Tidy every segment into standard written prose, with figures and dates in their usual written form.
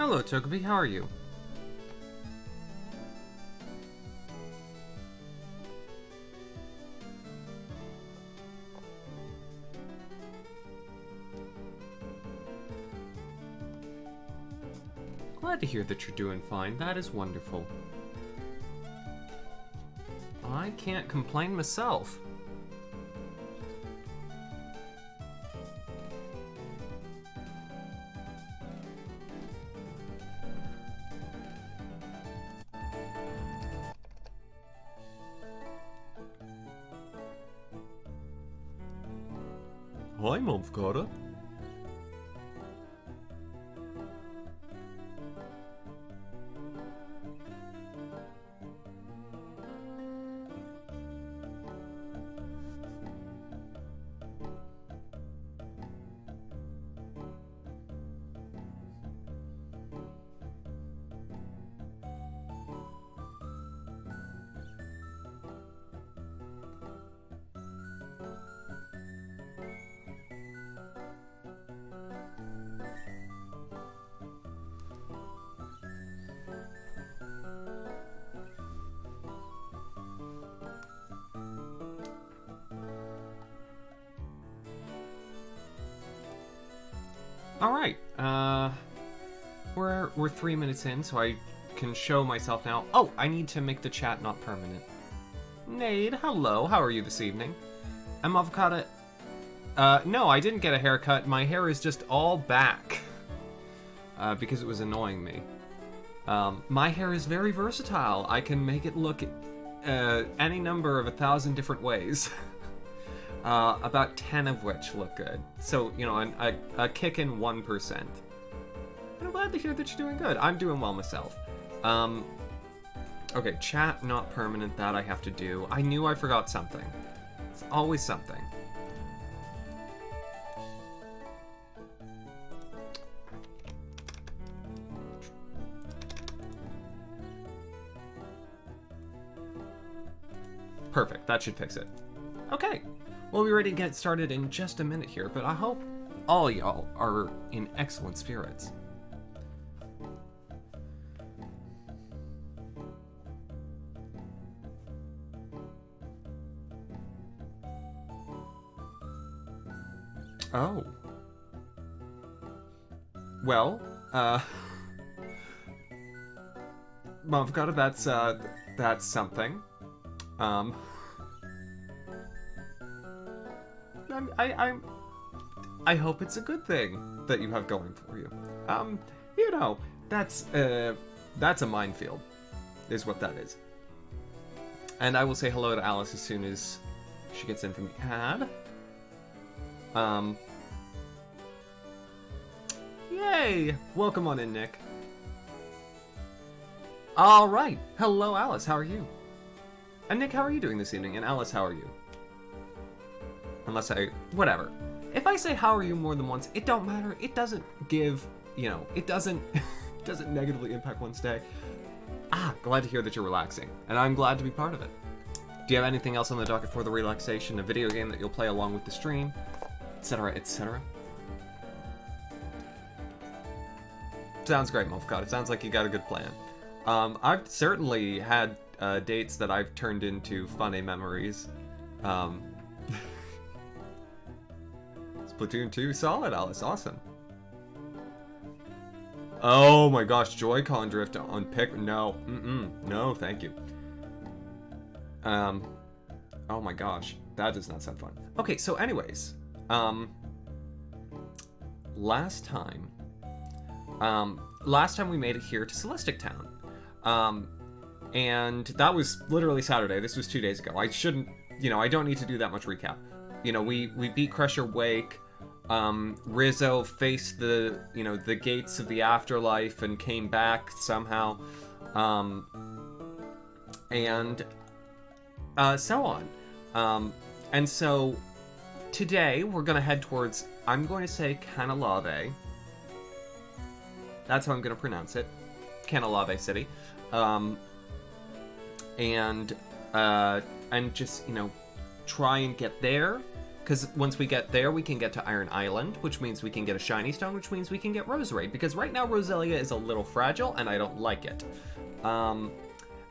Hello, Togepi, how are you? Glad to hear that you're doing fine. That is wonderful. I can't complain myself. Hi, Momfkara. Alright, we're 3 minutes in, so I can show myself now. Oh, I need to make the chat not permanent. Nade, hello, how are you this evening? I'm Avocado. No, I didn't get a haircut. My hair is just all back. Because it was annoying me. My hair is very versatile. I can make it look any number of 1,000 different ways. About 10 of which look good. So, you know, a kick in 1%. And I'm glad to hear that you're doing good. I'm doing well myself. Okay, chat not permanent, that I have to do. I knew I forgot something. It's always something. Perfect, that should fix it. Okay. We'll be ready to get started in just a minute here, but I hope all y'all are in excellent spirits. Oh. Well, Mavgata, that's something. I hope it's a good thing that you have going for you. You know, that's a minefield, is what that is. And I will say hello to Alice as soon as she gets in from the ad. Yay! Welcome on in, Nick. Alright, hello Alice, how are you? And Nick, how are you doing this evening? And Alice, how are you? Unless whatever. If I say how are you more than once, it don't matter. It doesn't give, you know, it doesn't negatively impact one's day. Glad to hear that you're relaxing. And I'm glad to be part of it. Do you have anything else on the docket for the relaxation? A video game that you'll play along with the stream? Etc, etc. Sounds great, Mofcott. It sounds like you got a good plan. I've certainly had dates that I've turned into funny memories. Splatoon 2, solid, Alice, awesome. Oh my gosh, Joy-Con drift on pick, no, no, thank you. Oh my gosh, that does not sound fun. Okay, so anyways, last time we made it here to Celestic Town, and that was literally Saturday. This was 2 days ago. I shouldn't, you know, I don't need to do that much recap. You know, we beat Crusher Wake. Rizzo faced the gates of the afterlife and came back somehow, and so on. And so today we're gonna head towards, I'm going to say Canalave. That's how I'm gonna pronounce it, Canalave City, and just, you know, try and get there. Because once we get there, we can get to Iron Island, which means we can get a Shiny Stone, which means we can get Roserade. Because right now, Roselia is a little fragile, and I don't like it.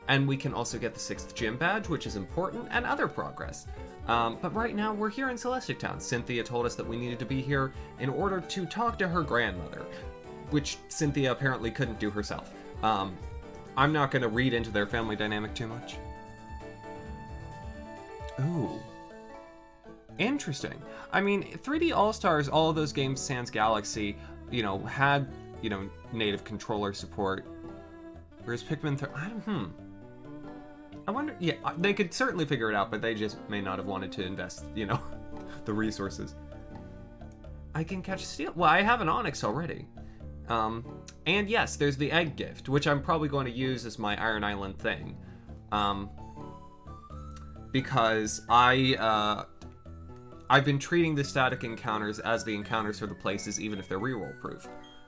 And we can also get the 6th Gym Badge, which is important, and other progress. But right now, we're here in Celestic Town. Cynthia told us that we needed to be here in order to talk to her grandmother, which Cynthia apparently couldn't do herself. I'm not going to read into their family dynamic too much. Ooh. Interesting. I mean, 3D All-Stars, all of those games, Sans Galaxy, had, native controller support. Whereas Pikmin I wonder, yeah, they could certainly figure it out, but they just may not have wanted to invest, the resources. I can catch Steel. Well, I have an Onyx already. And yes, there's the egg gift, which I'm probably going to use as my Iron Island thing. Because I've been treating the static encounters as the encounters for the places, even if they're reroll proof.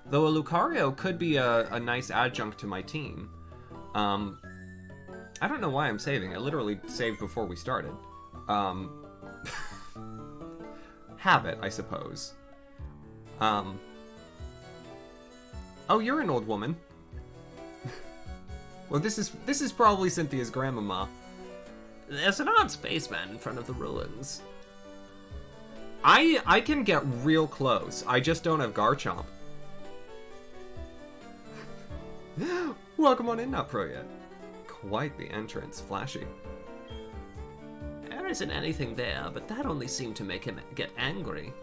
Though a Lucario could be a nice adjunct to my team. I don't know why I'm saving. I literally saved before we started. Habit, I suppose. Oh, you're an old woman. Well, this is probably Cynthia's grandmama. There's an odd spaceman in front of the ruins. I can get real close. I just don't have Garchomp. Welcome on in, not pro yet. Quite the entrance, flashy. There isn't anything there, but that only seemed to make him get angry.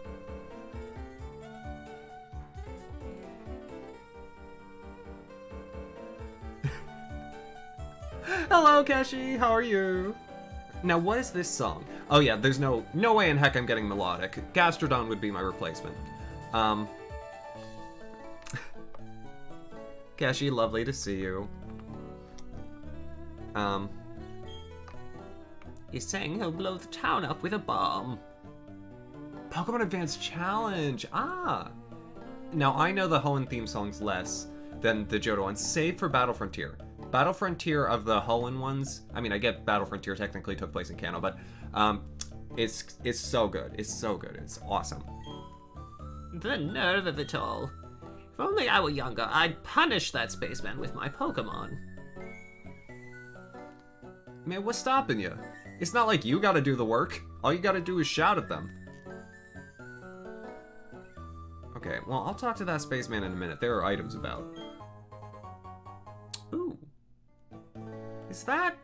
Hello, Keshi, how are you? Now, what is this song? Oh yeah, there's no way in heck I'm getting melodic. Gastrodon would be my replacement. Keshi, lovely to see you. He's saying he'll blow the town up with a bomb. Pokemon Advance Challenge! Ah! Now, I know the Hoenn theme songs less than the Johto ones, save for Battle Frontier. Battle Frontier of the Hoenn ones, I mean, I get Battle Frontier technically took place in Kanto, but it's so good. It's so good. It's awesome. The nerve of it all. If only I were younger, I'd punish that spaceman with my Pokémon. Man, what's stopping you? It's not like you gotta do the work. All you gotta do is shout at them. Okay, well, I'll talk to that spaceman in a minute. There are items about. Ooh. Is that...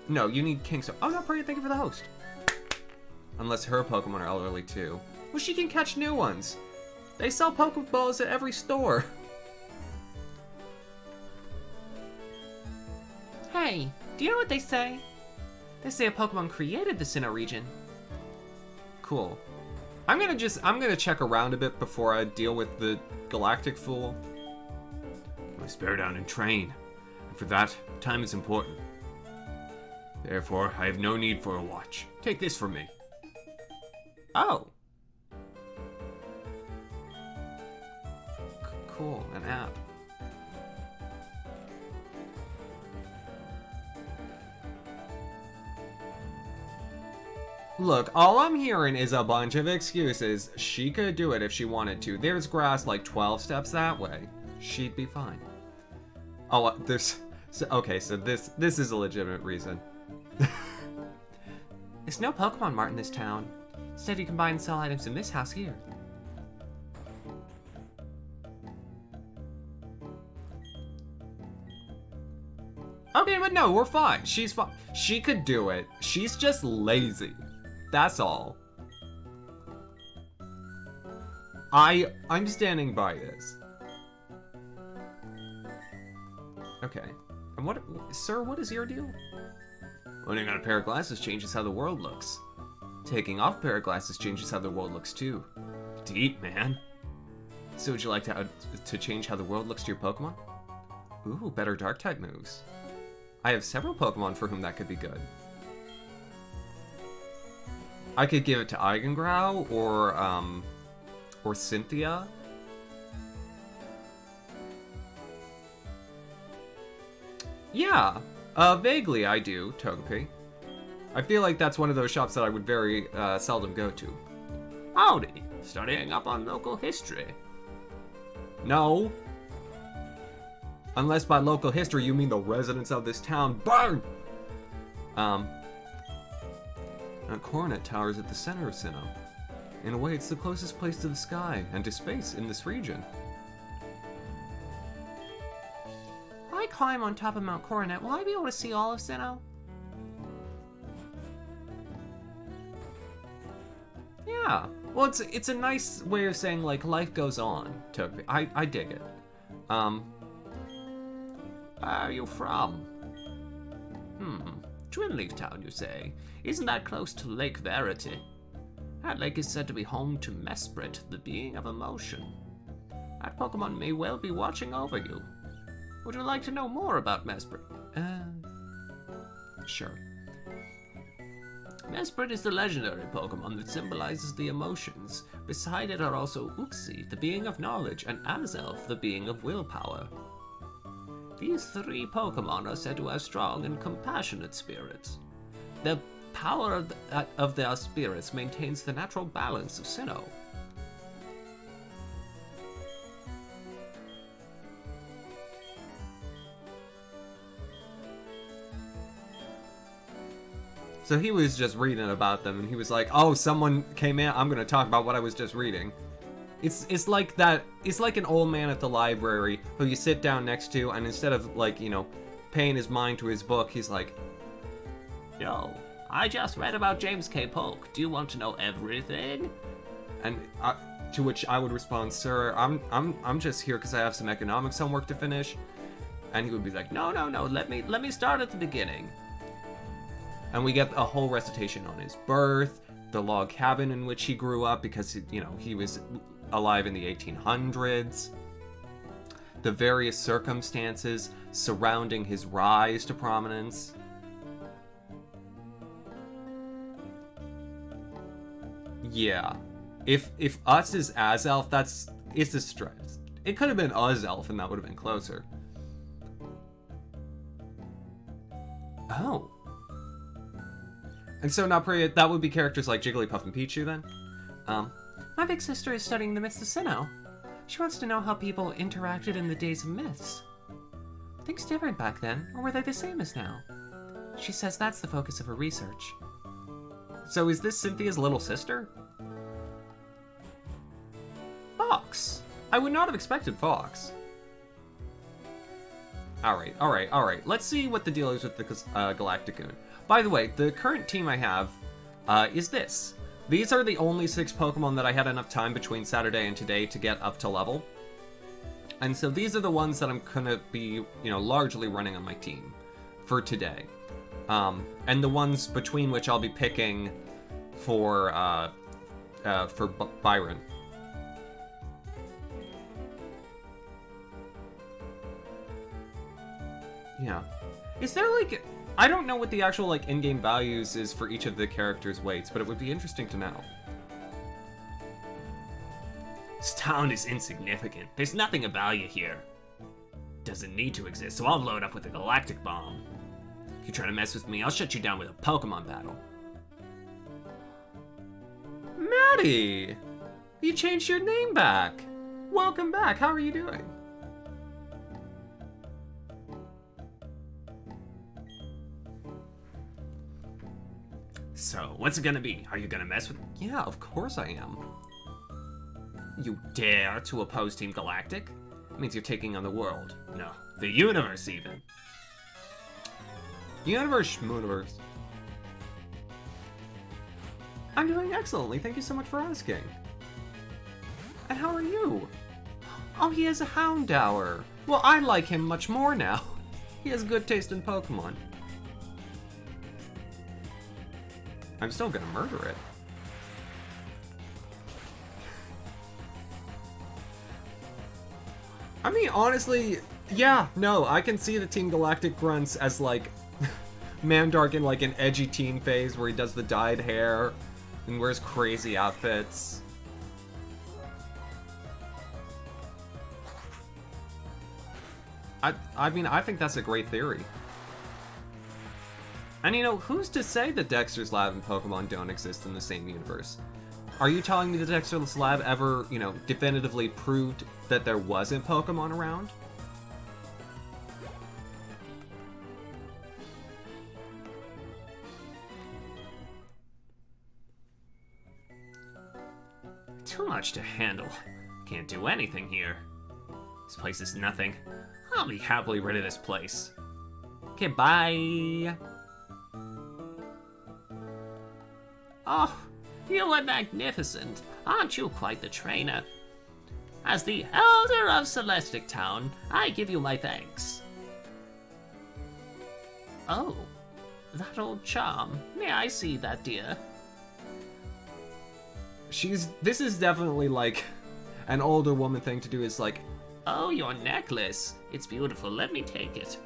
No, you need Kingstone. Oh, no, Priya, thank you for the host. Unless her Pokemon are elderly, too. Well, she can catch new ones. They sell Pokeballs at every store. Hey, do you know what they say? They say a Pokemon created the Sinnoh region. Cool. I'm gonna check around a bit before I deal with the Galactic Fool. I spare down and train, and for that, time is important. Therefore, I have no need for a watch. Take this from me. Oh. Cool, an app. Look, all I'm hearing is a bunch of excuses. She could do it if she wanted to. There's grass like 12 steps that way. She'd be fine. Oh, there's... Okay, so this is a legitimate reason. There's no Pokemon Mart in this town. Instead, you can buy and sell items in this house here. Okay, but no, we're fine. She's fine. She could do it. She's just lazy. That's all. I'm standing by this. Okay. And what, sir, what is your deal? Owning on a pair of glasses changes how the world looks. Taking off a pair of glasses changes how the world looks too. Deep, man. So would you like to change how the world looks to your Pokemon? Ooh, better Dark-type moves. I have several Pokemon for whom that could be good. I could give it to Eigengrow or Cynthia. Yeah, vaguely I do, Togepi. I feel like that's one of those shops that I would very seldom go to. Howdy. Studying up on local history. No. Unless by local history you mean the residents of this town. Burn! A coronet tower is at the center of Sinnoh. In a way, it's the closest place to the sky and to space in this region. If I climb on top of Mount Coronet, will I be able to see all of Sinnoh? Yeah. Well, it's a nice way of saying, like, life goes on. I dig it. Where are you from? Twinleaf Town, you say? Isn't that close to Lake Verity? That lake is said to be home to Mesprit, the being of emotion. That Pokemon may well be watching over you. Would you like to know more about Mesprit? Sure. Mesprit is the legendary Pokemon that symbolizes the emotions. Beside it are also Uxie, the being of knowledge, and Azelf, the being of willpower. These three Pokemon are said to have strong and compassionate spirits. The power of their spirits maintains the natural balance of Sinnoh. So he was just reading about them, and he was like, "Oh, someone came in. I'm gonna talk about what I was just reading." It's like that. It's like an old man at the library who you sit down next to, and instead of like paying his mind to his book, he's like, Yo, I just read about James K. Polk. Do you want to know everything? and to which I would respond, "Sir, I'm just here because I have some economics homework to finish," and he would be like, No. Let me start at the beginning. and we get a whole recitation on his birth, the log cabin in which he grew up because he was alive in the 1800s, the various circumstances surrounding his rise to prominence. Yeah, if us is Azelf, it's a stretch. It could have been Azelf, and that would have been closer. Oh. And so now, Priya, that would be characters like Jigglypuff and Pichu, then? My big sister is studying the myths of Sinnoh. She wants to know how people interacted in the days of myths. Were things different back then, or were they the same as now? She says that's the focus of her research. So is this Cynthia's little sister? Fox. I would not have expected Fox. Alright. Let's see what the deal is with the Galacticoon. By the way, the current team I have is this. These are the only 6 Pokemon that I had enough time between Saturday and today to get up to level. And so these are the ones that I'm gonna be, largely running on my team for today. And the ones between which I'll be picking for Byron. Yeah. Is there I don't know what the actual in-game values is for each of the characters' weights, but it would be interesting to know. This town is insignificant. There's nothing of value here. Doesn't need to exist, so I'll load up with a galactic bomb. If you try to mess with me, I'll shut you down with a Pokemon battle. Maddie! You changed your name back! Welcome back, how are you doing? So, what's it gonna be? Are you gonna mess with... Yeah, of course I am. You dare to oppose Team Galactic? It means you're taking on the world. No, the universe even. Universe. I'm doing excellently, thank you so much for asking. And how are you? Oh, he has a Houndour. Well, I like him much more now. He has good taste in Pokemon. I'm still gonna murder it. I mean, honestly, yeah, no, I can see the Team Galactic grunts as Mandark in an edgy teen phase where he does the dyed hair and wears crazy outfits. I mean, I think that's a great theory. And you know, who's to say that Dexter's Lab and Pokemon don't exist in the same universe? Are you telling me that Dexter's Lab ever, you know, definitively proved that there wasn't Pokemon around? Too much to handle. Can't do anything here. This place is nothing. I'll be happily rid of this place. Okay, bye. Oh, you are magnificent. Aren't you quite the trainer? As the Elder of Celestic Town, I give you my thanks. Oh, that old charm. May I see that, dear? This is definitely like an older woman thing to do, is like, oh, your necklace. It's beautiful. Let me take it.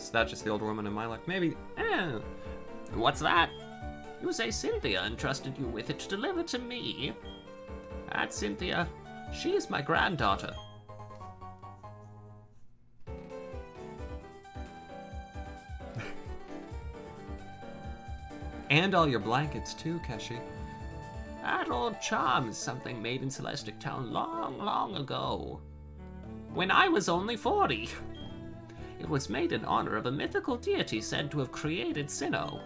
is that just the older woman in my life? Maybe. What's that? You say Cynthia entrusted you with it to deliver to me. That's Cynthia. She is my granddaughter. And all your blankets too, Keshi. That old charm is something made in Celestic Town long, long ago. When I was only 40. It was made in honor of a mythical deity said to have created Sinnoh.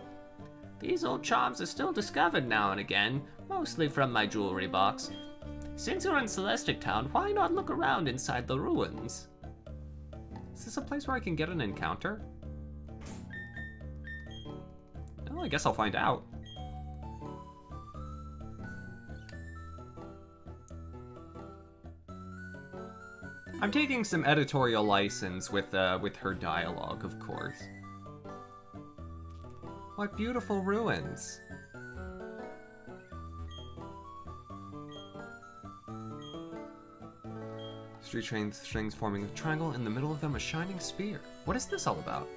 These old charms are still discovered now and again, mostly from my jewelry box. Since you're in Celestic Town, why not look around inside the ruins? Is this a place where I can get an encounter? Well, I guess I'll find out. I'm taking some editorial license with her dialogue, of course. What beautiful ruins. Three train strings forming a triangle, in the middle of them a shining spear. What is this all about?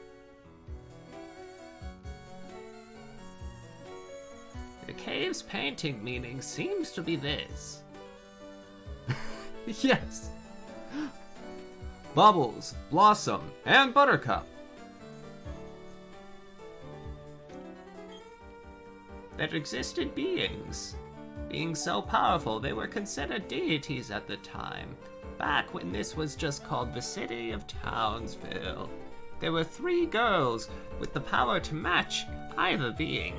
The cave's painting meaning seems to be this. Yes! Bubbles, Blossom, and Buttercup. There existed beings so powerful they were considered deities at the time, back when this was just called the city of Townsville. There were 3 girls with the power to match either being.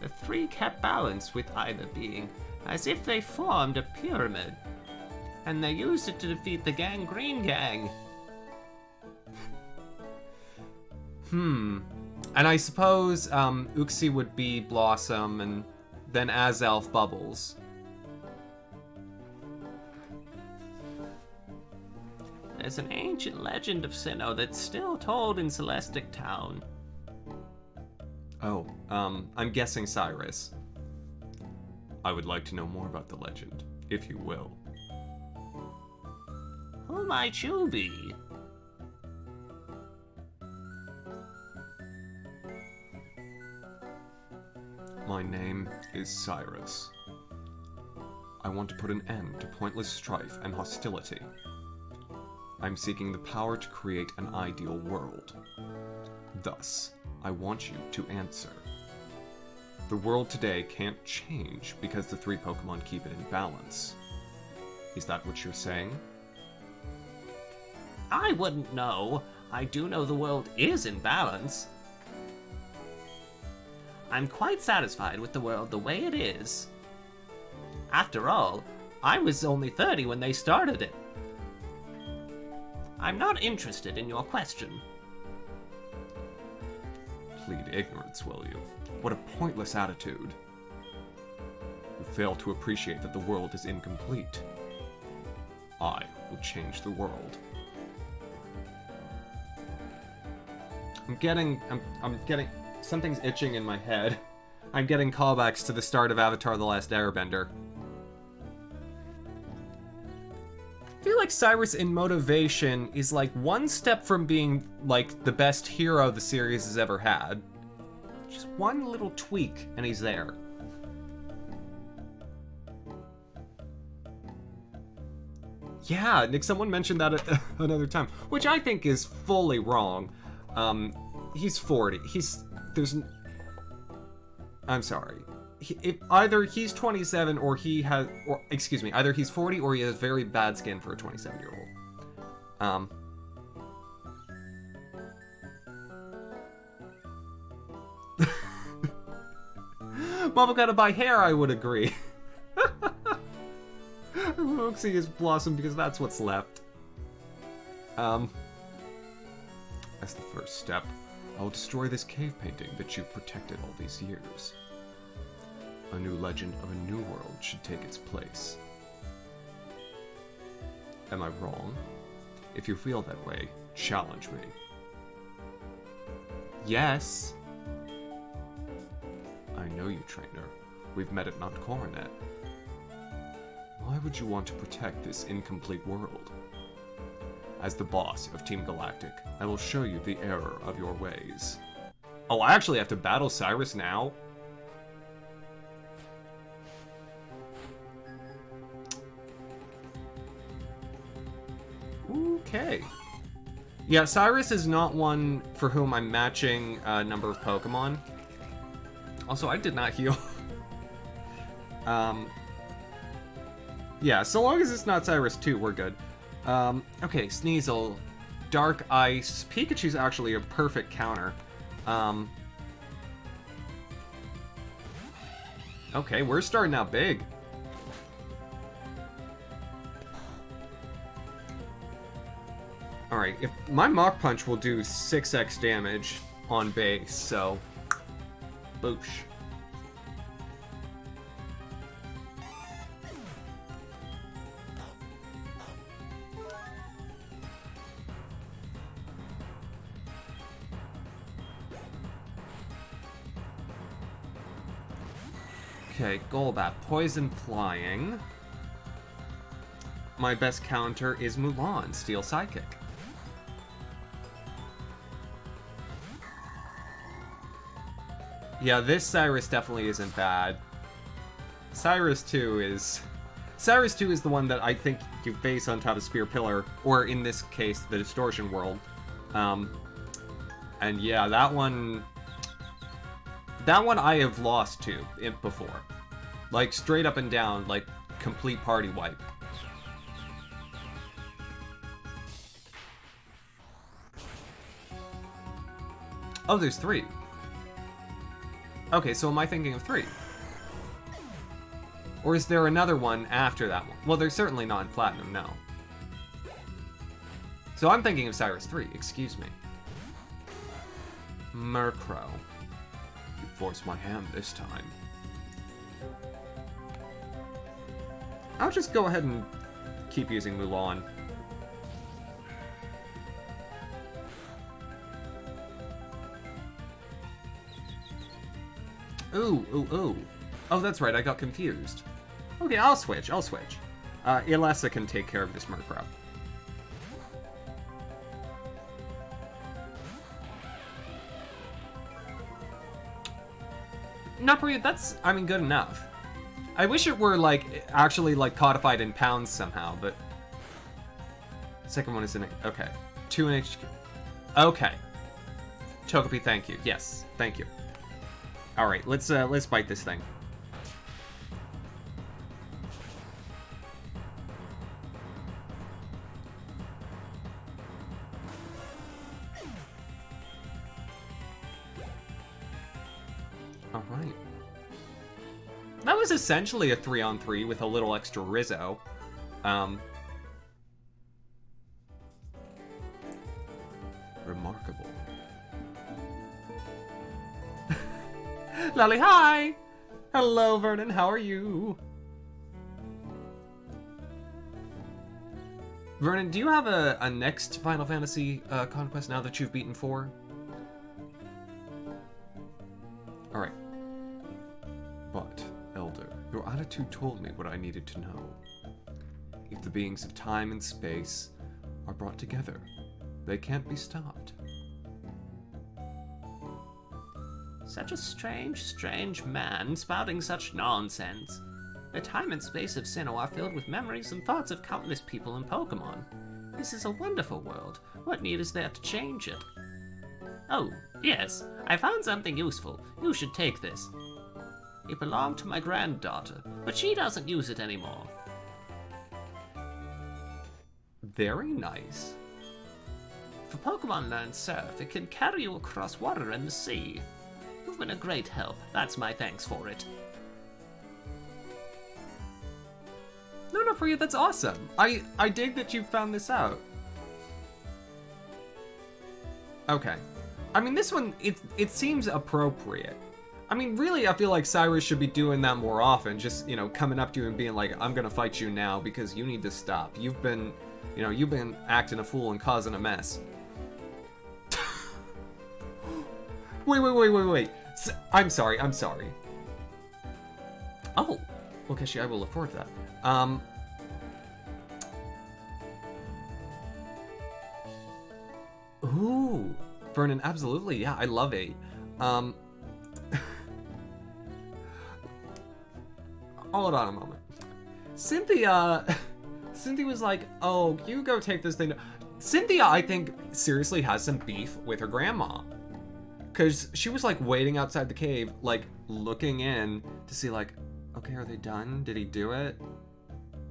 The 3 kept balance with either being, as if they formed a pyramid, and they used it to defeat the Gangrene Gang. And I suppose Uxie would be Blossom, and then Azelf Bubbles. There's an ancient legend of Sinnoh that's still told in Celestic Town. Oh, I'm guessing Cyrus. I would like to know more about the legend, if you will. Who might you be? My name is Cyrus. I want to put an end to pointless strife and hostility. I'm seeking the power to create an ideal world. Thus, I want you to answer. The world today can't change because the 3 Pokemon keep it in balance. Is that what you're saying? I wouldn't know. I do know the world is in balance. I'm quite satisfied with the world the way it is. After all, I was only 30 when they started it. I'm not interested in your question. Plead ignorance, will you? What a pointless attitude. You fail to appreciate that the world is incomplete. I will change the world. I'm getting, something's itching in my head. I'm getting callbacks to the start of Avatar: The Last Airbender. I feel like Cyrus in Motivation is like one step from being like the best hero the series has ever had. Just one little tweak and he's there. Yeah, Nick, someone mentioned that another time, which I think is fully wrong. He's 40. I'm sorry. Either he's 27 or excuse me, either he's 40 or he has very bad skin for a 27-year-old. Mama gotta buy hair, I would agree. Uxie is blossom because that's what's left. As the first step, I'll destroy this cave painting that you've protected all these years. A new legend of a new world should take its place. Am I wrong? If you feel that way, challenge me. Yes. I know you, trainer. We've met at Mount Coronet. Why would you want to protect this incomplete world? As the boss of Team Galactic, I will show you the error of your ways. Oh, I actually have to battle Cyrus now? Okay. Yeah, Cyrus is not one for whom I'm matching a number of Pokemon. Also, I did not heal. Yeah, so long as it's not Cyrus 2, we're good. Okay, Sneasel. Dark Ice. Pikachu's actually a perfect counter. Okay, we're starting out big. Alright, if my Mach Punch will do 6x damage on base, so... Boosh. Okay, Golbat. Poison Flying. My best counter is Mulan, Steel Psychic. Yeah, this Cyrus definitely isn't bad. Cyrus 2 is the one that I think you face on top of Spear Pillar, or in this case, the Distortion World. And yeah, that one I have lost to before. Like, straight up and down, like, complete party wipe. Oh, there's 3. Okay, so am I thinking of 3? Or is there another one after that one? Well, there's certainly not in Platinum, no. So I'm thinking of Cyrus 3, excuse me. Murkrow. You forced my hand this time. I'll just go ahead and keep using Mulan. Ooh, ooh, ooh. Oh, that's right, I got confused. Okay, I'll switch. Ilessa can take care of this Murkrow. Not pretty, that's, I mean, good enough. I wish it were, like, actually, like, codified in pounds somehow, but... Second one is in, okay. 2 in HQ. Okay. Togepi, thank you. Yes, thank you. Alright, let's bite this thing. Alright. That was essentially a 3-on-3 with a little extra Rizzo. Remarkable. Lolly, hi! Hello, Vernon, how are you? Vernon, do you have a next Final Fantasy conquest now that you've beaten 4? Alright. But, Elder, your attitude told me what I needed to know. If the beings of time and space are brought together, they can't be stopped. Such a strange man spouting such nonsense. The time and space of Sinnoh are filled with memories and thoughts of countless people and Pokémon. This is a wonderful world. What need is there to change it? Oh, yes, I found something useful. You should take this. It belonged to my granddaughter, but she doesn't use it anymore. Very nice. If a Pokemon learns Surf, it can carry you across water and the sea. You've been a great help. That's my thanks for it. No, for you, that's awesome. I dig that you found this out. Okay. I mean, this one, it seems appropriate. I mean, really, I feel like Cyrus should be doing that more often. Just, you know, coming up to you and being like, I'm gonna fight you now because you need to stop. You've been acting a fool and causing a mess. Wait. I'm sorry. Oh, well, Kishi, I will look forward to that. Ooh, Vernon, absolutely, yeah, I love 8. Hold on a moment. Cynthia was like, oh, you go take this thing. Cynthia, I think, seriously has some beef with her grandma. Because she was, like, waiting outside the cave, like, looking in to see, like, okay, are they done? Did he do it?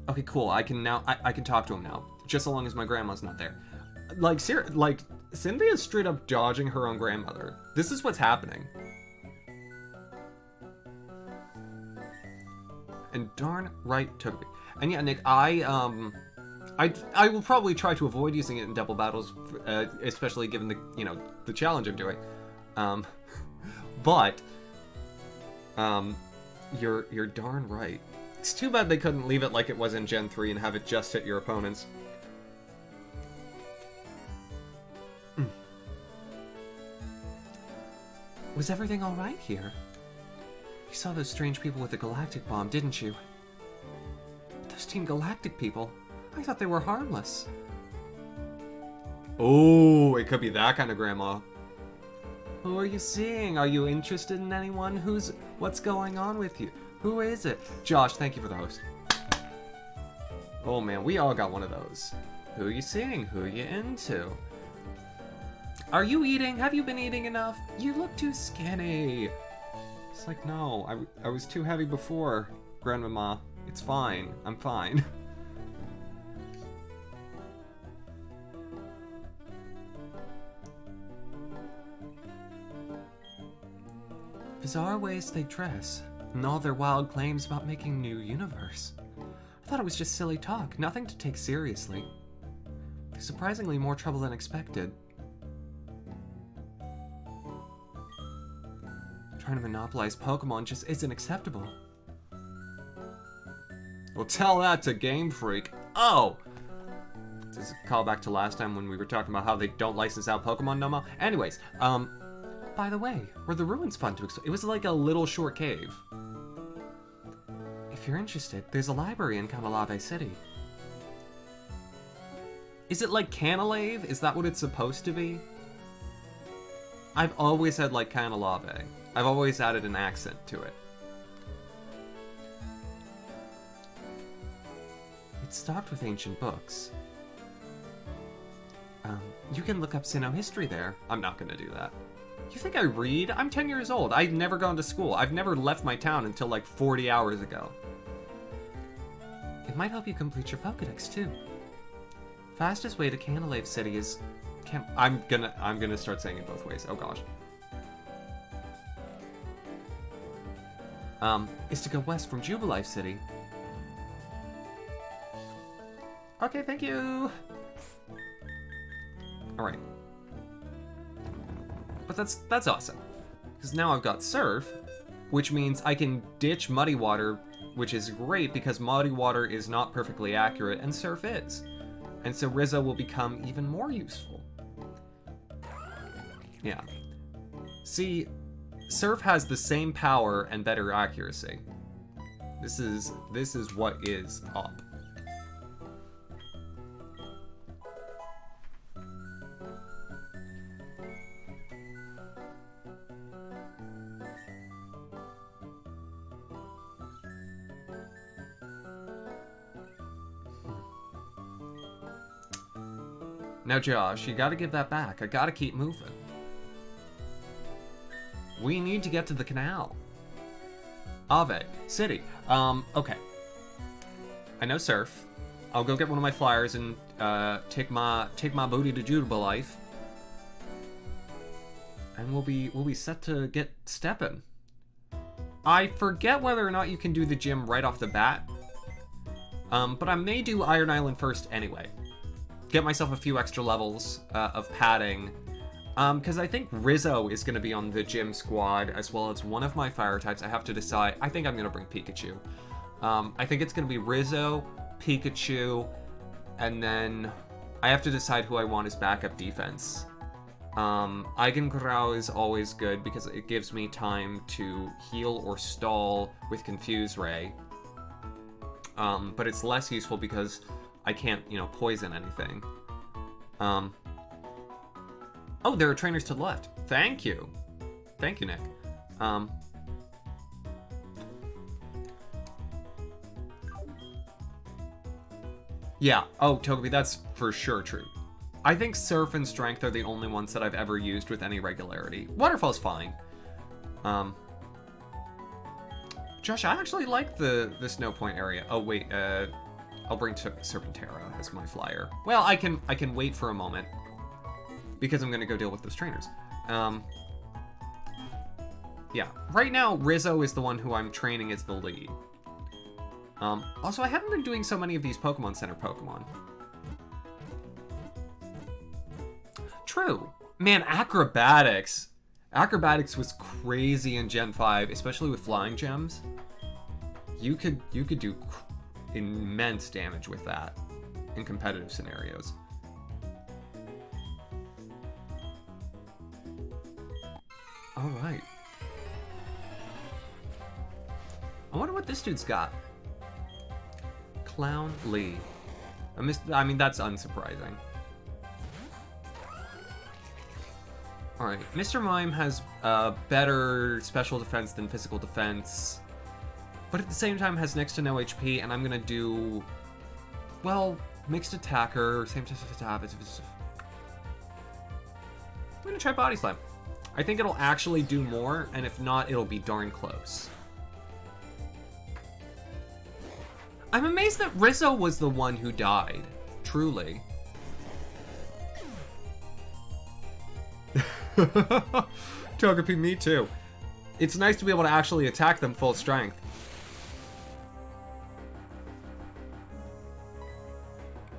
Okay, cool, I can talk to him now. Just so long as my grandma's not there. Like, Cynthia's straight up dodging her own grandmother. This is what's happening. And darn right Togepi. And yeah, Nick, I will probably try to avoid using it in double battles, especially given the challenge I'm doing. But you're darn right. It's too bad they couldn't leave it like it was in Gen 3 and have it just hit your opponents. Was everything alright here? You saw those strange people with the galactic bomb, didn't you? Those Team Galactic people? I thought they were harmless. Oh, it could be that kind of grandma. Who are you seeing? Are you interested in anyone? What's going on with you? Who is it? Josh, thank you for the host. Oh man, we all got one of those. Who are you seeing? Who are you into? Are you eating? Have you been eating enough? You look too skinny. It's like, no, I was too heavy before, Grandmama. It's fine. I'm fine. Bizarre ways they dress, and all their wild claims about making new universe. I thought it was just silly talk, nothing to take seriously. Surprisingly more trouble than expected. Trying to monopolize Pokemon just isn't acceptable. Well, tell that to Game Freak. Oh! Does it call back to last time when we were talking about how they don't license out Pokemon no more? Anyways, by the way, were the ruins fun to explore? It was like a little short cave. If you're interested, there's a library in Canalave City. Is it like Canalave? Is that what it's supposed to be? I've always said like Canalave. I've always added an accent to it. It's stocked with ancient books. You can look up Sinnoh history there. I'm not gonna do that. You think I read? I'm 10 years old. I've never gone to school. I've never left my town until like 40 hours ago. It might help you complete your Pokedex too. Fastest way to Canalave City is... I'm gonna start saying it both ways. Oh gosh. Is to go west from Jubilife City. Okay, thank you! Alright. But that's awesome. Because now I've got Surf, which means I can ditch Muddy Water, which is great because Muddy Water is not perfectly accurate and Surf is. And so Rizzo will become even more useful. Yeah. See, Surf has the same power and better accuracy. This is what is up. Now, Josh, you gotta give that back. I gotta keep moving. We need to get to the canal. Ave. City. Okay. I know surf. I'll go get one of my flyers and take my booty to Jubilife. And we'll be set to get stepping. I forget whether or not you can do the gym right off the bat. But I may do Iron Island first anyway. Get myself a few extra levels of padding. Because I think Rizzo is going to be on the gym squad, as well as one of my fire types. I have to decide. I think I'm going to bring Pikachu. I think it's going to be Rizzo, Pikachu, and then I have to decide who I want as backup defense. Eigengrau is always good because it gives me time to heal or stall with Confuse Ray. But it's less useful because I can't, poison anything. Oh, there are trainers to the left. Thank you. Thank you, Nick. Yeah. Oh, Togepi, that's for sure true. I think Surf and Strength are the only ones that I've ever used with any regularity. Waterfall's fine. Josh, I actually like the Snow Point area. Oh, wait. I'll bring Serpentera as my flyer. Well, I can wait for a moment. Because I'm going to go deal with those trainers. Yeah. Right now, Rizzo is the one who I'm training as the lead. Also, I haven't been doing so many of these Pokemon Center Pokemon. True. Man, Acrobatics. Acrobatics was crazy in Gen 5, especially with Flying Gems. You could do immense damage with that in competitive scenarios. All right. I wonder what this dude's got. Clown Lee. I mean, that's unsurprising. Alright, Mr. Mime has better special defense than physical defense, but at the same time has next to no HP, and I'm gonna do, well, mixed attacker, same type of... I'm gonna try Body Slam. I think it'll actually do more, and if not, it'll be darn close. I'm amazed that Rizzo was the one who died. Truly. Togepi, me too. It's nice to be able to actually attack them full strength.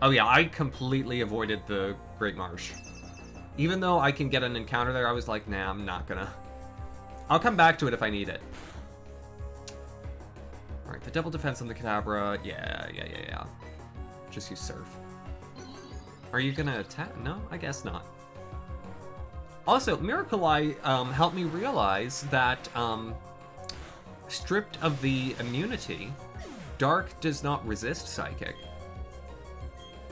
Oh yeah, I completely avoided the Great Marsh. Even though I can get an encounter there, I was like, nah, I'm not gonna. I'll come back to it if I need it. Alright, the double defense on the Kadabra. Yeah. Just use Surf. Are you gonna attack? No, I guess not. Also, Miracle Eye helped me realize that stripped of the immunity, Dark does not resist Psychic.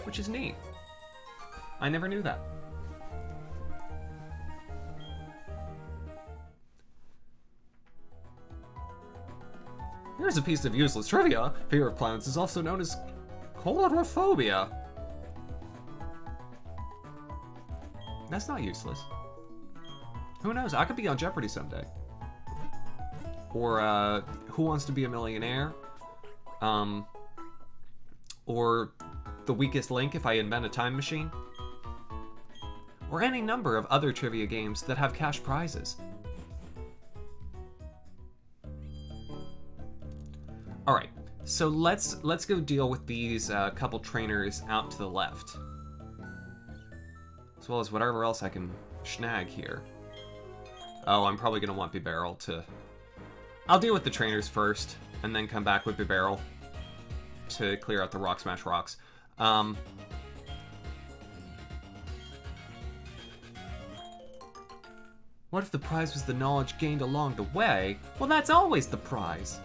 Which is neat. I never knew that. Here's a piece of useless trivia. Fear of clowns is also known as colorophobia. That's not useless. Who knows? I could be on Jeopardy someday. Or, Who Wants to Be a Millionaire? Or The Weakest Link if I invent a time machine? Or any number of other trivia games that have cash prizes. Alright, so let's go deal with these couple trainers out to the left. As well as whatever else I can snag here. Oh, I'm probably going to want Bibarel to... I'll deal with the trainers first, and then come back with Bibarel to clear out the Rock Smash Rocks. What if the prize was the knowledge gained along the way? Well, that's always the prize.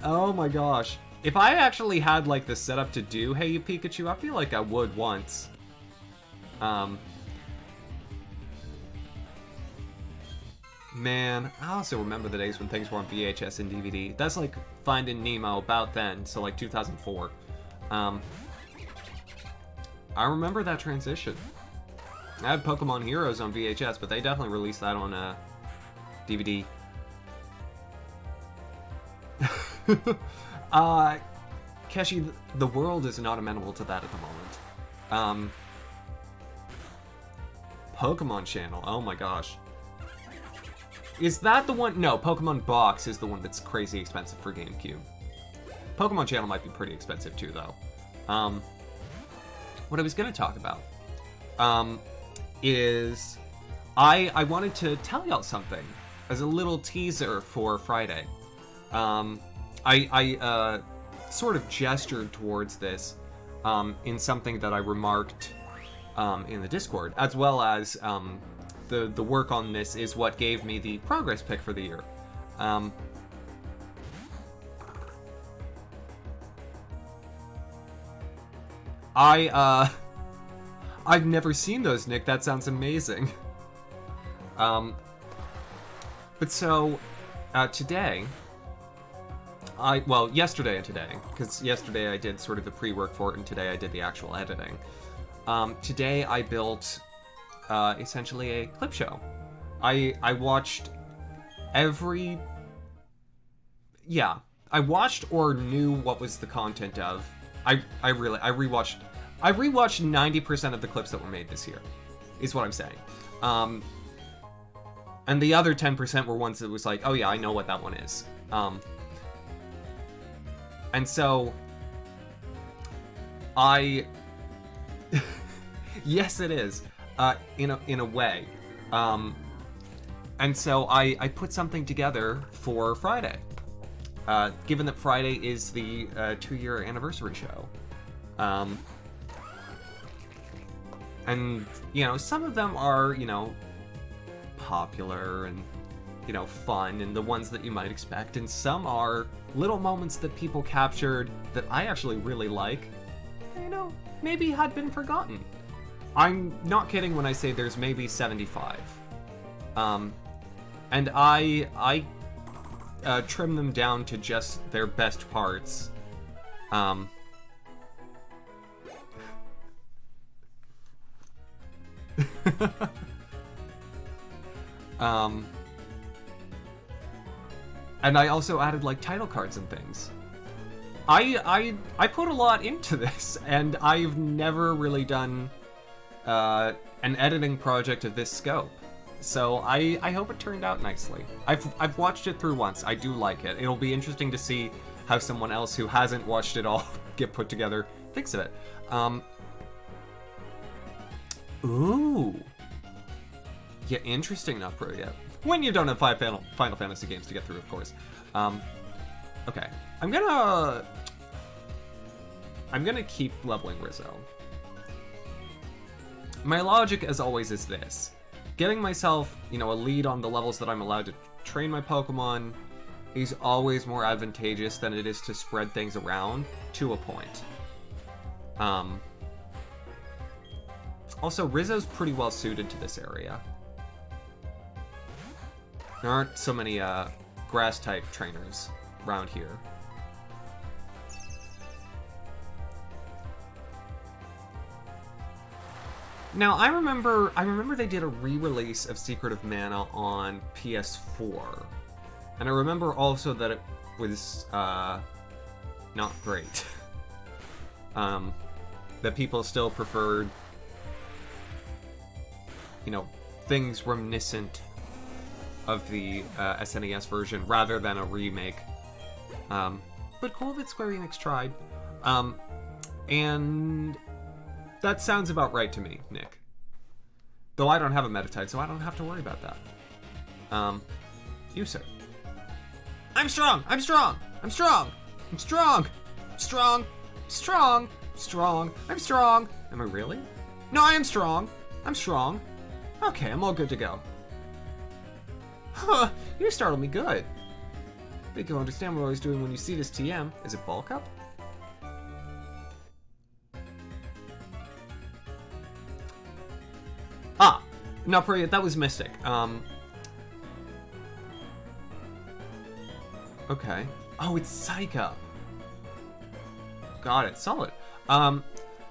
Oh my gosh. If I actually had like the setup to do Hey You Pikachu, I feel like I would once. Man, I also remember the days when things were on VHS and DVD. That's like Finding Nemo about then, so like 2004. I remember that transition. I have Pokemon Heroes on VHS, but they definitely released that on DVD. Keshi, the world is not amenable to that at the moment. Pokemon Channel, oh my gosh. Is that the one? No, Pokemon Box is the one that's crazy expensive for GameCube. Pokemon Channel might be pretty expensive too, though. What I was going to talk about is I wanted to tell y'all something as a little teaser for Friday. I sort of gestured towards this in something that I remarked in the Discord, as well as the work on this is what gave me the progress pick for the year. I've never seen those, Nick. That sounds amazing. But so, today, yesterday and today, because yesterday I did sort of the pre-work for it, and today I did the actual editing. Today I built, essentially a clip show. I watched I watched or knew what was the content of. I rewatched 90% of the clips that were made this year, is what I'm saying. And the other 10% were ones that was like, oh yeah, I know what that one is. And so, yes it is, in a way. And so I put something together for Friday. Given that Friday is the 2-year anniversary show. And, some of them are, popular and, fun and the ones that you might expect. And some are little moments that people captured that I actually really like, maybe had been forgotten. I'm not kidding when I say there's maybe 75. And I trim them down to just their best parts. And I also added like title cards and things. I put a lot into this, and I've never really done an editing project of this scope. So I hope it turned out nicely. I've watched it through once. I do like it. It'll be interesting to see how someone else who hasn't watched it all get put together thinks of it. Ooh. Yeah, interesting, not pro yet. When you don't have 5 Final Fantasy games to get through, of course. Okay. I'm gonna keep leveling Rizzo. My logic, as always, is this. Getting myself, a lead on the levels that I'm allowed to train my Pokemon is always more advantageous than it is to spread things around to a point. Also, Rizzo's pretty well suited to this area. There aren't so many grass-type trainers around here. Now, I remember they did a re-release of Secret of Mana on PS4. And I remember also that it was not great. That people still preferred, things reminiscent of the SNES version rather than a remake. But cool that Square Enix tried. And that sounds about right to me, Nick. Though I don't have a Metatype, so I don't have to worry about that. You, sir. I'm strong! I'm strong! I'm strong! I'm strong! Strong! Strong! Strong! I'm strong! Am I really? No, I am strong! I'm strong. Okay, I'm all good to go. Huh, you startled me good. I think you'll understand what I was doing when you see this TM. Is it bulk up? Ah! No, that was Mystic. Okay. Oh, it's Psych Up. Got it. Solid.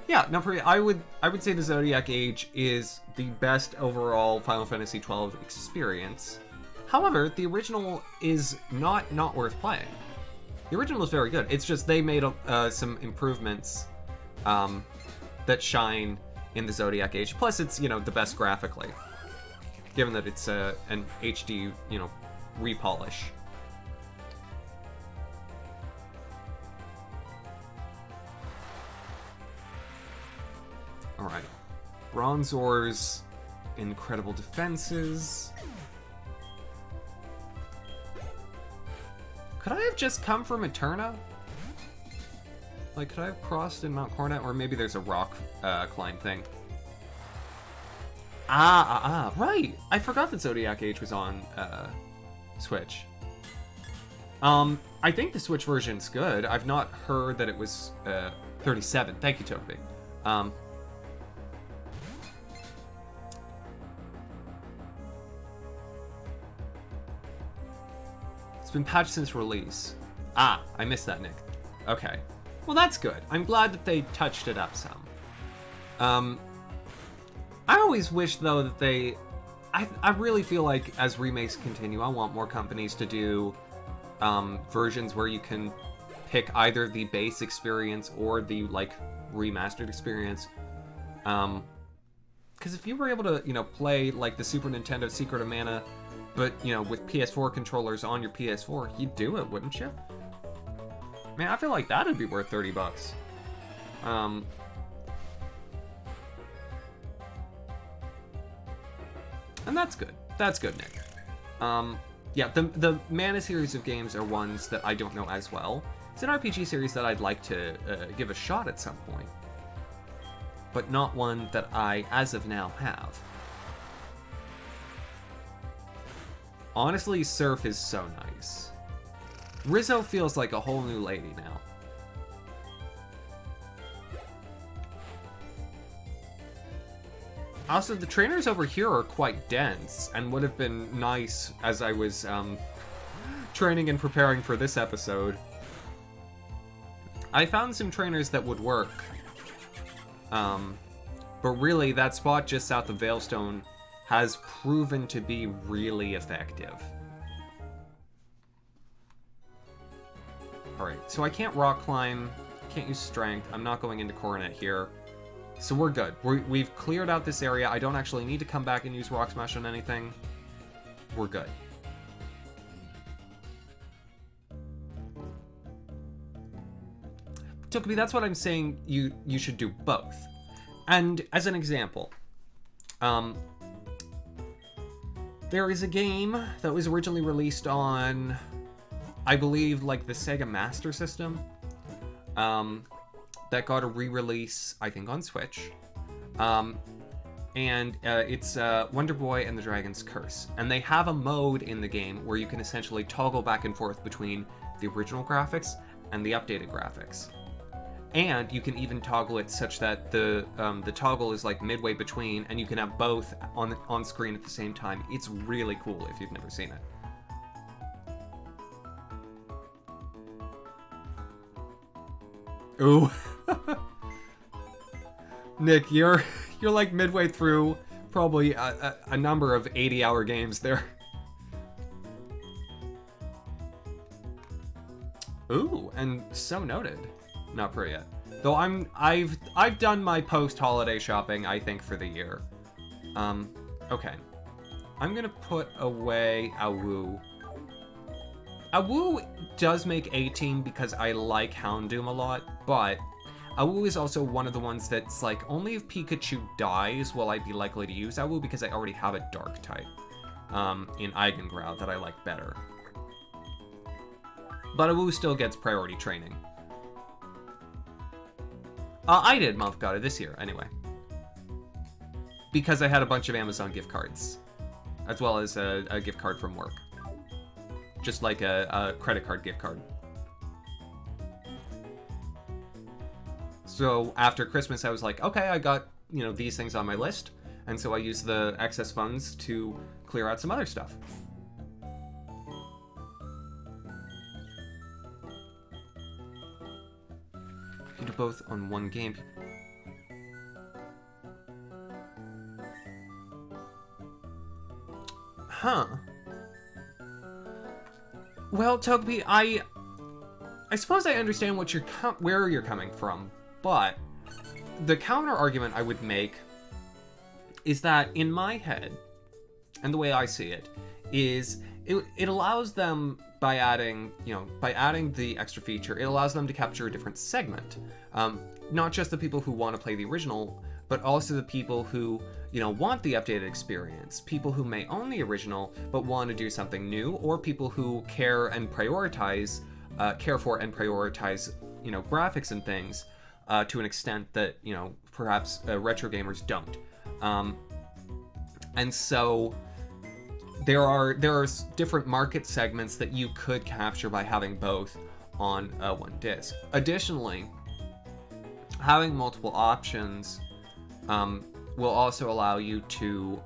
Yeah, no, I would say the Zodiac Age is the best overall Final Fantasy XII experience. However, the original is not worth playing. The original is very good. It's just they made some improvements that shine in the Zodiac Age. Plus, it's, you know, the best graphically, given that it's an HD, you know, repolish. All right, Bronzor's incredible defenses. Could I have just come from Eterna? Like, could I have crossed in Mount Coronet? Or maybe there's a rock climb thing. Right! I forgot that Zodiac Age was on Switch. I think the Switch version's good. I've not heard that it was 37. Thank you, Toby. It's been patched since release. I missed that, Nick. Okay. Well, that's good. I'm glad that they touched it up some. I always wish, though, that they... I really feel like as remakes continue, I want more companies to do versions where you can pick either the base experience or the, like, remastered experience. Because if you were able to, you know, play, like, the Super Nintendo Secret of Mana, but, you know, with PS4 controllers on your PS4, you'd do it, wouldn't you? Man, I feel like that'd be worth $30. And that's good. That's good, Nick. Yeah, the Mana series of games are ones that I don't know as well. It's an RPG series that I'd like to give a shot at some point, but not one that I, as of now, have. Honestly, Surf is so nice. Rizzo feels like a whole new lady now. Also, the trainers over here are quite dense, and would have been nice as I was training and preparing for this episode. I found some trainers that would work. But really, that spot just south of Veilstone has proven to be really effective. Alright, so I can't rock climb, can't use strength, I'm not going into Coronet here. So we're good. We've cleared out this area. I don't actually need to come back and use Rock Smash on anything. We're good. Tokubi, that's what I'm saying you should do both. And as an example, there is a game that was originally released on, I believe, like the Sega Master System, that got a re-release, I think, on Switch. And it's Wonder Boy and the Dragon's Curse. And they have a mode in the game where you can essentially toggle back and forth between the original graphics and the updated graphics. And you can even toggle it such that the toggle is like midway between, and you can have both on screen at the same time. It's really cool if you've never seen it. Ooh. Nick, you're like midway through probably a number of 80-hour games there. Ooh, and so noted. Not pro yet. Though I've done my post-holiday shopping, I think, for the year. Okay. I'm gonna put away Awu. Awu does make 18 because I like Houndoom a lot, but Awu is also one of the ones that's like, only if Pikachu dies will I be likely to use Awu, because I already have a Dark type in Eigengrau that I like better. But Awu still gets priority training. I did Motherfucker this year, anyway. Because I had a bunch of Amazon gift cards, as well as a gift card from work. Just like a credit card gift card. So after Christmas, I was like, okay, I got, you know, these things on my list. And so I used the excess funds to clear out some other stuff. You do both on one game. Huh. Well, Togepi, I suppose I understand what where you're coming from, but the counter argument I would make is that in my head, and the way I see it, is it allows them by adding the extra feature, it allows them to capture a different segment. Not just the people who want to play the original, but also the people who, want the updated experience. People who may own the original, but want to do something new, or people who care for and prioritize, graphics and things to an extent that, perhaps retro gamers don't. And so there are different market segments that you could capture by having both on one disc. Additionally, having multiple options will also allow you to,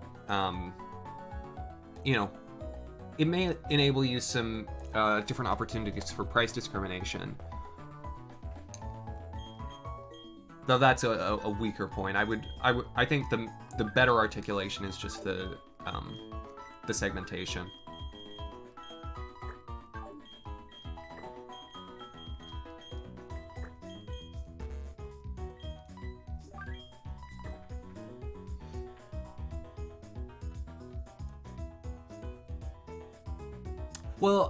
it may enable you some different opportunities for price discrimination. Though that's a weaker point. I think the better articulation is just the segmentation. Well,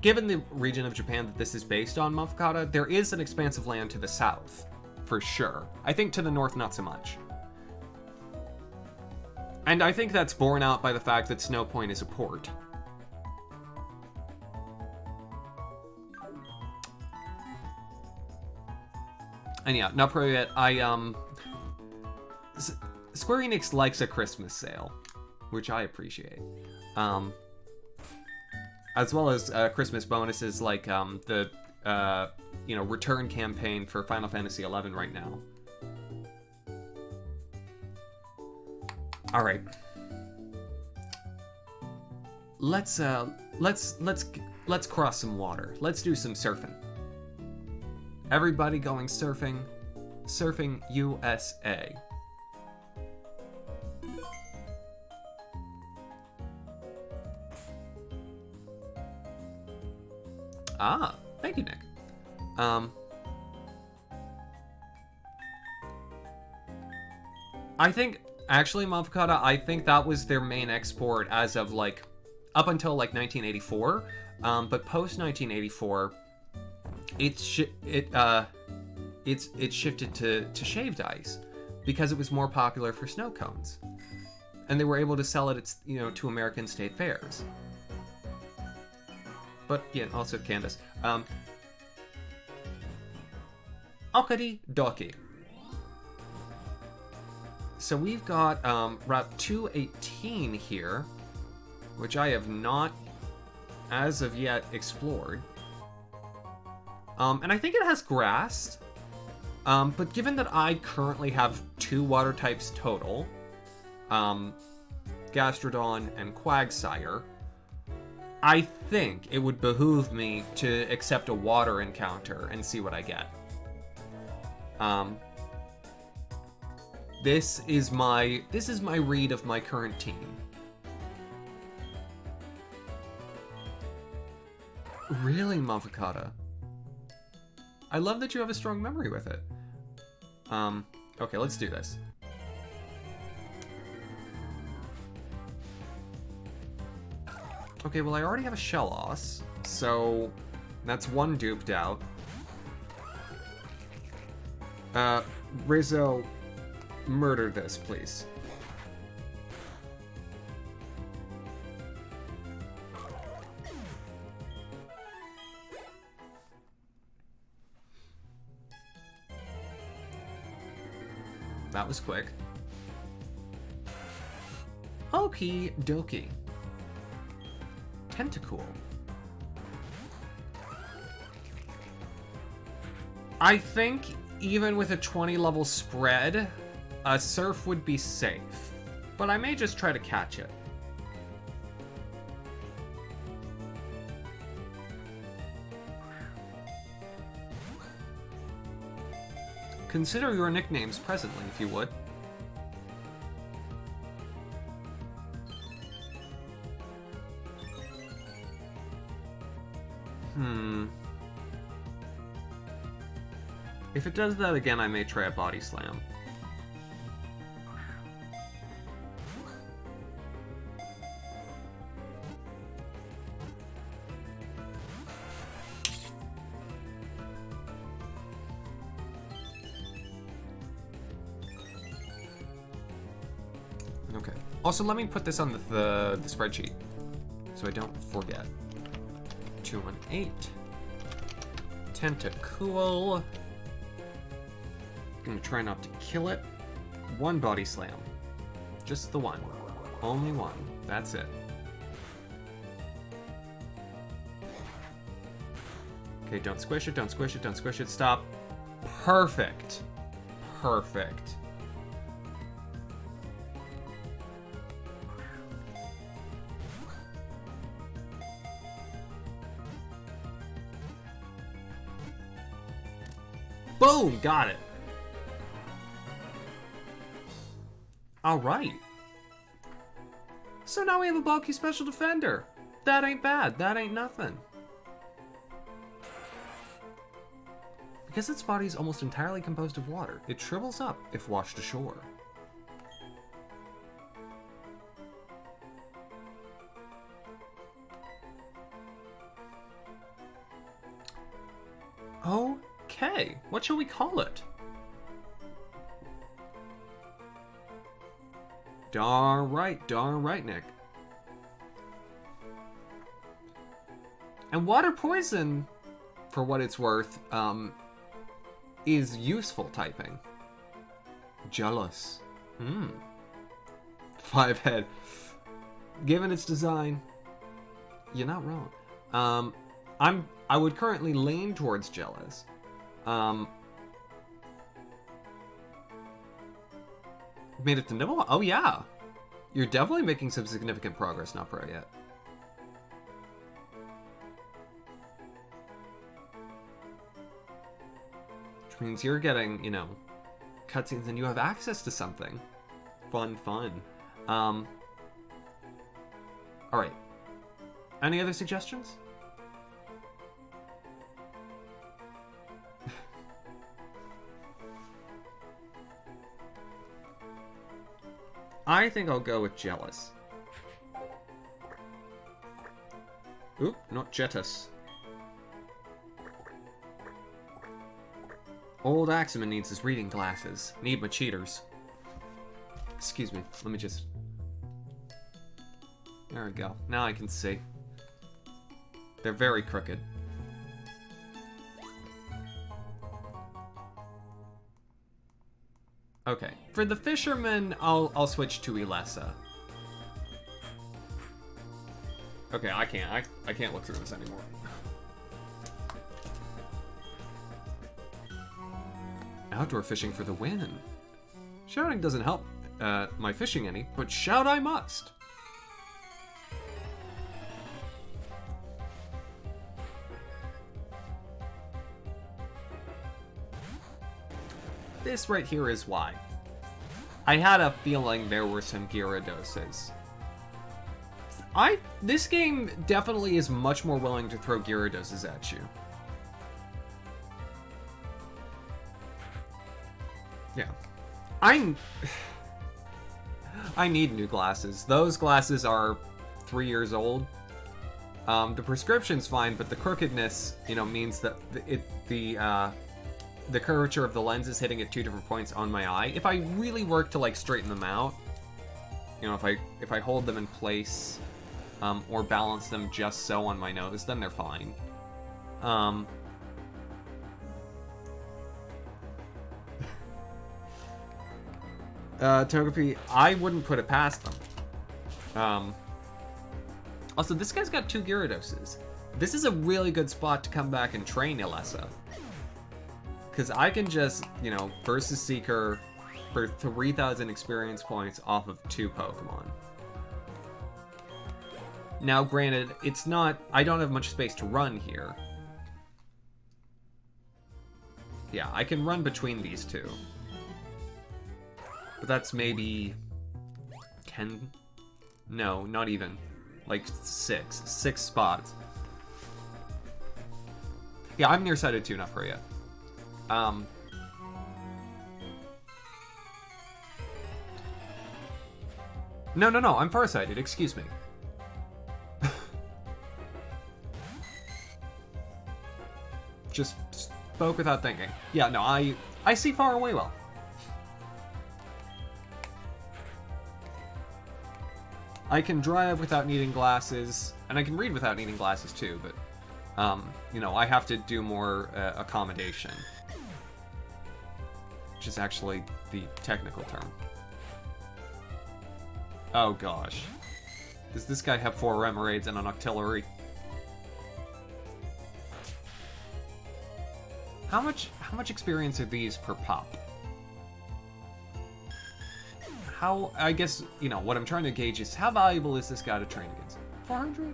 given the region of Japan that this is based on, Mofukata, there is an expansive land to the south, for sure. I think to the north, not so much. And I think that's borne out by the fact that Snow Point is a port. And yeah, not pro yet. Square Enix likes a Christmas sale, which I appreciate. As well as Christmas bonuses like the return campaign for Final Fantasy XI right now. All right. Let's cross some water. Let's do some surfing. Everybody going surfing. Surfing USA. Ah, thank you, Nick. I think, actually, Mofukata, I think that was their main export as of, up until, 1984. But post-1984, it's shifted to shaved ice because it was more popular for snow cones. And they were able to sell it, to American state fairs. But, yeah, also Candace. Okari Doki. So we've got Route 218 here, which I have not, as of yet, explored. And I think it has grass. But given that I currently have 2 water types total, Gastrodon and Quagsire, I think it would behoove me to accept a water encounter and see what I get. This is my read of my current team. Really, Mofukata? I love that you have a strong memory with it. Okay, let's do this. Okay, well, I already have a Shellos, so that's one duped out. Rizzo, murder this, please. That was quick. Okie dokie. Tentacool. I think even with a 20 level spread, a Surf would be safe, but I may just try to catch it. Consider your nicknames presently, if you would. If it does that again, I may try a body slam. Okay. Also, let me put this on the spreadsheet so I don't forget. 218. Tentacool. Gonna try not to kill it. One body slam. Just the one. Only one. That's it. Okay, don't squish it, don't squish it, don't squish it. Stop. Perfect. Perfect. Boom! Got it. Alright. So now we have a bulky special defender. That ain't bad. That ain't nothing. Because its body is almost entirely composed of water, it shrivels up if washed ashore. Okay, what shall we call it? Darn right, Nick. And water poison, for what it's worth, is useful typing. Jealous. 5 head. Given its design, you're not wrong. I would currently lean towards jealous. Made it to nibble? Oh yeah. You're definitely making some significant progress, not pro yet. Which means you're getting, you know, cutscenes and you have access to something. Fun. Alright. Any other suggestions? I think I'll go with jealous. Oop, not jealous. Old Axeman needs his reading glasses. Need my cheaters. Excuse me, let me just... There we go. Now I can see. They're very crooked. Okay, for the fisherman, I'll switch to Elessa. Okay, I can't look through this anymore. Outdoor fishing for the win. Shouting doesn't help my fishing any, but shout I must. This right here is why. I had a feeling there were some Gyarados. This game definitely is much more willing to throw Gyarados at you. Yeah. I need new glasses. Those glasses are 3 years old. The prescription's fine, but the crookedness, you know, means that the curvature of the lens is hitting at 2 different points on my eye. If I really work to like straighten them out, you know, if I hold them in place or balance them just so on my nose, then they're fine. Togepi, I wouldn't put it past them. Also, this guy's got 2 Gyarados. This is a really good spot to come back and train Elessa. Because I can just, you know, versus Seeker for 3,000 experience points off of 2 Pokemon. Now, granted, it's not... I don't have much space to run here. Yeah, I can run between these 2. But that's maybe... 10? No, not even. Like 6. 6 spots. Yeah, I'm nearsighted too, not Priya. No, I'm farsighted, excuse me. Just spoke without thinking. Yeah, no, I see far away well. I can drive without needing glasses, and I can read without needing glasses too, but, you know, I have to do more accommodation. Which is actually the technical term. Oh gosh. Does this guy have 4 Remoraid's and an Octillery? How much experience are these per pop? How, I guess, you know, what I'm trying to gauge is how valuable is this guy to train against? 400?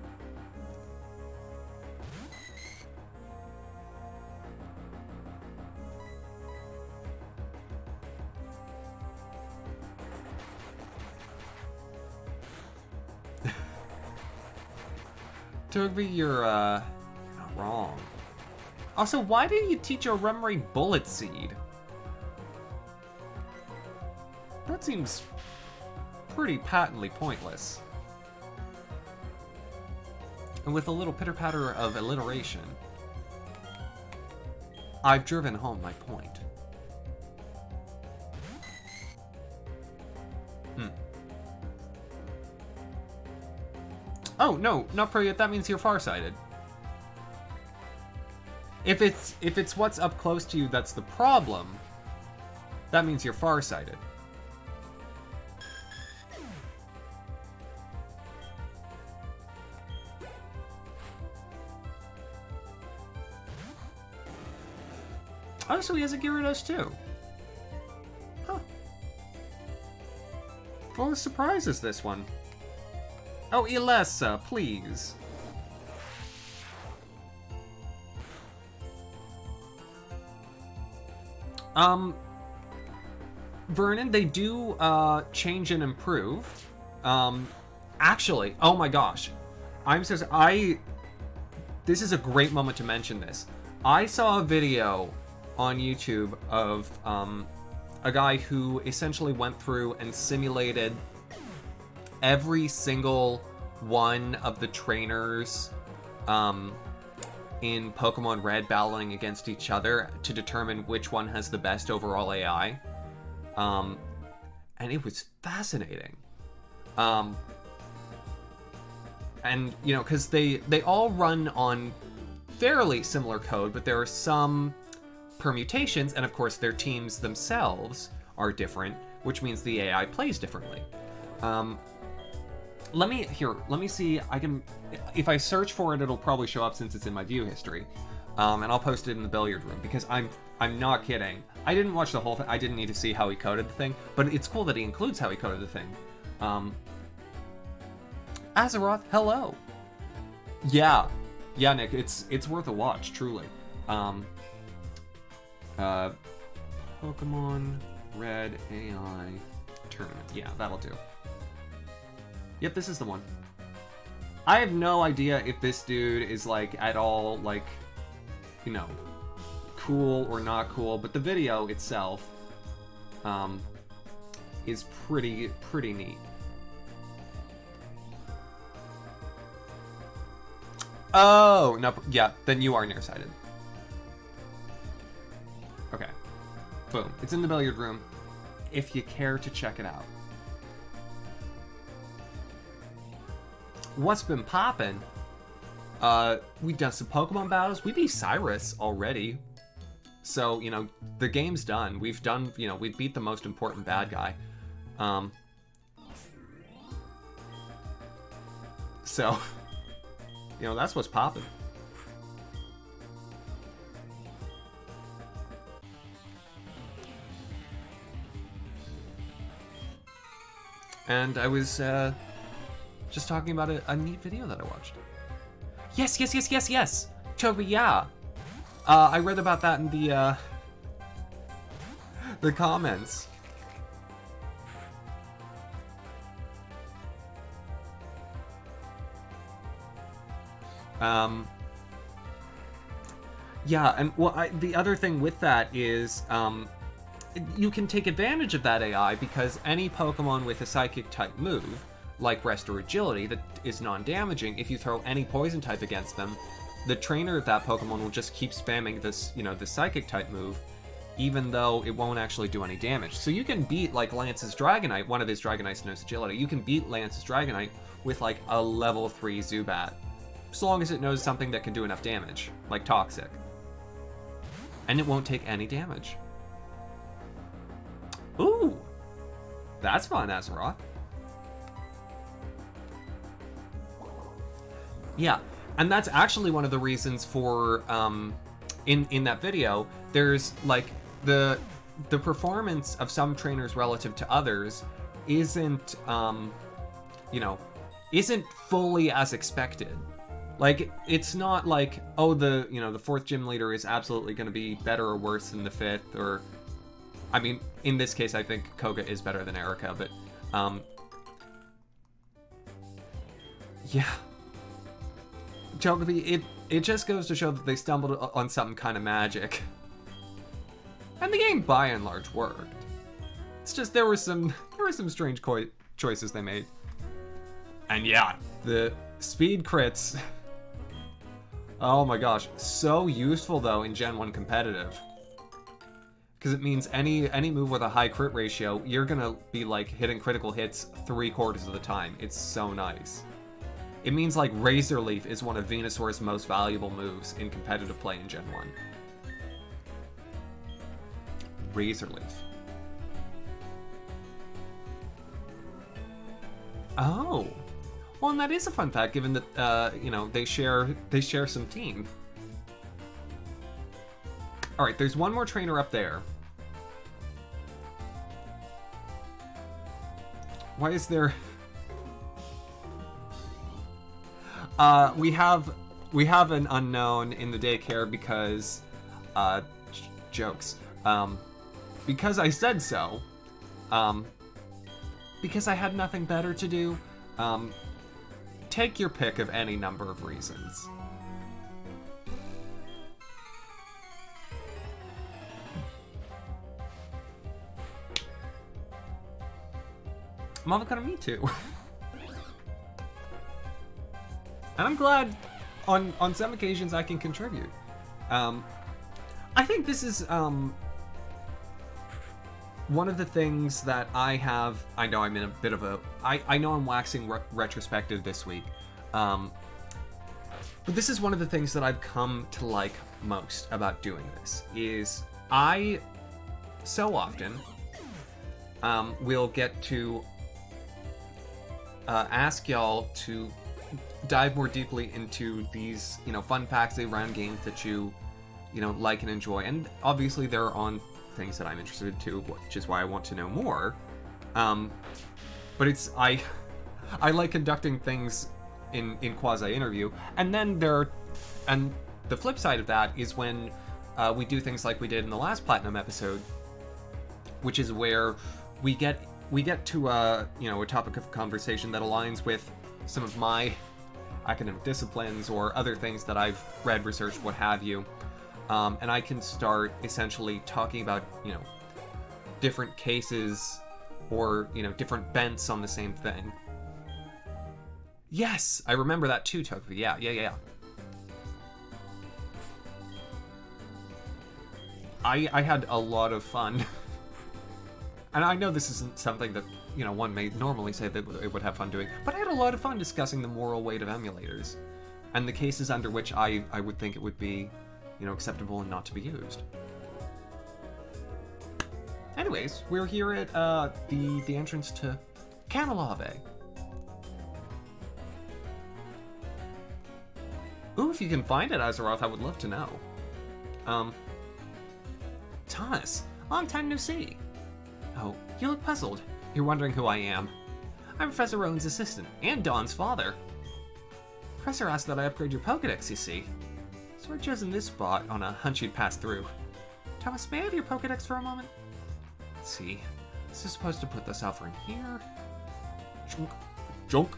Tugby, you're, not wrong. Also, why did you teach a Remoraid Bullet Seed? That seems pretty patently pointless. And with a little pitter-patter of alliteration, I've driven home my point. Oh, no, not pro yet. That means you're farsighted. If it's what's up close to you that's the problem, that means you're farsighted. Oh, so he has a Gyarados too. Huh. Full of surprises, this one. Oh, Ilessa, please. Vernon, they do, change and improve. Actually, oh my gosh. This is a great moment to mention this. I saw a video on YouTube of, a guy who essentially went through and simulated every single one of the trainers in Pokemon Red battling against each other to determine which one has the best overall AI. And it was fascinating. And, you know, because they all run on fairly similar code, but there are some permutations, and of course their teams themselves are different, which means the AI plays differently. Let me see, I can, if I search for it, it'll probably show up since it's in my view history. And I'll post it in the billiard room, because I'm not kidding. I didn't watch the whole thing, I didn't need to see how he coded the thing, but it's cool that he includes how he coded the thing. Azeroth, hello! Yeah, Nick, it's worth a watch, truly. Pokemon Red AI Tournament, yeah, that'll do. Yep, this is the one. I have no idea if this dude is, like, at all, like, you know, cool or not cool, but the video itself, is pretty neat. Oh, no, yeah, then you are nearsighted. Okay. Boom. It's in the billiard room, if you care to check it out. What's been poppin'? We've done some Pokemon battles. We beat Cyrus already. So, you know, the game's done. We've done, you know, we beat the most important bad guy. So, you know, that's what's poppin'. And I was, just talking about a neat video that I watched. Yes! Toby, yeah! I read about that in the comments. Yeah, and well, the other thing with that is you can take advantage of that AI because any Pokemon with a Psychic type move, like Rest or Agility, that is non-damaging, if you throw any Poison type against them, the trainer of that Pokemon will just keep spamming this, the Psychic type move, even though it won't actually do any damage. So you can beat, like, Lance's Dragonite, one of his Dragonites knows Agility, you can beat Lance's Dragonite with, like, a level 3 Zubat, so long as it knows something that can do enough damage, like Toxic. And it won't take any damage. Ooh! That's fun, Azeroth. Yeah, and that's actually one of the reasons for, in that video, there's, like, the performance of some trainers relative to others isn't, isn't fully as expected. Like, it's not like, oh, the 4th gym leader is absolutely going to be better or worse than the 5th, or, I mean, in this case, I think Koga is better than Erica, but, yeah. Chocobi, it just goes to show that they stumbled on some kind of magic. And the game, by and large, worked. It's just there were some strange choices they made. And yeah, the speed crits. Oh my gosh, so useful though in Gen 1 competitive. Because it means any move with a high crit ratio, you're gonna be like hitting critical hits 3/4 of the time. It's so nice. It means like Razor Leaf is one of Venusaur's most valuable moves in competitive play in Gen 1. Razor Leaf. Oh. Well, and that is a fun fact, given that, they share some team. Alright, there's one more trainer up there. Why is there... we have an unknown in the daycare because, jokes. Because I said so. Because I had nothing better to do. Take your pick of any number of reasons. Avocado, me too. And I'm glad on some occasions I can contribute. I think this is one of the things that I know I'm in a bit of a... I know I'm waxing retrospective this week. But this is one of the things that I've come to like most about doing this, is I so often will get to ask y'all to dive more deeply into these, fun facts around games that you like and enjoy. And obviously they're on things that I'm interested in too, which is why I want to know more. But it's, I like conducting things in quasi-interview. And then and the flip side of that is when we do things like we did in the last Platinum episode, which is where we get to a topic of conversation that aligns with some of my academic disciplines or other things that I've read, researched, what have you. And I can start essentially talking about, different cases or, different bents on the same thing. Yes, I remember that too, Toku. Yeah. I had a lot of fun. And I know this isn't something that, one may normally say that it would have fun doing, but I had a lot of fun discussing the moral weight of emulators and the cases under which I would think it would be, acceptable and not to be used. Anyways, we're here at the entrance to Canalave. Ooh, if you can find it, Azeroth, I would love to know. Thomas, long time no see. Oh, you look puzzled. You're wondering who I am. I'm Professor Rowan's assistant, and Dawn's father. Professor asked that I upgrade your Pokedex, you see. So I've chosen this spot on a hunch you'd pass through. Thomas, may I have your Pokedex for a moment? Let's see. This is supposed to put this offering here. Junk.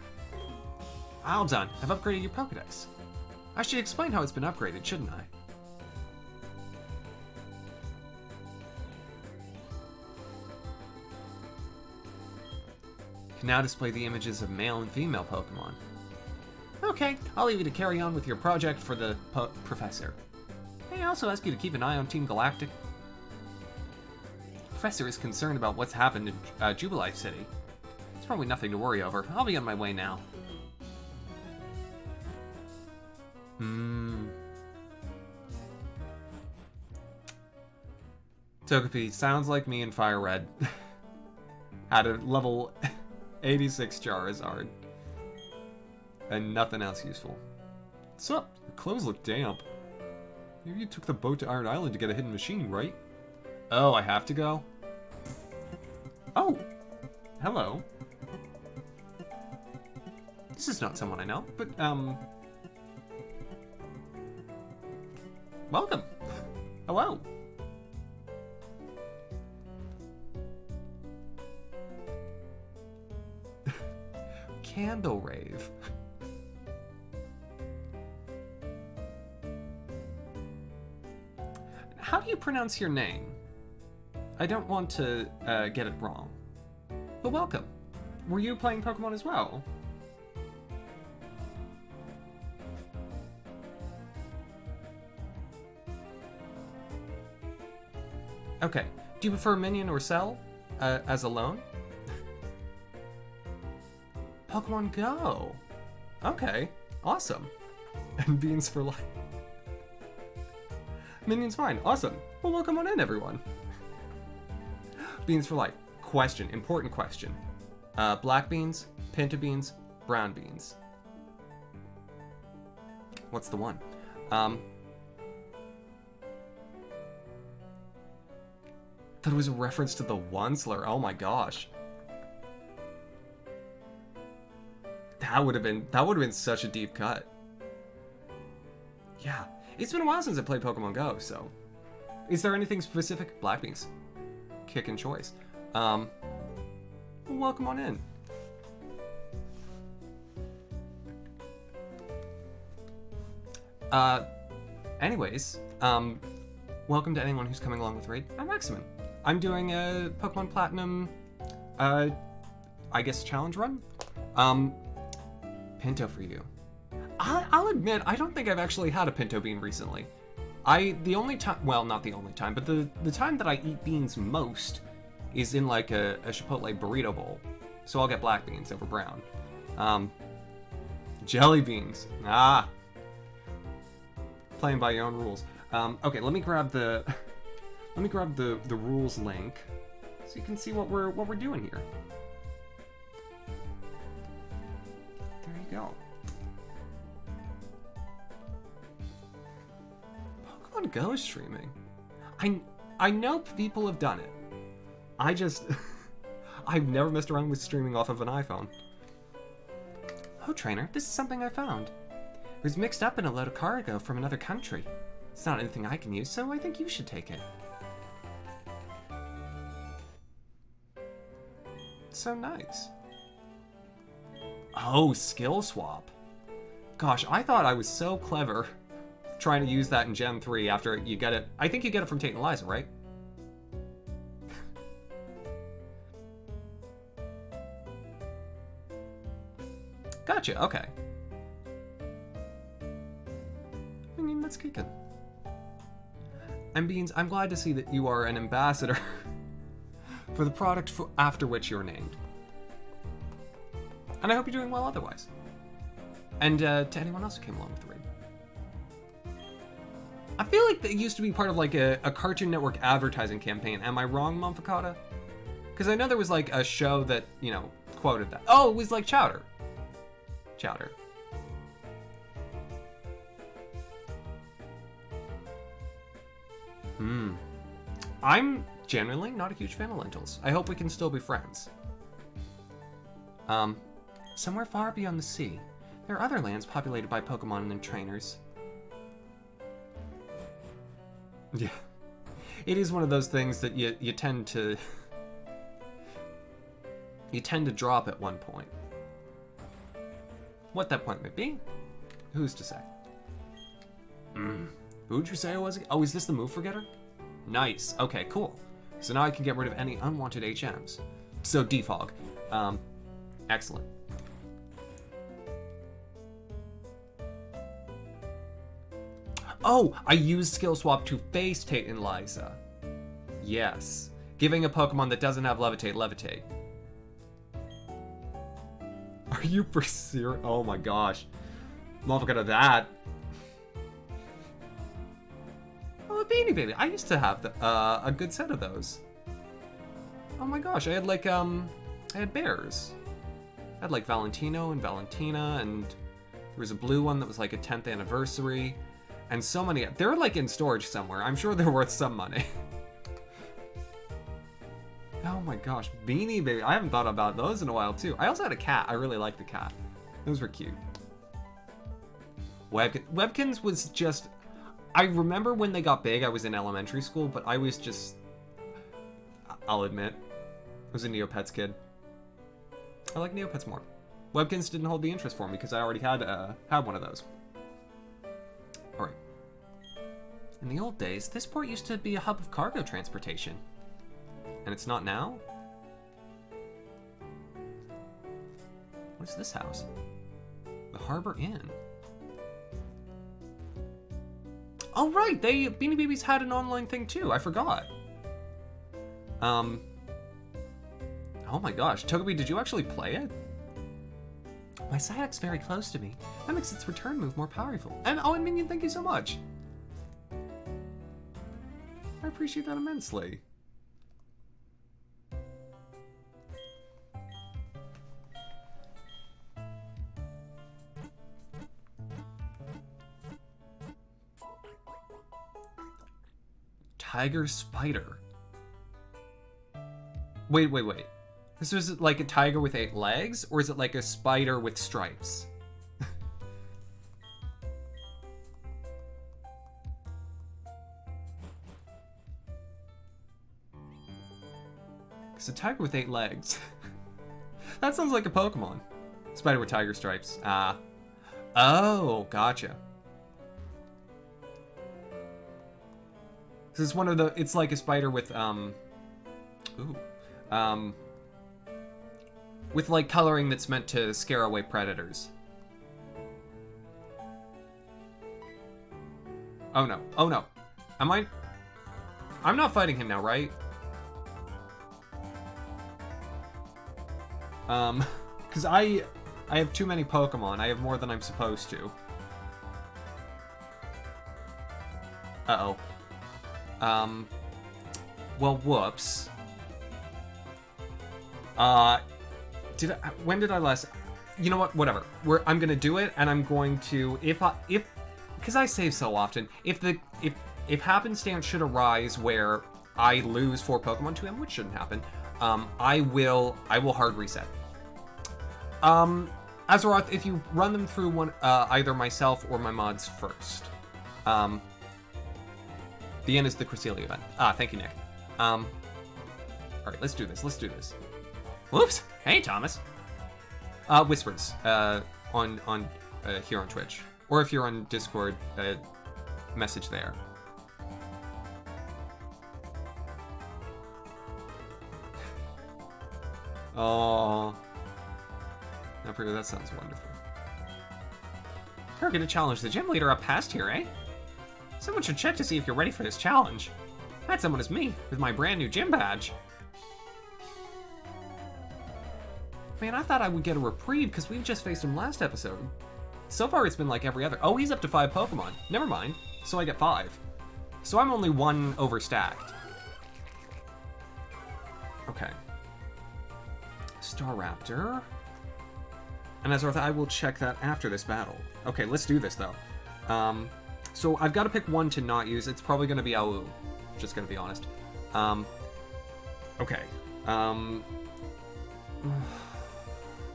All done. I've upgraded your Pokedex. I should explain how it's been upgraded, shouldn't I? Can now display the images of male and female Pokemon. Okay, I'll leave you to carry on with your project for the professor. May I also ask you to keep an eye on Team Galactic? The professor is concerned about what's happened in Jubilife City. It's probably nothing to worry over. I'll be on my way now. Togepi sounds like me in Fire Red. Had a level 86 Charizard. And nothing else useful. What's up? Your clothes look damp. Maybe you took the boat to Iron Island to get a hidden machine, right? Oh, I have to go? Oh! Hello. This is not someone I know, but, welcome. Hello. Candle Rave. How do you pronounce your name? I don't want to get it wrong. But welcome. Were you playing Pokemon as well? Okay. Do you prefer Minion or Cell as alone? Pokemon Go. Okay. Awesome. And Beans for life. Minion's fine. Awesome. Well, welcome on in, everyone. Beans for life. Question. Important question. Black beans, pinto beans, brown beans. What's the one? That was a reference to the Onceler. Oh my gosh. That would have been such a deep cut. Yeah. It's been a while since I played Pokemon Go, so. Is there anything specific? Black beans. Kick and choice. Welcome on in. Anyways, welcome to anyone who's coming along with Raid. I'm Maximin. I'm doing a Pokemon Platinum, I guess challenge run? Pinto for you. I'll admit, I don't think I've actually had a Pinto bean recently. The only time, well, not the only time, but the time that I eat beans most is in like a Chipotle burrito bowl. So I'll get black beans over brown. Jelly beans. Playing by your own rules. Okay, let me grab the rules link so you can see what we're doing here. There you go. Pokemon Go streaming. I know people have done it. I've never messed around with streaming off of an iPhone. Oh, trainer, this is something I found. It was mixed up in a load of cargo from another country. It's not anything I can use, so I think you should take it. So nice. Oh, skill swap. Gosh, I thought I was so clever trying to use that in Gen 3 after you get it. I think you get it from Tate and Eliza, right? Gotcha, okay. I mean, that's kicking. And Beans, I'm glad to see that you are an ambassador for the product after which you're named. And I hope you're doing well otherwise. And to anyone else who came along with the raid. I feel like that used to be part of like a Cartoon Network advertising campaign. Am I wrong, Momfakata? Because I know there was like a show that, you know, quoted that. Oh, it was like Chowder. Chowder. I'm generally not a huge fan of lentils. I hope we can still be friends. Somewhere far beyond the sea, there are other lands populated by Pokemon and trainers. Yeah. It is one of those things that you tend to... you tend to drop at one point. What that point may be, who's to say? Who'd you say I was? Oh, is this the move forgetter? Nice. Okay, cool. So now I can get rid of any unwanted HMs. So defog. Excellent. Oh, I used Skill Swap to face Tate and Liza. Yes. Giving a Pokemon that doesn't have Levitate, Levitate. Are you for serious? Oh my gosh. Motherfucker of that. Oh, a Beanie Baby. I used to have a good set of those. Oh my gosh, I had like, I had bears. I had like Valentino and Valentina, and there was a blue one that was like a 10th anniversary. And so many, they're like in storage somewhere. I'm sure they're worth some money. Oh my gosh, Beanie Baby. I haven't thought about those in a while too. I also had a cat. I really liked the cat. Those were cute. Webkins was just, I remember when they got big, I was in elementary school, but I was just, I'll admit, I was a Neopets kid. I like Neopets more. Webkins didn't hold the interest for me because I already had one of those. Alright. In the old days, this port used to be a hub of cargo transportation. And it's not now? What is this house? The Harbor Inn. Oh right, Beanie Babies had an online thing too, I forgot. Oh my gosh, Togepi, did you actually play it? My Psyduck's very close to me. That makes its return move more powerful. And oh, and Minion, thank you so much. I appreciate that immensely. Tiger Spider. Wait. This was like a tiger with 8 legs, or is it like a spider with stripes? It's a tiger with 8 legs. That sounds like a Pokemon. Spider with tiger stripes. Oh, gotcha. This is one of the, it's like a spider with, with like coloring that's meant to scare away predators. Oh no, oh no. I'm not fighting him now, right? Cause I have too many Pokemon. I have more than I'm supposed to. Uh-oh. Well, whoops. When did I last? You know what? Whatever. I'm gonna do it, and I'm going to, because I save so often. If happenstance should arise where I lose 4 Pokemon to him, which shouldn't happen, I will hard reset. Azeroth, if you run them through one, either myself or my mods first. The end is the Cresselia event. Thank you, Nick. Alright, let's do this. Whoops! Hey, Thomas! Whispers, on here on Twitch. Or if you're on Discord, message there. Oh. Now, that sounds wonderful. You're gonna challenge the gym leader up past here, eh? Someone should check to see if you're ready for this challenge. That someone is me, with my brand new gym badge. Man, I thought I would get a reprieve because we just faced him last episode. So far it's been like every other. Oh, he's up to 5 Pokemon. Never mind. So I get 5. So I'm only 1 overstacked. Okay. Staraptor. And Azeroth, I will check that after this battle. Okay, let's do this though. So I've got to pick one to not use. It's probably going to be Awu. Just going to be honest. Okay.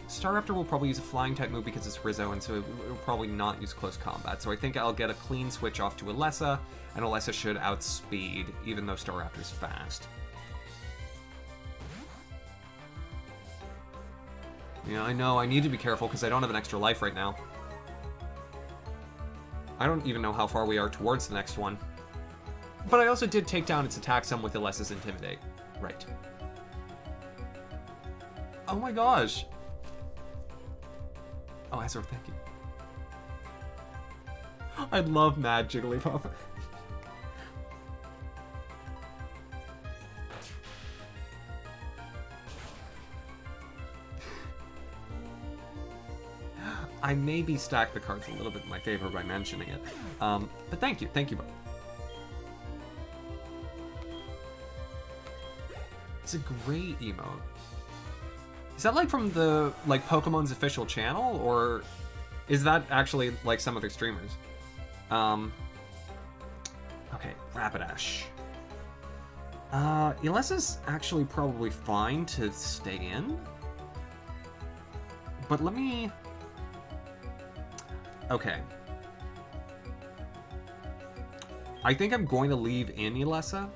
Staraptor will probably use a flying type move because it's Rizzo, and so it will probably not use close combat. So I think I'll get a clean switch off to Alessa, and Alessa should outspeed, even though Staraptor's fast. Yeah, I know. I need to be careful because I don't have an extra life right now. I don't even know how far we are towards the next one. But I also did take down its attack some with Alessa's Intimidate. Right. Oh my gosh. Oh, Azor, thank you. I love Mad Jigglypuff. I maybe stack the cards a little bit in my favor by mentioning it. But thank you both. It's a great emote. Is that like from the Pokemon's official channel, or is that actually like some other streamers? Okay, Rapidash. Elesa's actually probably fine to stay in. But let me... Okay. I think I'm going to leave in Elesa.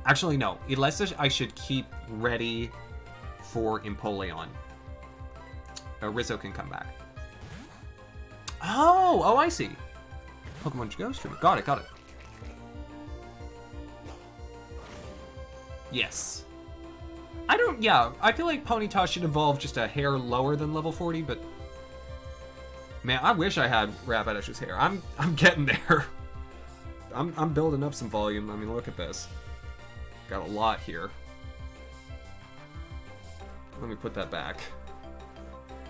Actually, no. Elesa I should keep ready for Empoleon. Rizzo can come back. Oh, I see. Pokemon Go stream. Got it. Yes. I feel like Ponyta should evolve just a hair lower than level 40, but... Man, I wish I had Rapidash's hair. I'm getting there. I'm building up some volume. I mean, look at this. Got a lot here. Let me put that back.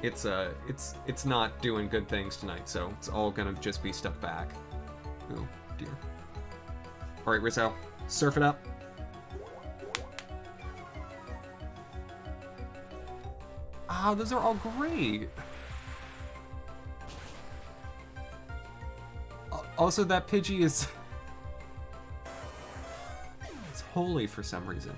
It's not doing good things tonight, so it's all gonna just be stuck back. Oh dear. All right, Rizzo, surf it up. Ah, those are all great. Also, that Pidgey is... It's holy for some reason.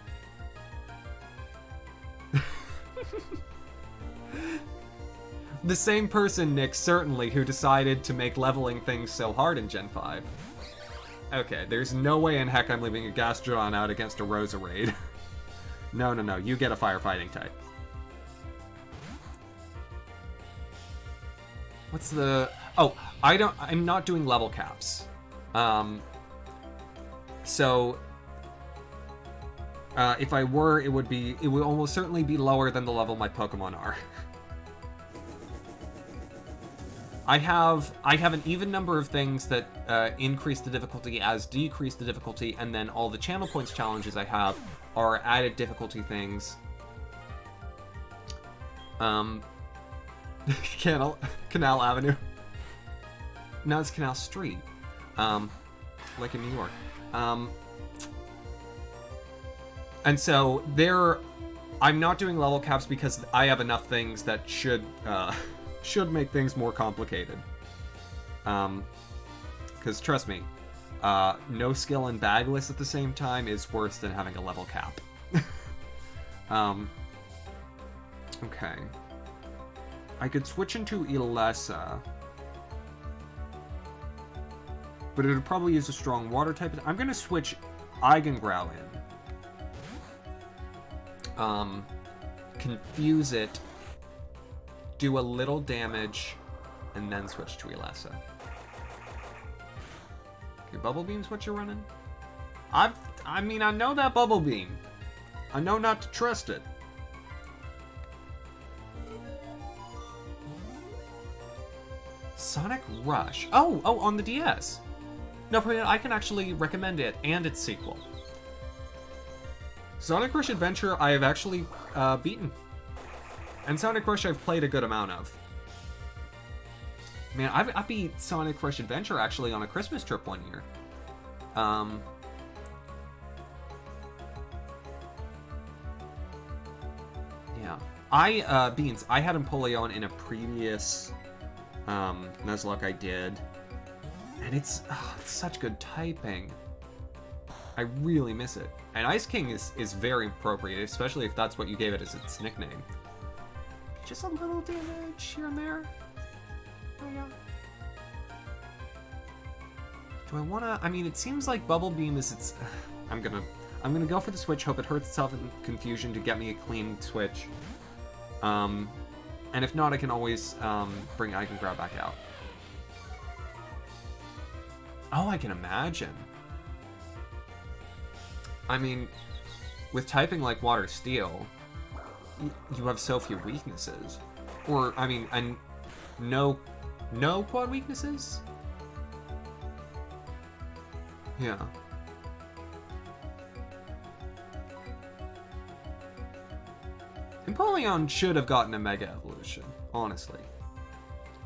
The same person, Nick, certainly, who decided to make leveling things so hard in Gen 5. Okay, there's no way in heck I'm leaving a Gastrodon out against a Roserade. No, you get a firefighting type. What's the... Oh, I'm not doing level caps. So... if I were, it would almost certainly be lower than the level my Pokemon are. I have an even number of things that increase the difficulty as decrease the difficulty, and then all the channel points challenges I have are added difficulty things. Canal Avenue. No, it's Canal Street. Like in New York. And so I'm not doing level caps because I have enough things that should make things more complicated. Because trust me, no skill and bagless at the same time is worse than having a level cap. Okay. I could switch into Elesa, but it would probably use a strong water type. I'm gonna switch Eigengrow in. Confuse it, do a little damage, and then switch to Elesa. Okay, Bubble Beam's what you're running? I know that Bubble Beam. I know not to trust it. Sonic Rush. Oh, on the DS. No, I can actually recommend it and its sequel. Sonic Rush Adventure I have actually beaten. And Sonic Rush I've played a good amount of. Man, I beat Sonic Rush Adventure actually on a Christmas trip one year. Yeah. Beans, I had Empoleon in a previous Nuzlocke I did. And it's such good typing. I really miss it. And Ice King is very appropriate, especially if that's what you gave it as its nickname. Just a little damage here and there. Oh yeah. Do I wanna... I mean, it seems like Bubble Beam is its... I'm gonna go for the switch, hope it hurts itself in confusion to get me a clean switch. And if not, I can always bring Eigengrow back out. Oh, I can imagine. I mean, with typing like Water Steel, you have so few weaknesses. Or, I mean, and no quad weaknesses? Yeah. Empoleon should have gotten a Mega Evolution, honestly.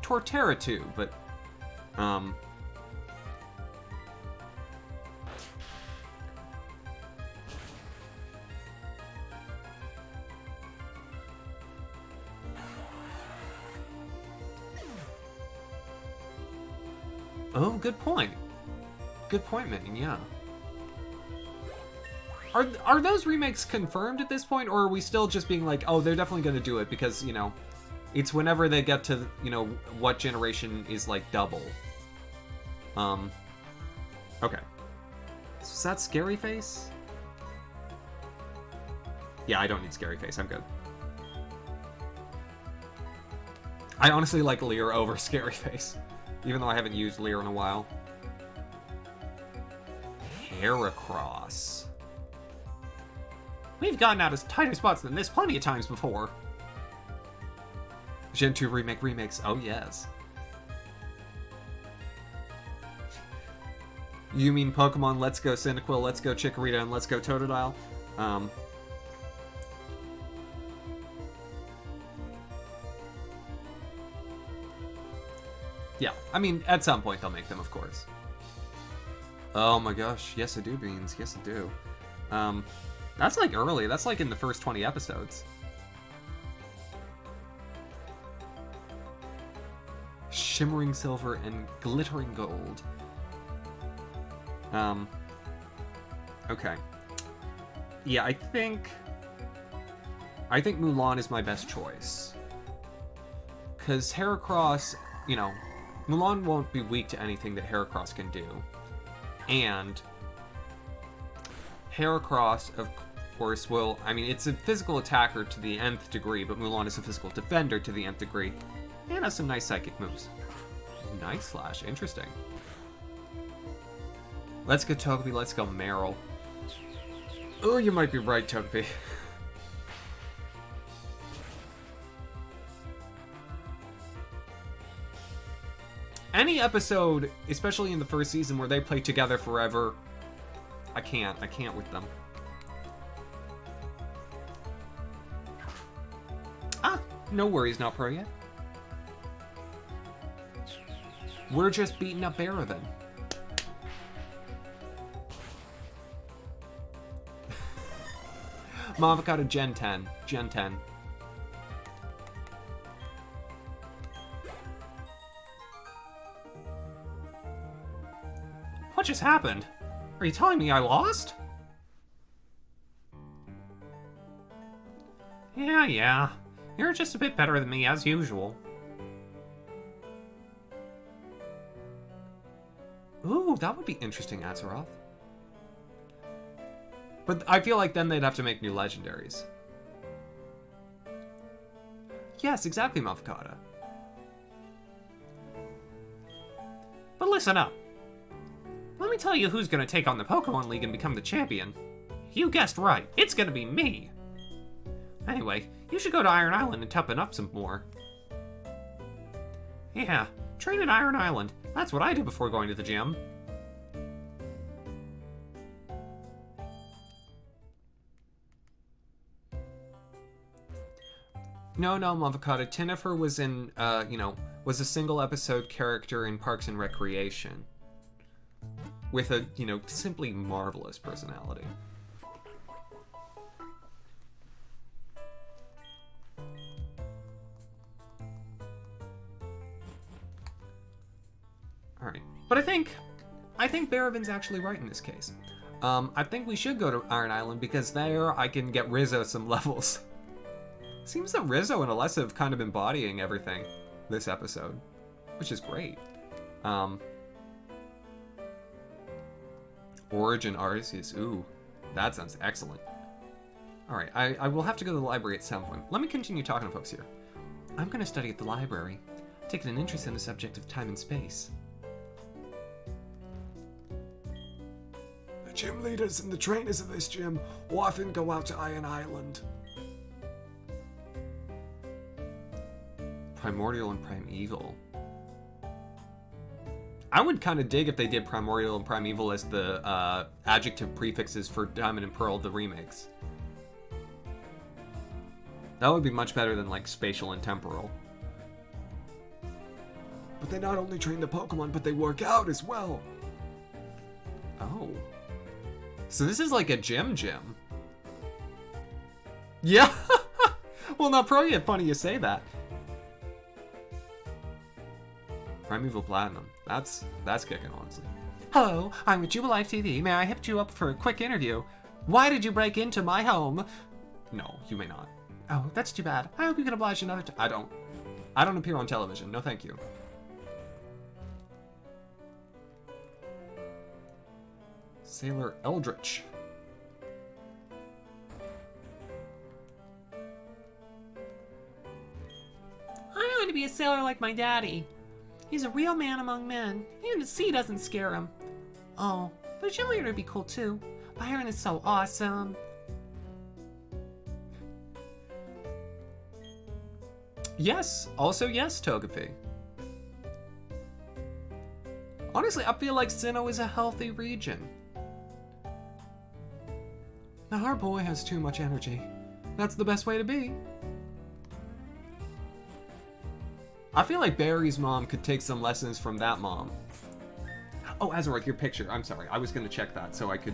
Torterra too, but, oh, good point. Good point, Minion, yeah. Are those remakes confirmed at this point, or are we still just being like, oh, they're definitely going to do it because, you know, it's whenever they get to, you know, what generation is, like, double. Okay. So is that Scary Face? Yeah, I don't need Scary Face. I'm good. I honestly like Leer over Scary Face, even though I haven't used Leer in a while. Heracross. We've gotten out of tighter spots than this plenty of times before. Gen 2 remakes. Oh, yes. You mean Pokemon Let's Go Cyndaquil, Let's Go Chikorita, and Let's Go Totodile? Yeah, I mean, at some point they'll make them, of course. Oh my gosh, yes I do, Beans. Yes I do. That's like early. That's like in the first 20 episodes. Shimmering silver and glittering gold. Okay. Yeah, I think Mulan is my best choice. Because Heracross, you know, Mulan won't be weak to anything that Heracross can do. And Heracross, of course, will... I mean, it's a physical attacker to the nth degree, but Mulan is a physical defender to the nth degree. And has some nice psychic moves. Night Slash, interesting. Let's go Togepi, let's go Meryl. Oh, you might be right, Togepi. Any episode, especially in the first season, where they play together forever, I can't with them. Ah, no worries, not pro yet. We're just beating up Baravan. Mavocado Gen 10. Gen 10. What just happened? Are you telling me I lost? Yeah. You're just a bit better than me, as usual. Ooh, that would be interesting, Azeroth. But I feel like then they'd have to make new legendaries. Yes, exactly, Mavocado. But listen up. Let me tell you who's gonna take on the Pokemon League and become the champion. You guessed right, it's gonna be me. Anyway, you should go to Iron Island and toughen up some more. Yeah, train at Iron Island. That's what I do before going to the gym. No, Mavocado. Tinifer was in, was a single episode character in Parks and Recreation. With a, simply marvelous personality. Alright. But I think Baravan's actually right in this case. I think we should go to Iron Island because there I can get Rizzo some levels. Seems that Rizzo and Alessa have kind of embodying everything this episode, which is great. Origin Arceus, ooh, that sounds excellent. Alright, I will have to go to the library at some point. Let me continue talking to folks here. I'm going to study at the library, taking an interest in the subject of time and space. The gym leaders and the trainers of this gym often go out to Iron Island. Primordial and Primeval. I would kind of dig if they did Primordial and Primeval as the adjective prefixes for Diamond and Pearl, the remakes. That would be much better than, like, Spatial and Temporal. But they not only train the Pokemon, but they work out as well. Oh. So this is like a gym. Yeah! Well, not pro yet. Funny you say that. Primeval Platinum. That's kicking, honestly. Hello, I'm with Jubilife TV. May I hit you up for a quick interview? Why did you break into my home? No, you may not. Oh, that's too bad. I hope you can oblige another time. I don't appear on television. No, thank you. Sailor Eldritch. I want to be a sailor like my daddy. He's a real man among men. Even the sea doesn't scare him. Oh, but a gym leader would be cool too. Byron is so awesome. Yes. Also yes, Togepi. Honestly, I feel like Sinnoh is a healthy region. Now, our boy has too much energy. That's the best way to be. I feel like Barry's mom could take some lessons from that mom. Oh, Azeroth, your picture. I'm sorry. I was going to check that so I could...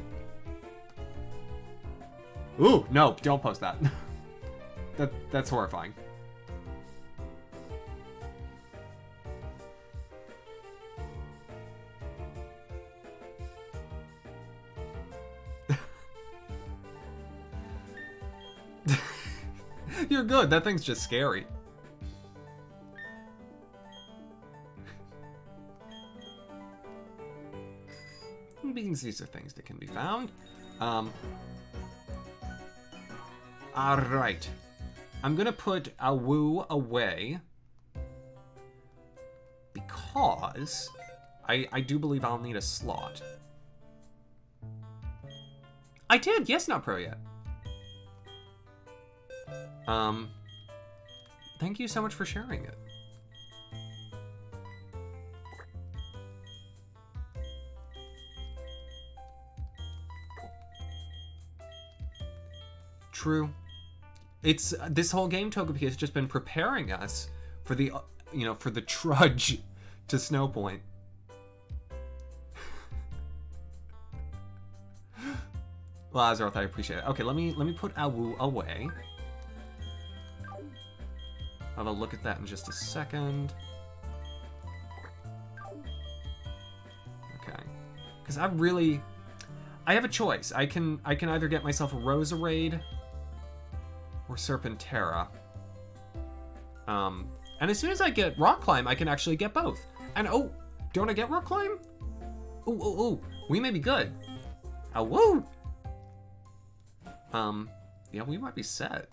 Ooh, no, don't post that. That's horrifying. You're good. That thing's just scary. These are things that can be found. Alright. I'm gonna put Awu away. Because I do believe I'll need a slot. I did! Yes, not pro yet. Thank you so much for sharing it. True. It's this whole game, Togepi, has just been preparing us for the, for the trudge to Snow Point. Well, Azeroth, I appreciate it. Okay, let me put Awu away. I'll have a look at that in just a second. Okay, because I have a choice. I can either get myself a Roserade or Serpentera. And as soon as I get Rock Climb, I can actually get both. And oh, don't I get Rock Climb? Ooh, we may be good. Oh, woo! Yeah, we might be set.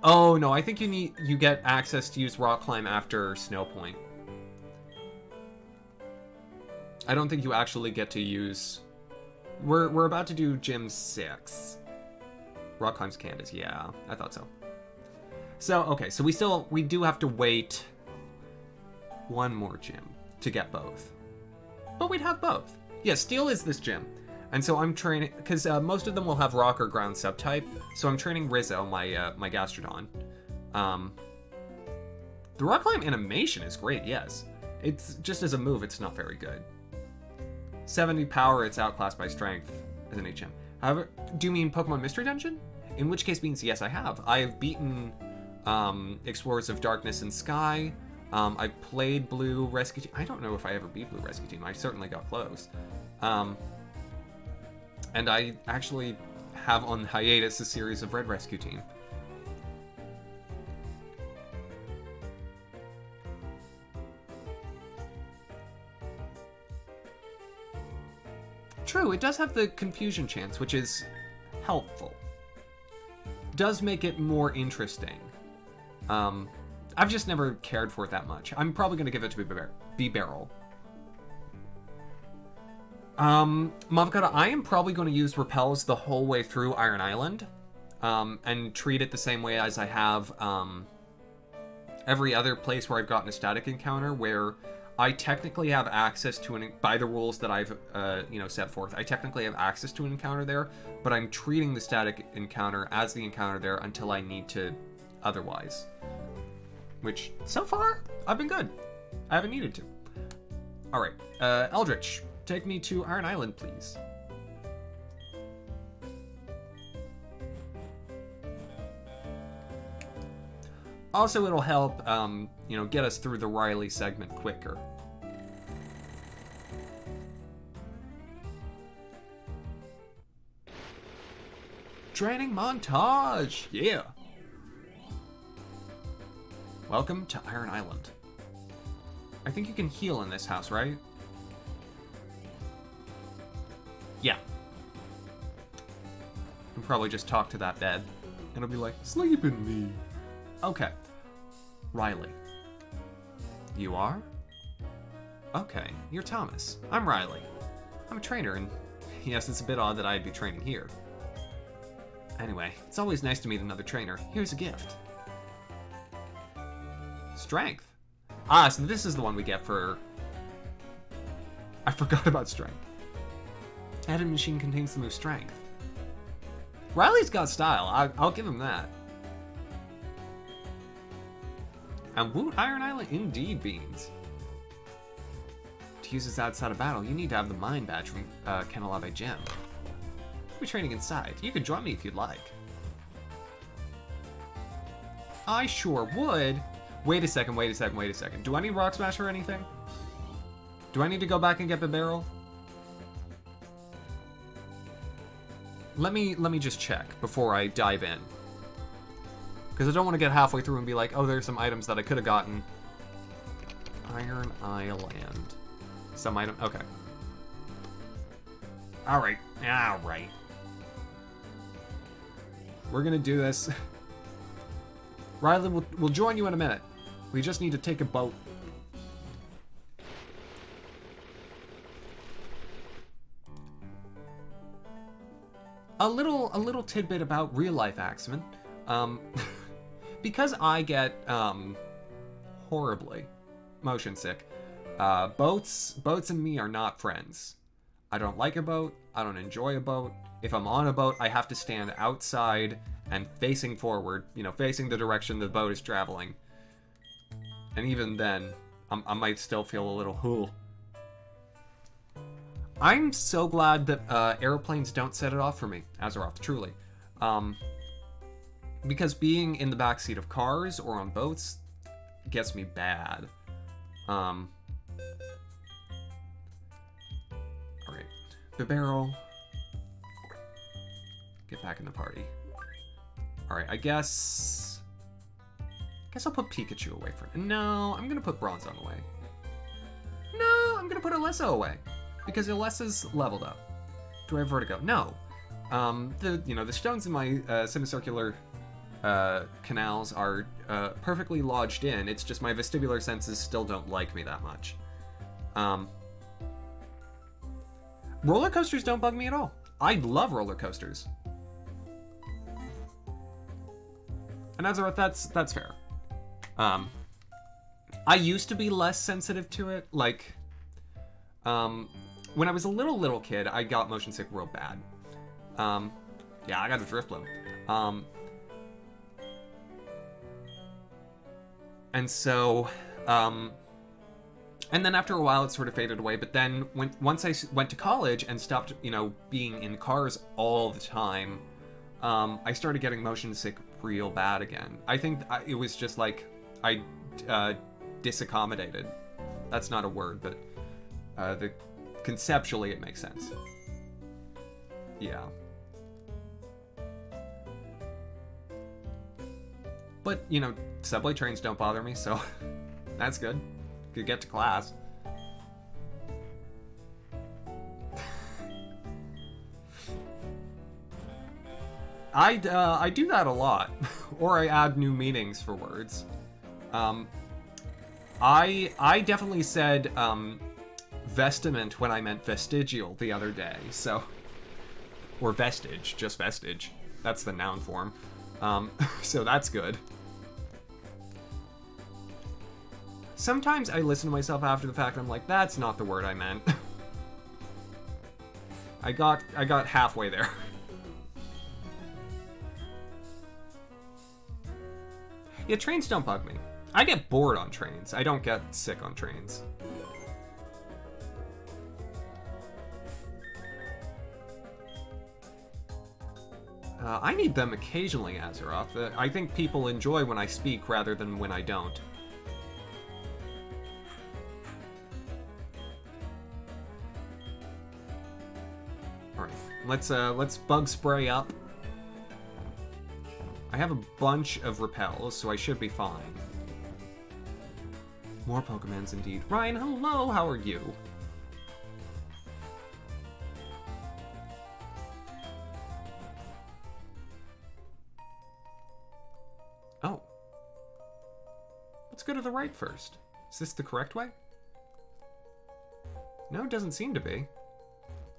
Oh no, I think you get access to use Rock Climb after Snow Point. I don't think you actually get to use... We're about to do Gym 6. Rock Climb's Candace, yeah, I thought so. So, okay, so we do have to wait one more gym to get both. But we'd have both. Yeah, Steel is this gym. And so I'm training, because most of them will have Rock or Ground subtype, so I'm training Rizzo, my Gastrodon. The Rock Climb animation is great, yes. It's just as a move, it's not very good. 70 power, it's outclassed by strength as an HM. However, do you mean Pokemon Mystery Dungeon? In which case means yes, I have. I have beaten Explorers of Darkness and Sky. I've played Blue Rescue Team. I don't know if I ever beat Blue Rescue Team. I certainly got close. And I actually have on hiatus a series of Red Rescue Team. True, it does have the confusion chance, which is helpful. Does make it more interesting. I've just never cared for it that much. I'm probably going to give it to B-Barrel. Mavocata, I am probably going to use Repels the whole way through Iron Island, and treat it the same way as I have every other place where I've gotten a static encounter where I technically have access to by the rules that I've, set forth, I technically have access to an encounter there, but I'm treating the static encounter as the encounter there until I need to otherwise. Which, so far, I've been good. I haven't needed to. Alright, Eldritch, take me to Iron Island, please. Also, it'll help, get us through the Riley segment quicker. Training montage! Yeah! Welcome to Iron Island. I think you can heal in this house, right? Yeah. I'll probably just talk to that bed. And it'll be like, sleep in me. Okay. Riley. You are? Okay, you're Thomas. I'm Riley. I'm a trainer, and yes, it's a bit odd that I'd be training here. Anyway, it's always nice to meet another trainer. Here's a gift. Strength. Ah, so this is the one we get for... I forgot about strength. Added machine contains the move strength. Riley's got style. I'll give him that. And Woot Iron Island indeed beans. To use this outside of battle, you need to have the Mind Badge from Canalave Gem. We'll be training inside. You can join me if you'd like. I sure would. Wait a second. Do I need Rock Smash or anything? Do I need to go back and get the barrel? Let me just check before I dive in. Because I don't want to get halfway through and be like, oh, there's some items that I could have gotten. Iron Island. Some item, okay. Alright. We're gonna do this. Riley, we'll join you in a minute. We just need to take a boat. A little tidbit about real life Axeman. Because I get horribly motion sick, boats and me are not friends. I don't like a boat. I don't enjoy a boat. If I'm on a boat, I have to stand outside and facing forward, facing the direction the boat is traveling. And even then, I might still feel a little hoo. I'm so glad that airplanes don't set it off for me, Azeroth, truly. Because being in the backseat of cars or on boats gets me bad. Alright. The barrel. Get back in the party. Alright, I guess I'll put Pikachu away for it. No, I'm gonna put Bronzong away. No, I'm gonna put Alessa away. Because Alessa's leveled up. Do I have Vertigo? No. The stones in my semicircular canals are perfectly lodged in. It's just my vestibular senses still don't like me that much. Roller coasters don't bug me at all. I love roller coasters. And Azeroth, that's fair. I used to be less sensitive to it. Like, when I was a little kid, I got motion sick real bad. Yeah, I got a drift blow. And so, and then after a while it sort of faded away, but then once I went to college and stopped, being in cars all the time, I started getting motion sick real bad again. I think it was just like, I disaccommodated. That's not a word, but conceptually it makes sense. Yeah. But, subway trains don't bother me, so that's good. Could get to class. I do that a lot. Or I add new meanings for words. I definitely said vestiment when I meant vestigial the other day, so... Or vestige, just vestige. That's the noun form. So that's good. Sometimes I listen to myself after the fact and I'm like, that's not the word I meant. I got halfway there. Yeah, trains don't bug me. I get bored on trains. I don't get sick on trains. I need them occasionally, Azeroth. I think people enjoy when I speak rather than when I don't. Alright, let's bug spray up. I have a bunch of repels, so I should be fine. More Pokemons indeed. Ryan, hello, how are you? Oh. Let's go to the right first. Is this the correct way? No, it doesn't seem to be.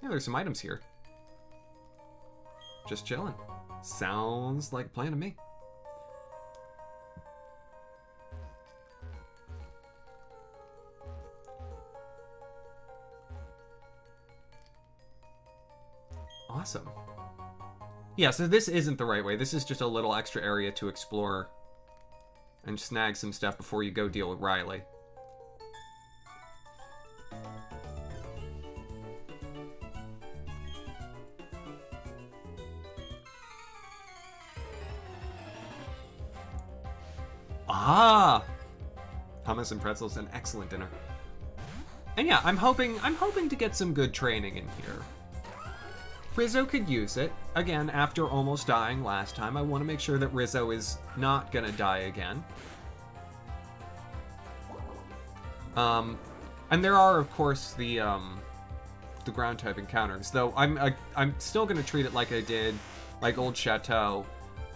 Yeah, there's some items here. Just chilling. Sounds like a plan to me. Awesome. Yeah, so this isn't the right way. This is just a little extra area to explore and snag some stuff before you go deal with Riley. Ah! Hummus and pretzels, an excellent dinner. And yeah, I'm hoping to get some good training in here. Rizzo could use it. Again, after almost dying last time, I want to make sure that Rizzo is not gonna die again. And there are, of course, the ground type encounters. Though I'm still gonna treat it like I did, like Old Chateau.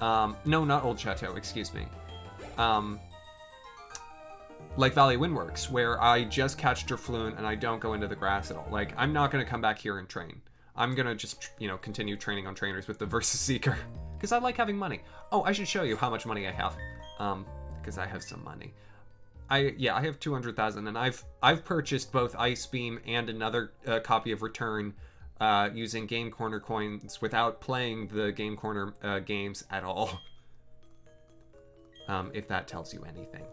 No, not Old Chateau. Excuse me. Like Valley Windworks, where I just catch Drifloon and I don't go into the grass at all. Like, I'm not gonna come back here and train. I'm gonna just, continue training on trainers with the Versus Seeker. Because I like having money. Oh, I should show you how much money I have. Because I have some money. I have 200,000, and I've purchased both Ice Beam and another copy of Return using Game Corner coins without playing the Game Corner games at all. If that tells you anything.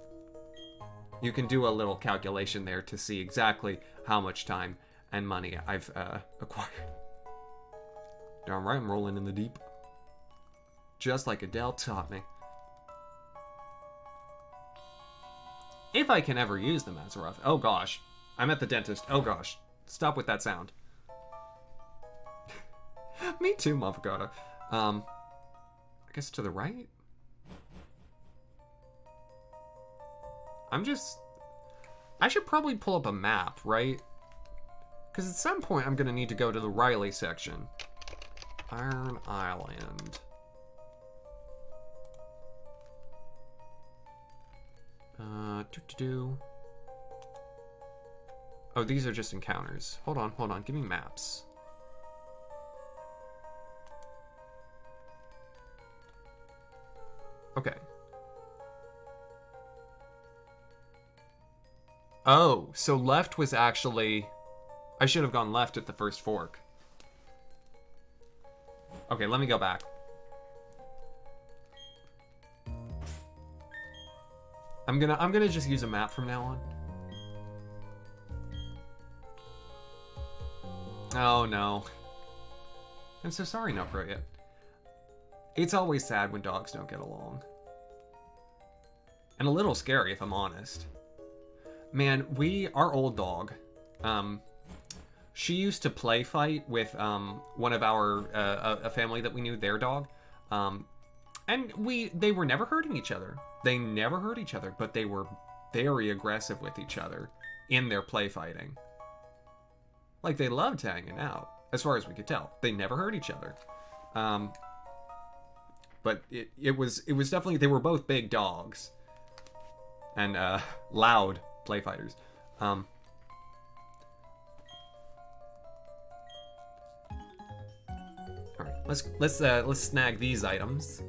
You can do a little calculation there to see exactly how much time and money I've acquired. Darn right, I'm rolling in the deep. Just like Adele taught me. If I can ever use them, Azeroth. Oh gosh. I'm at the dentist. Oh gosh. Stop with that sound. Me too, Mavocado. I guess to the right? I should probably pull up a map, right? Because at some point I'm going to need to go to the Riley section. Iron Island. Oh, these are just encounters. Hold on. Give me maps. Okay. Oh, so left was actually... I should have gone left at the first fork. Okay, let me go back. I'm gonna just use a map from now on. Oh no. I'm so sorry, No Pro Yet. It's always sad when dogs don't get along. And a little scary, if I'm honest. Man, our old dog, she used to play fight with one of our a family that we knew, their dog, and they were never hurting each other. They never hurt each other, but they were very aggressive with each other in their play fighting. Like, they loved hanging out, as far as we could tell. They never hurt each other, but it was definitely, they were both big dogs and loud play fighters. All right, let's snag these items.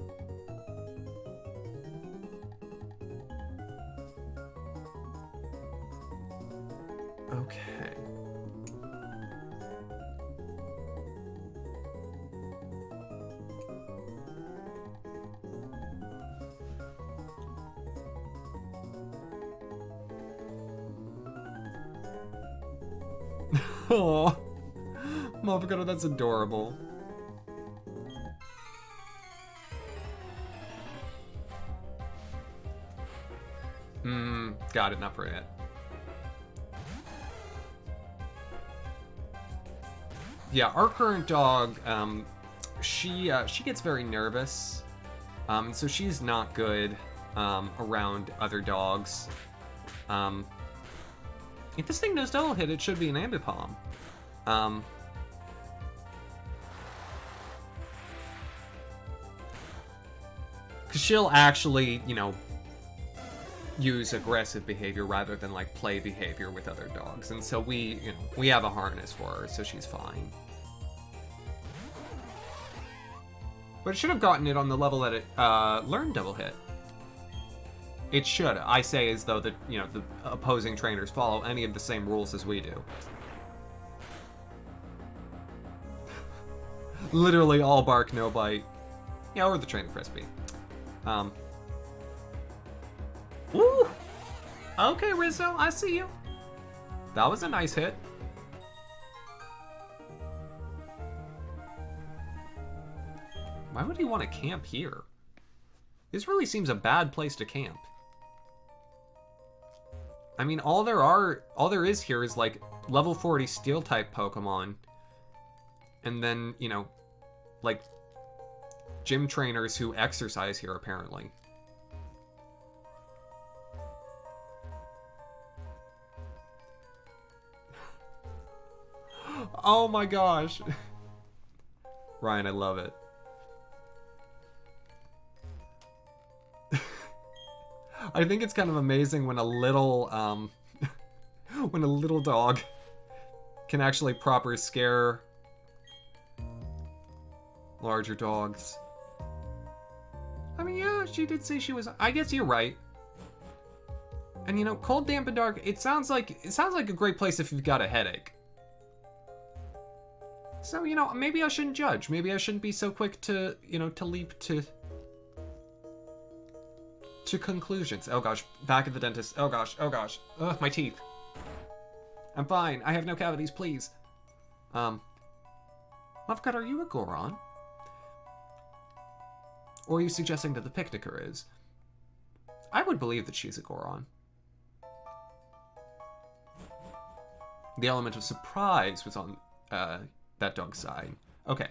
Oh, Mavocado, that's adorable. Got it, not for it. Yeah, our current dog, she gets very nervous, so she's not good around other dogs. If this thing knows double hit, it should be an Ambipom. Because she'll actually, you know, use aggressive behavior rather than like play behavior with other dogs, and so we have a harness for her, so she's fine. But it should have gotten it on the level that it learned double hit. It should. I say as though the the opposing trainers follow any of the same rules as we do. Literally all bark, no bite. Yeah, or the trainer press B. Ooh! Okay, Rizzo, I see you. That was a nice hit. Why would he want to camp here? This really seems a bad place to camp. I mean, all there is here is like level 40 steel type Pokemon. And then, you know, like gym trainers who exercise here apparently. Oh my gosh. Ryan, I love it. I think it's kind of amazing when a little when a little dog can actually proper scare larger dogs. I mean, yeah, she did say she was. I guess you're right. And you know, cold, damp, and dark. It sounds like a great place if you've got a headache. So, you know, maybe I shouldn't judge. Maybe I shouldn't be so quick to, you know, to leap to conclusions. Oh gosh, back at the dentist. Oh gosh, oh gosh. Ugh, my teeth. I'm fine. I have no cavities, please. Mavocado, are you a Goron? Or are you suggesting that the Picnicker is? I would believe that she's a Goron. The element of surprise was on that dog's side. Okay,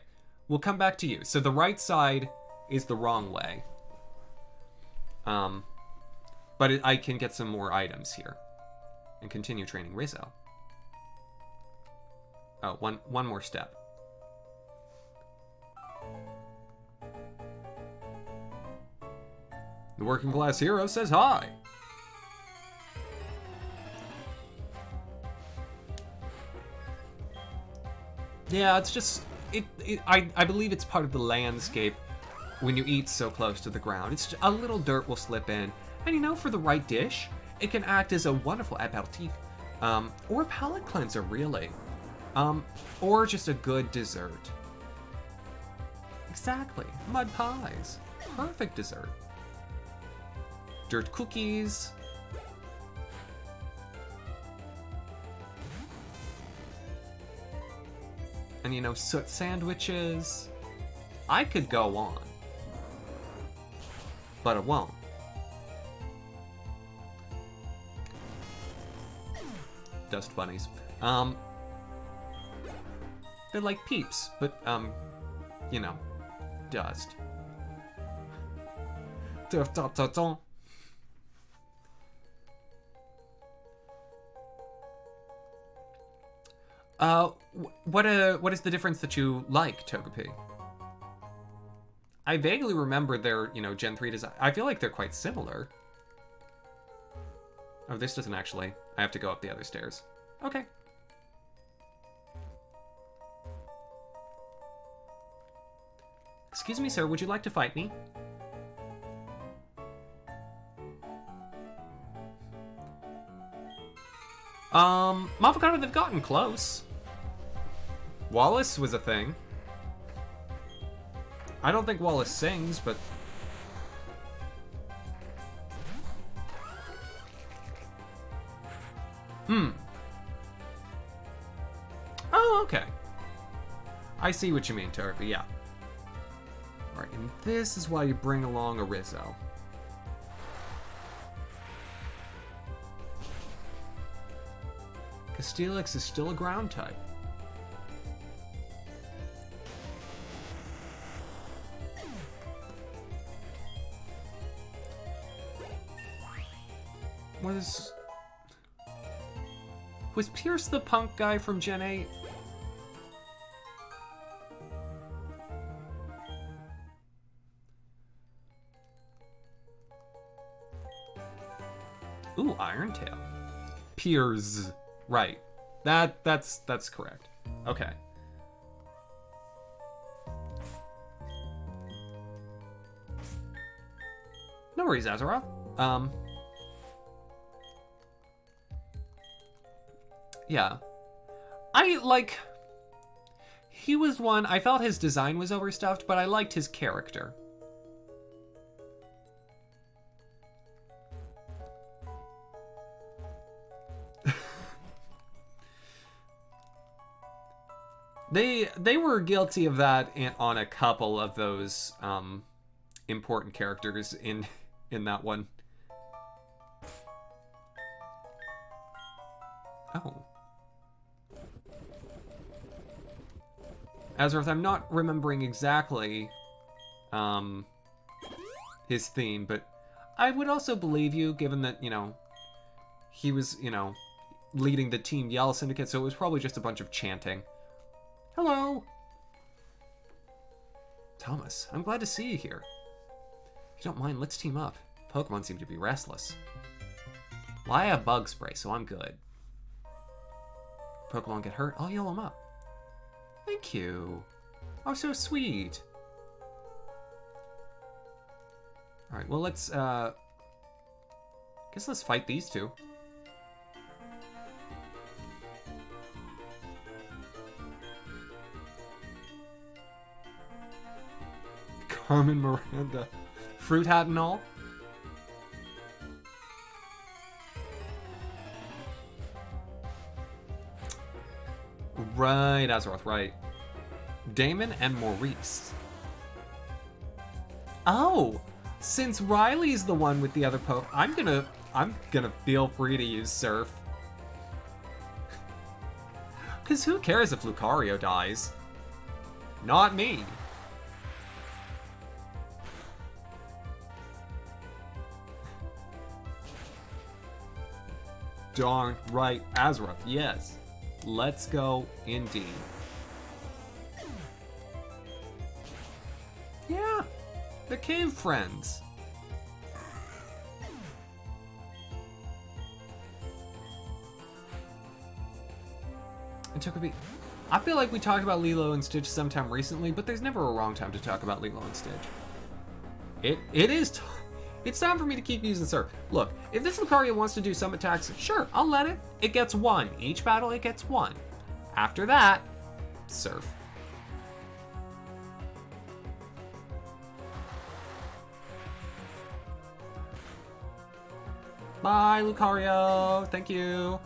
we'll come back to you. So the right side is the wrong way. But I can get some more items here and continue training Rizzo. Oh, one more step. The working class hero says hi. Yeah, it's just I believe it's part of the landscape when you eat so close to the ground. It's just, a little dirt will slip in, and you know, for the right dish, it can act as a wonderful aperitif, or a palate cleanser, really, or just a good dessert. Exactly, mud pies, perfect dessert. Dirt cookies. And you know, soot sandwiches. I could go on. But it won't. Dust bunnies. They're like Peeps, but, you know, dust. What is the difference that you like, Togepi? I vaguely remember their, you know, Gen 3 design. I feel like they're quite similar. Oh, this doesn't actually. I have to go up the other stairs. Okay. Excuse me, sir, would you like to fight me? Mavocado, they've gotten close. Wallace was a thing. I don't think Wallace sings, but... Oh, okay. I see what you mean, Turkey, yeah. Alright, and this is why you bring along a Rizzo. Steelix is still a ground type. Was Pierce the punk guy from Gen 8? Ooh, Iron Tail. Piers. Right. That's correct. Okay. No worries, Azeroth. Yeah. He was one, I felt his design was overstuffed, but I liked his character. They were guilty of that on a couple of those important characters in that one. Oh. Azeroth, I'm not remembering exactly his theme, but I would also believe you, given that, he was, leading the Team Yell Syndicate, so it was probably just a bunch of chanting. Hello! Thomas, I'm glad to see you here. If you don't mind, let's team up. Pokemon seem to be restless. Well, I have bug spray, so I'm good. Pokemon get hurt, I'll heal them up. Thank you. Oh, so sweet. Alright, well, let's, guess let's fight these two. Carmen Miranda. Fruit hat and all? Right, Azeroth, right. Damon and Maurice. Oh! Since Riley's the one with the other I'm gonna feel free to use Surf. Cause who cares if Lucario dies? Not me. Darn right, Azeroth, yes. Let's go, indeed. Yeah, the cave friends. And Togepi, I feel like we talked about Lilo and Stitch sometime recently, but there's never a wrong time to talk about Lilo and Stitch. It's time for me to keep using Surf. Look, if this Lucario wants to do some attacks, sure, I'll let it. It gets one. Each battle, it gets one. After that, Surf. Bye, Lucario. Thank you.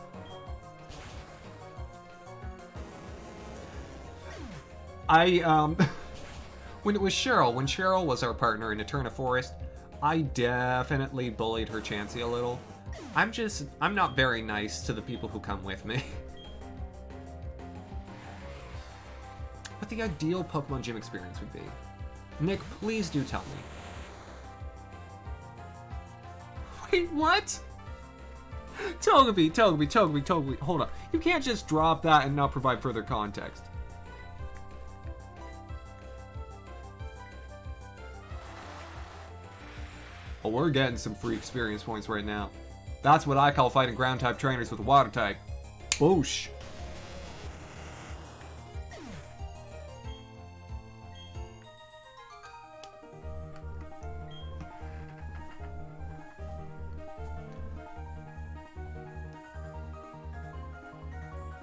When it was Cheryl, when Cheryl was our partner in Eterna Forest, I definitely bullied her Chansey a little. I'm not very nice to the people who come with me. What the ideal Pokemon gym experience would be. Nick, please do tell me. Wait, what? Togepi, hold on. You can't just drop that and not provide further context. Oh, we're getting some free experience points right now. That's what I call fighting ground-type trainers with a water-type. Boosh.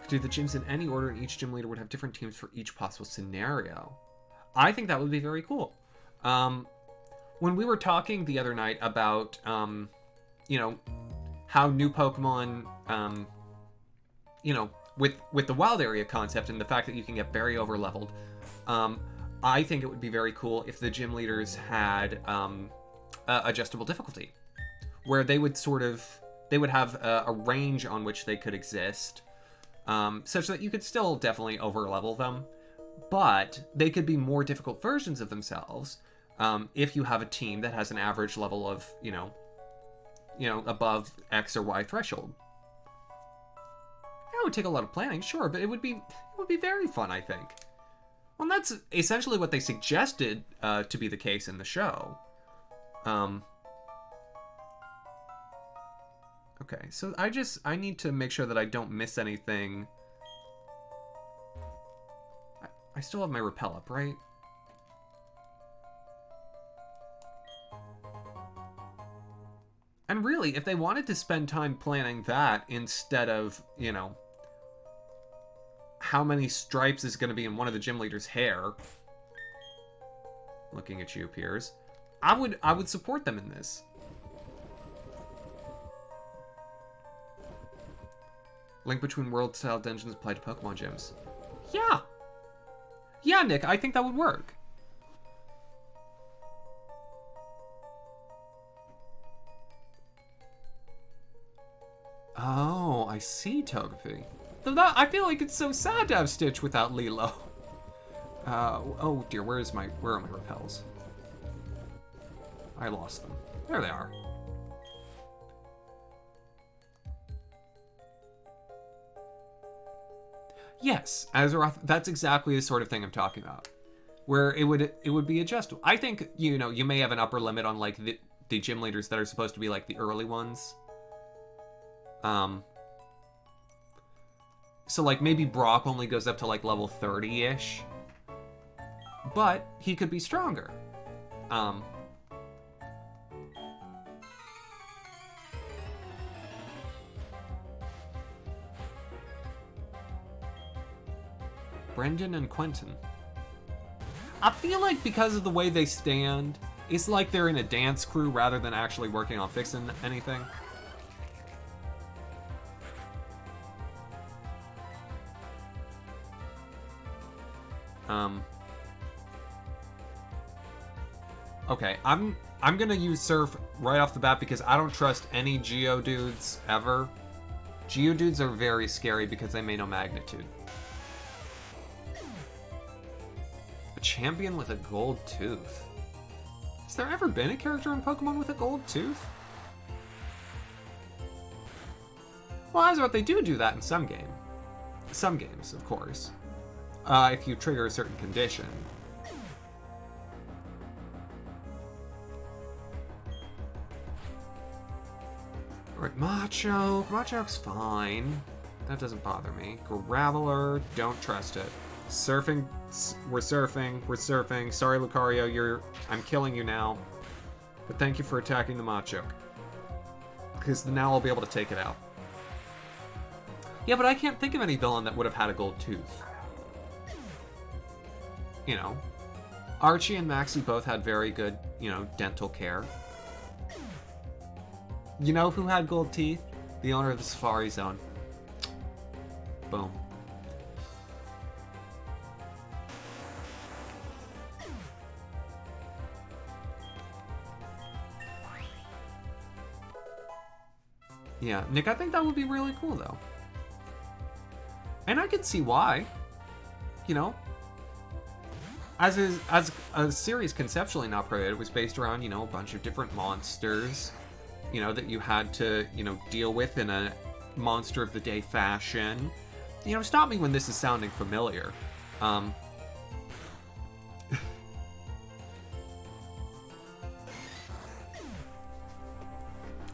Do the gyms in any order, and each gym leader would have different teams for each possible scenario. I think that would be very cool. When we were talking the other night about, how new Pokemon, with the wild area concept and the fact that you can get very over leveled, I think it would be very cool if the gym leaders had adjustable difficulty, where they would have a range on which they could exist, such that you could still definitely over level them, but they could be more difficult versions of themselves if you have a team that has an average level of above X or Y threshold. It would take a lot of planning, sure, but it would be very fun, I think. Well, that's essentially what they suggested to be the case in the show. Okay, so I need to make sure that I don't miss anything. I still have my repel up, right? And really, if they wanted to spend time planning that instead of, how many stripes is going to be in one of the gym leaders' hair, looking at you, Piers, I would support them in this. Link between world-style dungeons applied to Pokemon gyms. Yeah. Yeah, Nick, I think that would work. Oh, I see, Togepi. I feel like it's so sad to have Stitch without Lilo. Oh dear, where are my repels? I lost them. There they are. Yes, Azeroth, that's exactly the sort of thing I'm talking about. Where it would be adjustable. I think, you may have an upper limit on like the gym leaders that are supposed to be like the early ones. So like maybe Brock only goes up to like level 30-ish. But he could be stronger. Brendan and Quentin. I feel like because of the way they stand, it's like they're in a dance crew rather than actually working on fixing anything. Okay, I'm gonna use Surf right off the bat because I don't trust any Geodudes ever. Geodudes are very scary because they may no magnitude. A champion with a gold tooth. Has there ever been a character in Pokemon with a gold tooth? Well, Azeroth, they do that in some games. Some games, of course. If you trigger a certain condition. Alright, Machoke. Machoke's fine. That doesn't bother me. Graveler, don't trust it. Surfing, we're surfing. Sorry, Lucario, I'm killing you now. But thank you for attacking the Machoke. Because now I'll be able to take it out. Yeah, but I can't think of any villain that would have had a gold tooth. Archie and Maxie both had very good, dental care. You know who had gold teeth? The owner of the Safari Zone. Boom. Yeah, Nick, I think that would be really cool, though. And I can see why. As a series conceptually not created, it was based around, a bunch of different monsters, that you had to, deal with in a monster of the day fashion. Stop me when this is sounding familiar. I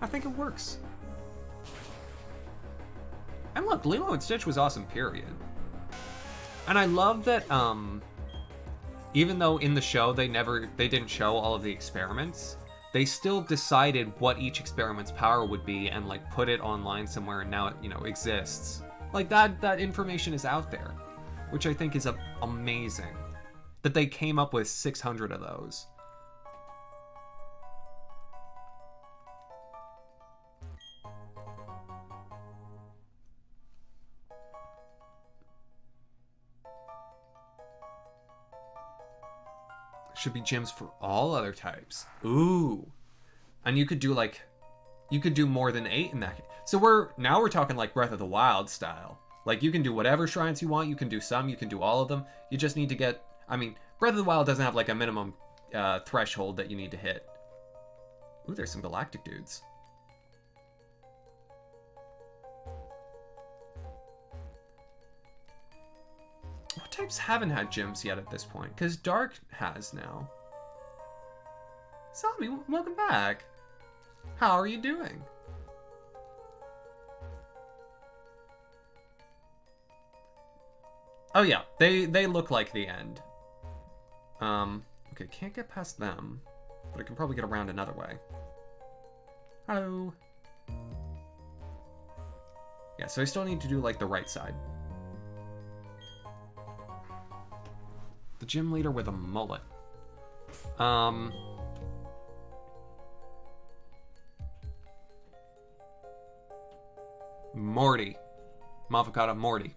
think it works. And look, Lilo and Stitch was awesome, period. And I love that, even though in the show they didn't show all of the experiments, they still decided what each experiment's power would be and like put it online somewhere, and now it, exists. Like that information is out there, which I think is amazing. That they came up with 600 of those. should be gyms for all other types. Ooh. And you could do like, you could do more than 8 in that. So we're talking like Breath of the Wild style. Like you can do whatever shrines you want. You can do some, you can do all of them. You just need to get, I mean, Breath of the Wild doesn't have like a minimum threshold that you need to hit. Ooh, there's some galactic dudes. What types haven't had gyms yet at this point? Because Dark has now. Zombie, welcome back. How are you doing? Oh yeah, they look like the end. Okay, can't get past them, but I can probably get around another way. Hello. Yeah, so I still need to do like the right side. The gym leader with a mullet. Morty. Mavocata Morty.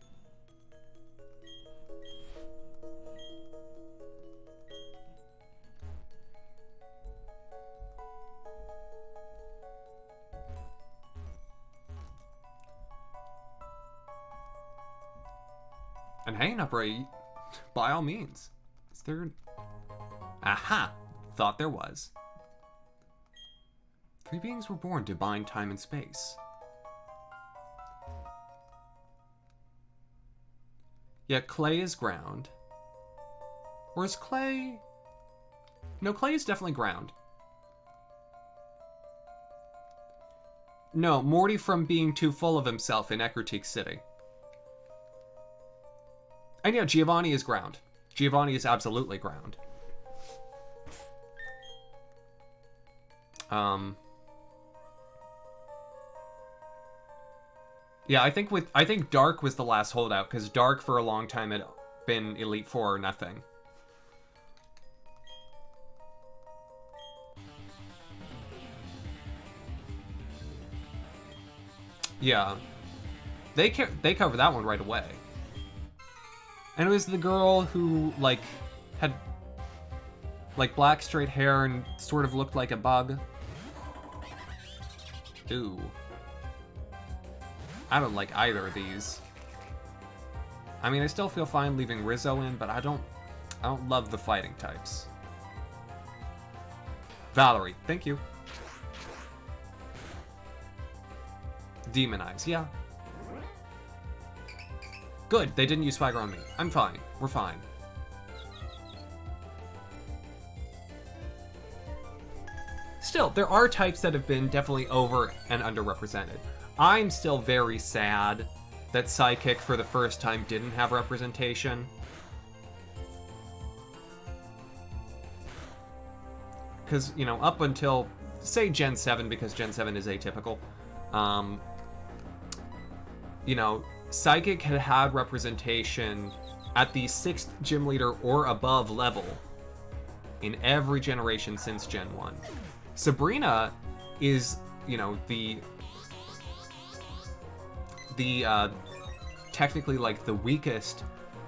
And hey, Nupra, by all means. Is there... Aha! Thought there was. 3 beings were born to bind time and space. Yeah, clay is ground. Or is clay... No, clay is definitely ground. No, Morty from being too full of himself in Ecruteak City. And yeah, Giovanni is ground. Giovanni is absolutely ground. Yeah, I think Dark was the last holdout, because Dark for a long time had been Elite Four or nothing. Yeah. They cover that one right away. And it was the girl who, like, had, like, black straight hair and sort of looked like a bug. Ooh. I don't like either of these. I mean, I still feel fine leaving Rizzo in, but I don't love the fighting types. Valerie, thank you. Demon Eyes, yeah. Good, they didn't use Swagger on me. I'm fine. We're fine. Still, there are types that have been definitely over and underrepresented. I'm still very sad that Psychic for the first time didn't have representation. Because, you know, up until, say, Gen 7, because Gen 7 is atypical, you know, Psychic had had representation at the 6th gym leader or above level in every generation since Gen 1. Sabrina is, you know, the technically like the weakest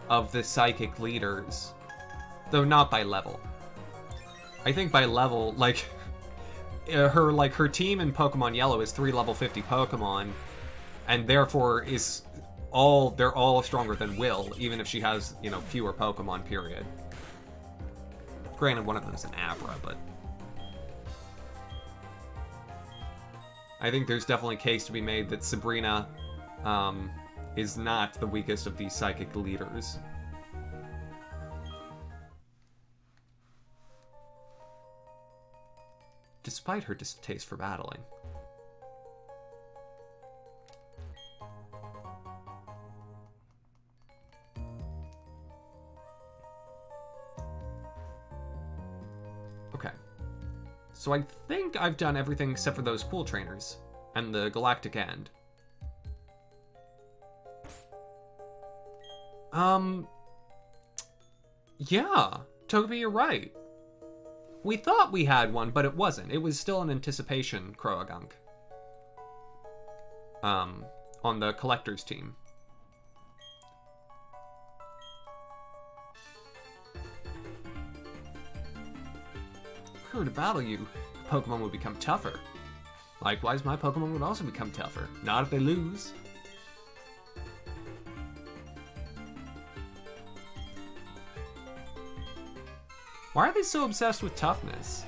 of the Psychic leaders, though not by level. I think by level, like her team in Pokemon Yellow is 3 level 50 Pokemon, and therefore they're all stronger than Will, even if she has, you know, fewer Pokemon, period. Granted, one of them is an Abra, but I think there's definitely a case to be made that Sabrina is not the weakest of these Psychic leaders. Despite her distaste for battling. Okay. So I think I've done everything except for those cool trainers and the Galactic End. Yeah, Toby, you're right. We thought we had one, but it wasn't. It was still an anticipation Croagunk. On the collector's team. we were to battle you, Pokemon would become tougher. Likewise, my Pokemon would also become tougher. Not if they lose. Why are they so obsessed with toughness?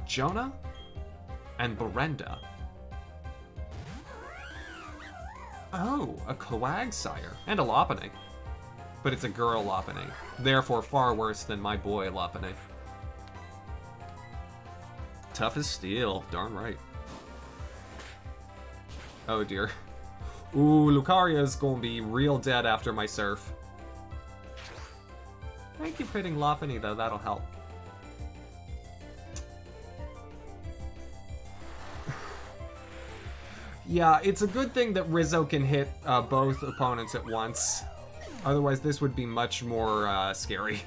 Jonah and Berenda. Oh, a Quagsire and a Lopunny. But it's a girl Lopunny, therefore far worse than my boy Lopunny. Tough as steel, darn right. Oh dear. Ooh, Lucaria's gonna be real dead after my surf. Thank you for hitting Lopunny though, that'll help. Yeah, it's a good thing that Rizzo can hit both opponents at once. Otherwise, this would be much more scary.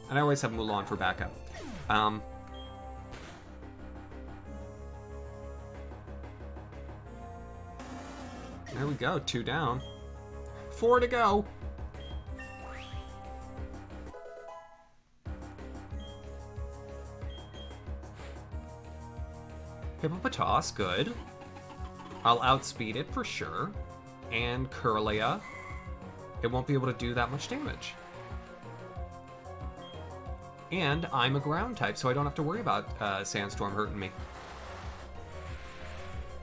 And I always have Mulan for backup. There we go, 2 down. 4 to go. Hippopotas, good. I'll outspeed it for sure. And Kirlia. It won't be able to do that much damage. And I'm a ground type, so I don't have to worry about Sandstorm hurting me.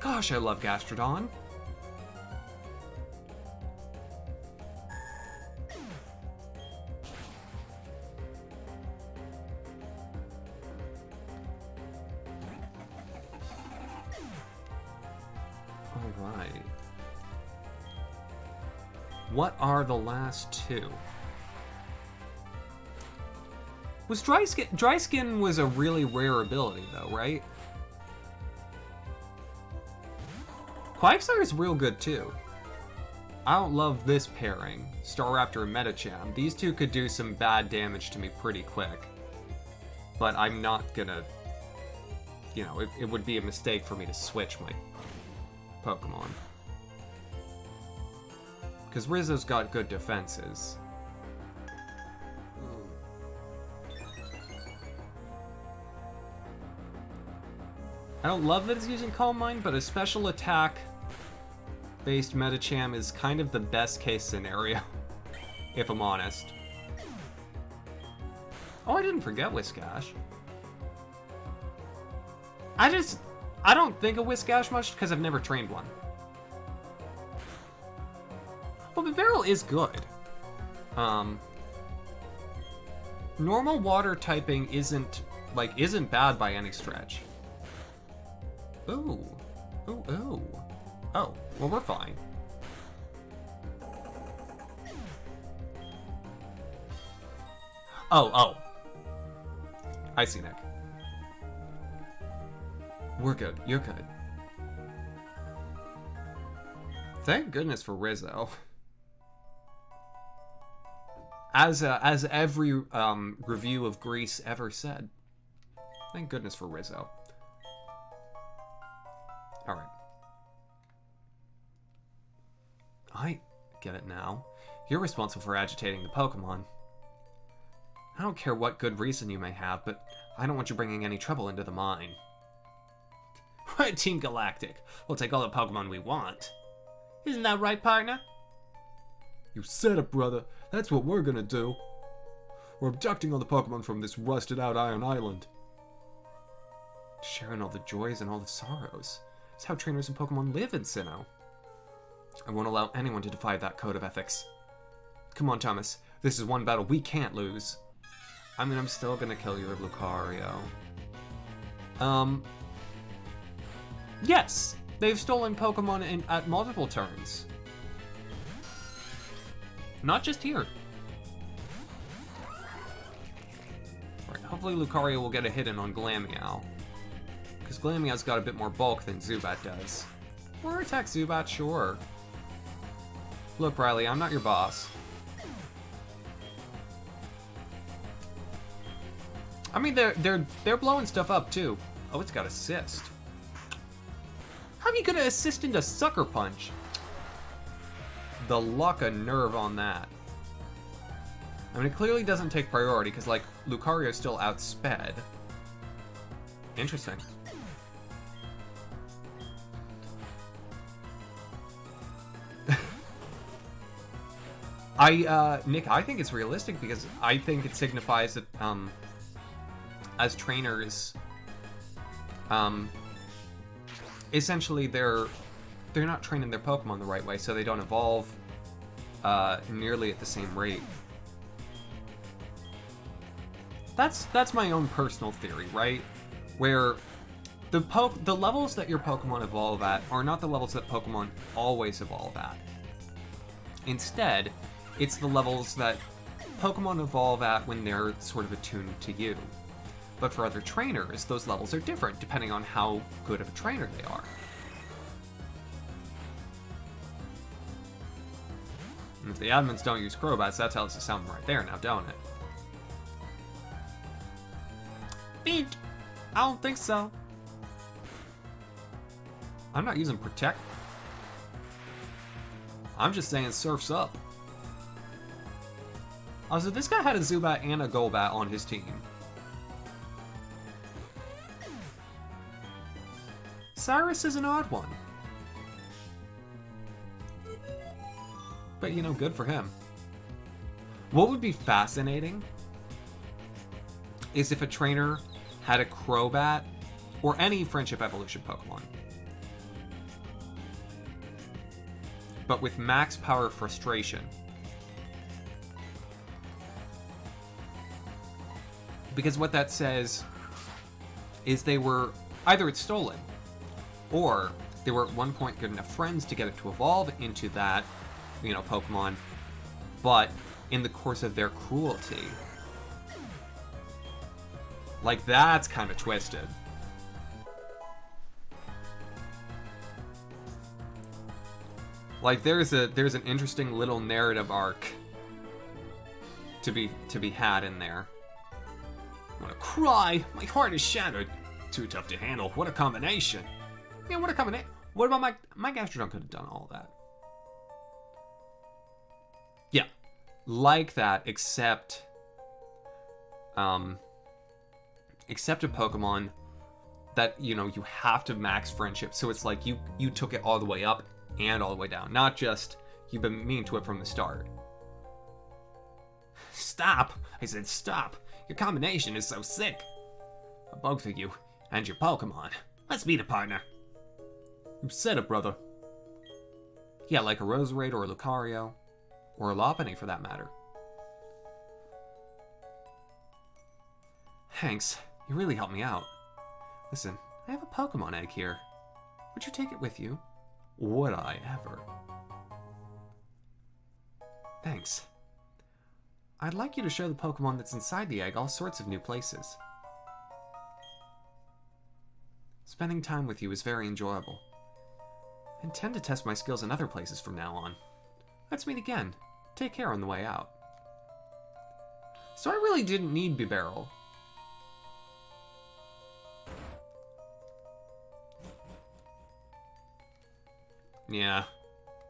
Gosh, I love Gastrodon. Alright. What are the last 2? Was Dry Skin was a really rare ability though, right? Quagsire is real good too. I don't love this pairing, Staraptor and Medicham. These two could do some bad damage to me pretty quick. But I'm not gonna... You know, it would be a mistake for me to switch my Pokemon. Because Rizzo's got good defenses. I don't love that it's using Calm Mind, but a special attack based Medicham is kind of the best case scenario, if I'm honest. Oh, I didn't forget Whiscash. I don't think of Whiscash much because I've never trained one. Well, Bibarel is good. Normal water typing isn't bad by any stretch. Ooh. Ooh, ooh. Oh, well, we're fine. Oh. I see, Nick. We're good. You're good. Thank goodness for Rizzo. As every review of Grease ever said. Thank goodness for Rizzo. Alright. I get it now. You're responsible for agitating the Pokemon. I don't care what good reason you may have, but I don't want you bringing any trouble into the mine. We're Team Galactic. We'll take all the Pokemon we want. Isn't that right, partner? You said it, brother. That's what we're gonna do. We're abducting all the Pokemon from this rusted-out Iron Island. Sharing all the joys and all the sorrows. It's how trainers and Pokemon live in Sinnoh. I won't allow anyone to defy that code of ethics. Come on, Thomas. This is one battle we can't lose. I mean, I'm still gonna kill your Lucario. Yes! They've stolen Pokemon at multiple turns. Not just here. Alright, hopefully Lucario will get a hit in on Glameow. Because Glameow's got a bit more bulk than Zubat does. Or attack Zubat, sure. Look, Riley, I'm not your boss. I mean, they're blowing stuff up, too. Oh, it's got assist. How are you gonna assist into Sucker Punch? The luck of nerve on that. I mean, it clearly doesn't take priority, because, like, Lucario's still outsped. Interesting. Nick, I think it's realistic, because I think it signifies that, as trainers, essentially they're not training their Pokemon the right way, so they don't evolve, nearly at the same rate. That's my own personal theory, right? Where the levels that your Pokemon evolve at are not the levels that Pokemon always evolve at. Instead, it's the levels that Pokemon evolve at when they're sort of attuned to you. But for other trainers, those levels are different depending on how good of a trainer they are. And if the admins don't use Crobats, that tells you something right there now, don't it? Beak! I don't think so. I'm not using Protect. I'm just saying Surf's up. Also, this guy had a Zubat and a Golbat on his team. Cyrus is an odd one. But, you know, good for him. What would be fascinating is if a trainer had a Crobat or any Friendship Evolution Pokemon, but with max power frustration. Because what that says is they were, either it's stolen, or they were at one point good enough friends to get it to evolve into that, you know, Pokemon, but in the course of their cruelty. Like, that's kind of twisted. Like, there's an interesting little narrative arc to be had in there. I wanna cry! My heart is shattered! Too tough to handle. What a combination! Yeah, what a combination! What about my Gastrodon could have done all that? Yeah, like that, except a Pokemon that, you know, you have to max friendship, so it's like you took it all the way up and all the way down, not just you've been mean to it from the start. Stop! I said stop! Your combination is so sick! Both of you, and your Pokemon. Let's meet a partner. You said it, brother. Yeah, like a Roserade or a Lucario, or a Lopunny for that matter. Thanks, you really helped me out. Listen, I have a Pokemon egg here. Would you take it with you? Would I ever? Thanks. I'd like you to show the Pokemon that's inside the egg all sorts of new places. Spending time with you is very enjoyable. I intend to test my skills in other places from now on. Let's meet again. Take care on the way out. So I really didn't need Bibarel. Yeah,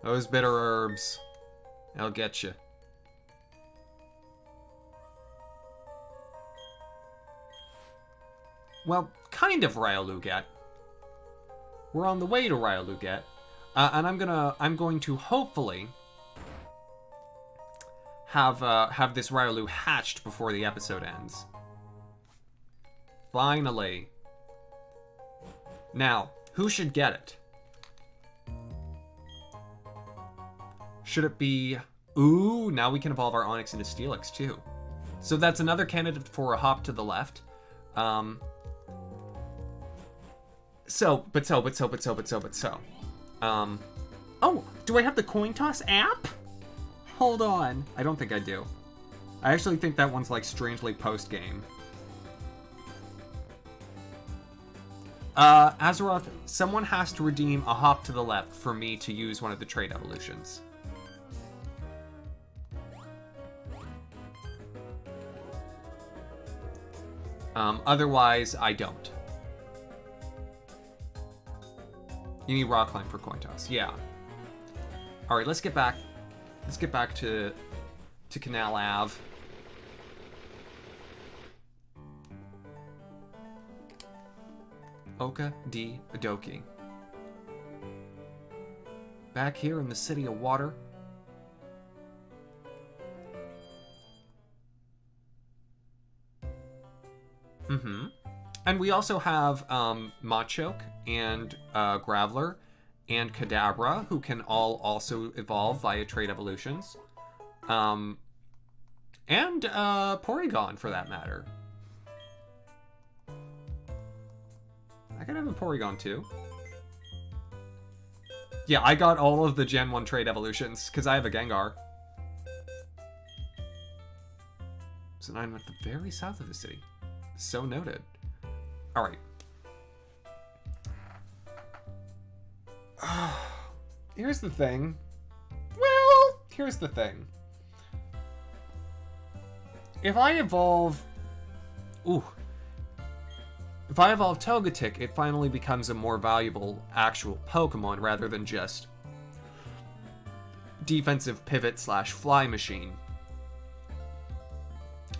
those bitter herbs, they'll get you. Well, kind of Ryalugat. We're on the way to Ryalugat, and I'm going to hopefully have this Ryalu hatched before the episode ends. Finally. Now, who should get it? Should it be... Ooh, now we can evolve our Onix into Steelix, too. So that's another candidate for a hop to the left. But so. Oh, do I have the coin toss app? Hold on. I don't think I do. I actually think that one's, like, strangely post-game. Azeroth, someone has to redeem a hop to the left for me to use one of the trait evolutions. Otherwise, I don't. You need Rock Climb for coin toss. Yeah. All right, let's get back. Let's get back to Canal Ave. Oka D. Adoki. Back here in the City of Water. And we also have Machoke and Graveler and Kadabra, who can all also evolve via trait evolutions. And Porygon, for that matter. I could have a Porygon, too. Yeah, I got all of the Gen 1 trait evolutions, because I have a Gengar. So now I'm at the very south of the city. So noted. Alright. Here's the thing. Well, here's the thing. If I evolve... Ooh. If I evolve Togetic, it finally becomes a more valuable actual Pokemon rather than just defensive pivot / fly machine.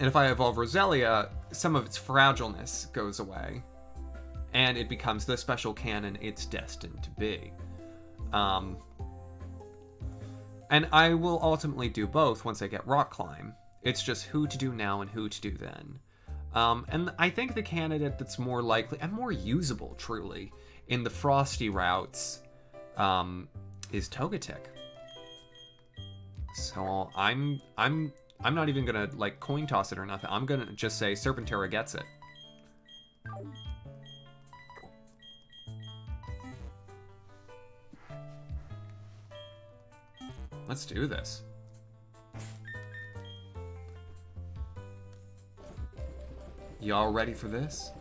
And if I evolve Roselia, some of its fragileness goes away, and it becomes the special cannon it's destined to be. And I will ultimately do both once I get Rock Climb. It's just who to do now and who to do then. And I think the candidate that's more likely and more usable, truly, in the frosty routes is Togetic. So I'm not even gonna like coin toss it or nothing. I'm gonna just say Serpentera gets it. Let's do this. Y'all ready for this?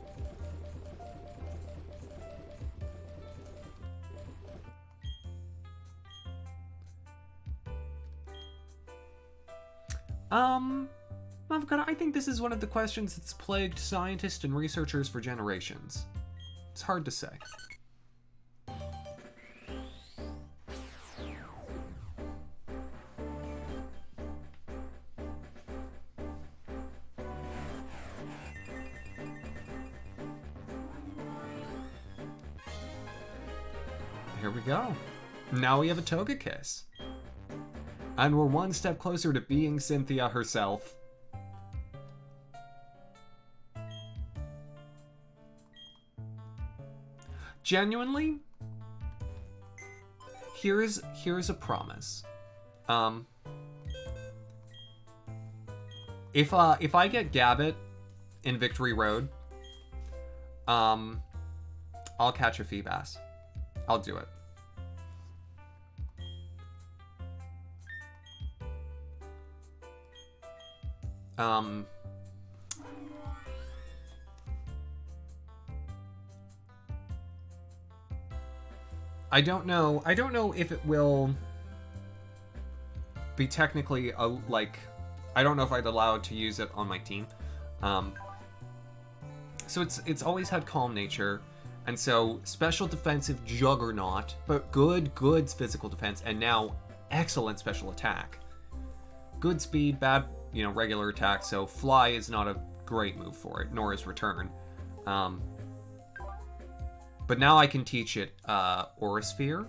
I think this is one of the questions that's plagued scientists and researchers for generations. It's hard to say. Here we go. Now we have a Togekiss. And we're one step closer to being Cynthia herself. Genuinely, here's a promise. If I get Gabbit in Victory Road, I'll catch a Feebas. I'll do it. I don't know if it will be technically like, I don't know if I'd allow it to use it on my team. So it's always had Calm Nature, and so special defensive juggernaut, but good physical defense, and now excellent special attack. Good speed, bad, regular attack, so Fly is not a great move for it, nor is Return. But now I can teach it Aura Sphere.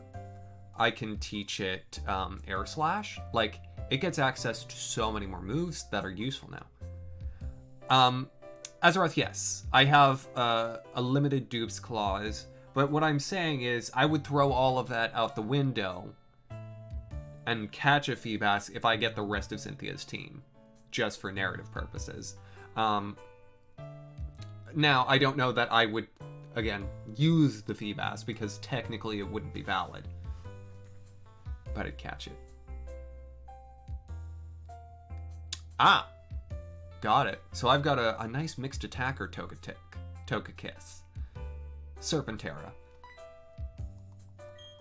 I can teach it Air Slash. Like, it gets access to so many more moves that are useful now. Azeroth, yes. I have a limited dupes clause, but what I'm saying is I would throw all of that out the window and catch a Feebas if I get the rest of Cynthia's team, just for narrative purposes. Now, I don't know that I would, again, use the Feebas, because technically it wouldn't be valid. But I'd catch it. Ah! Got it. So I've got a nice mixed attacker Togekiss. Serpentera.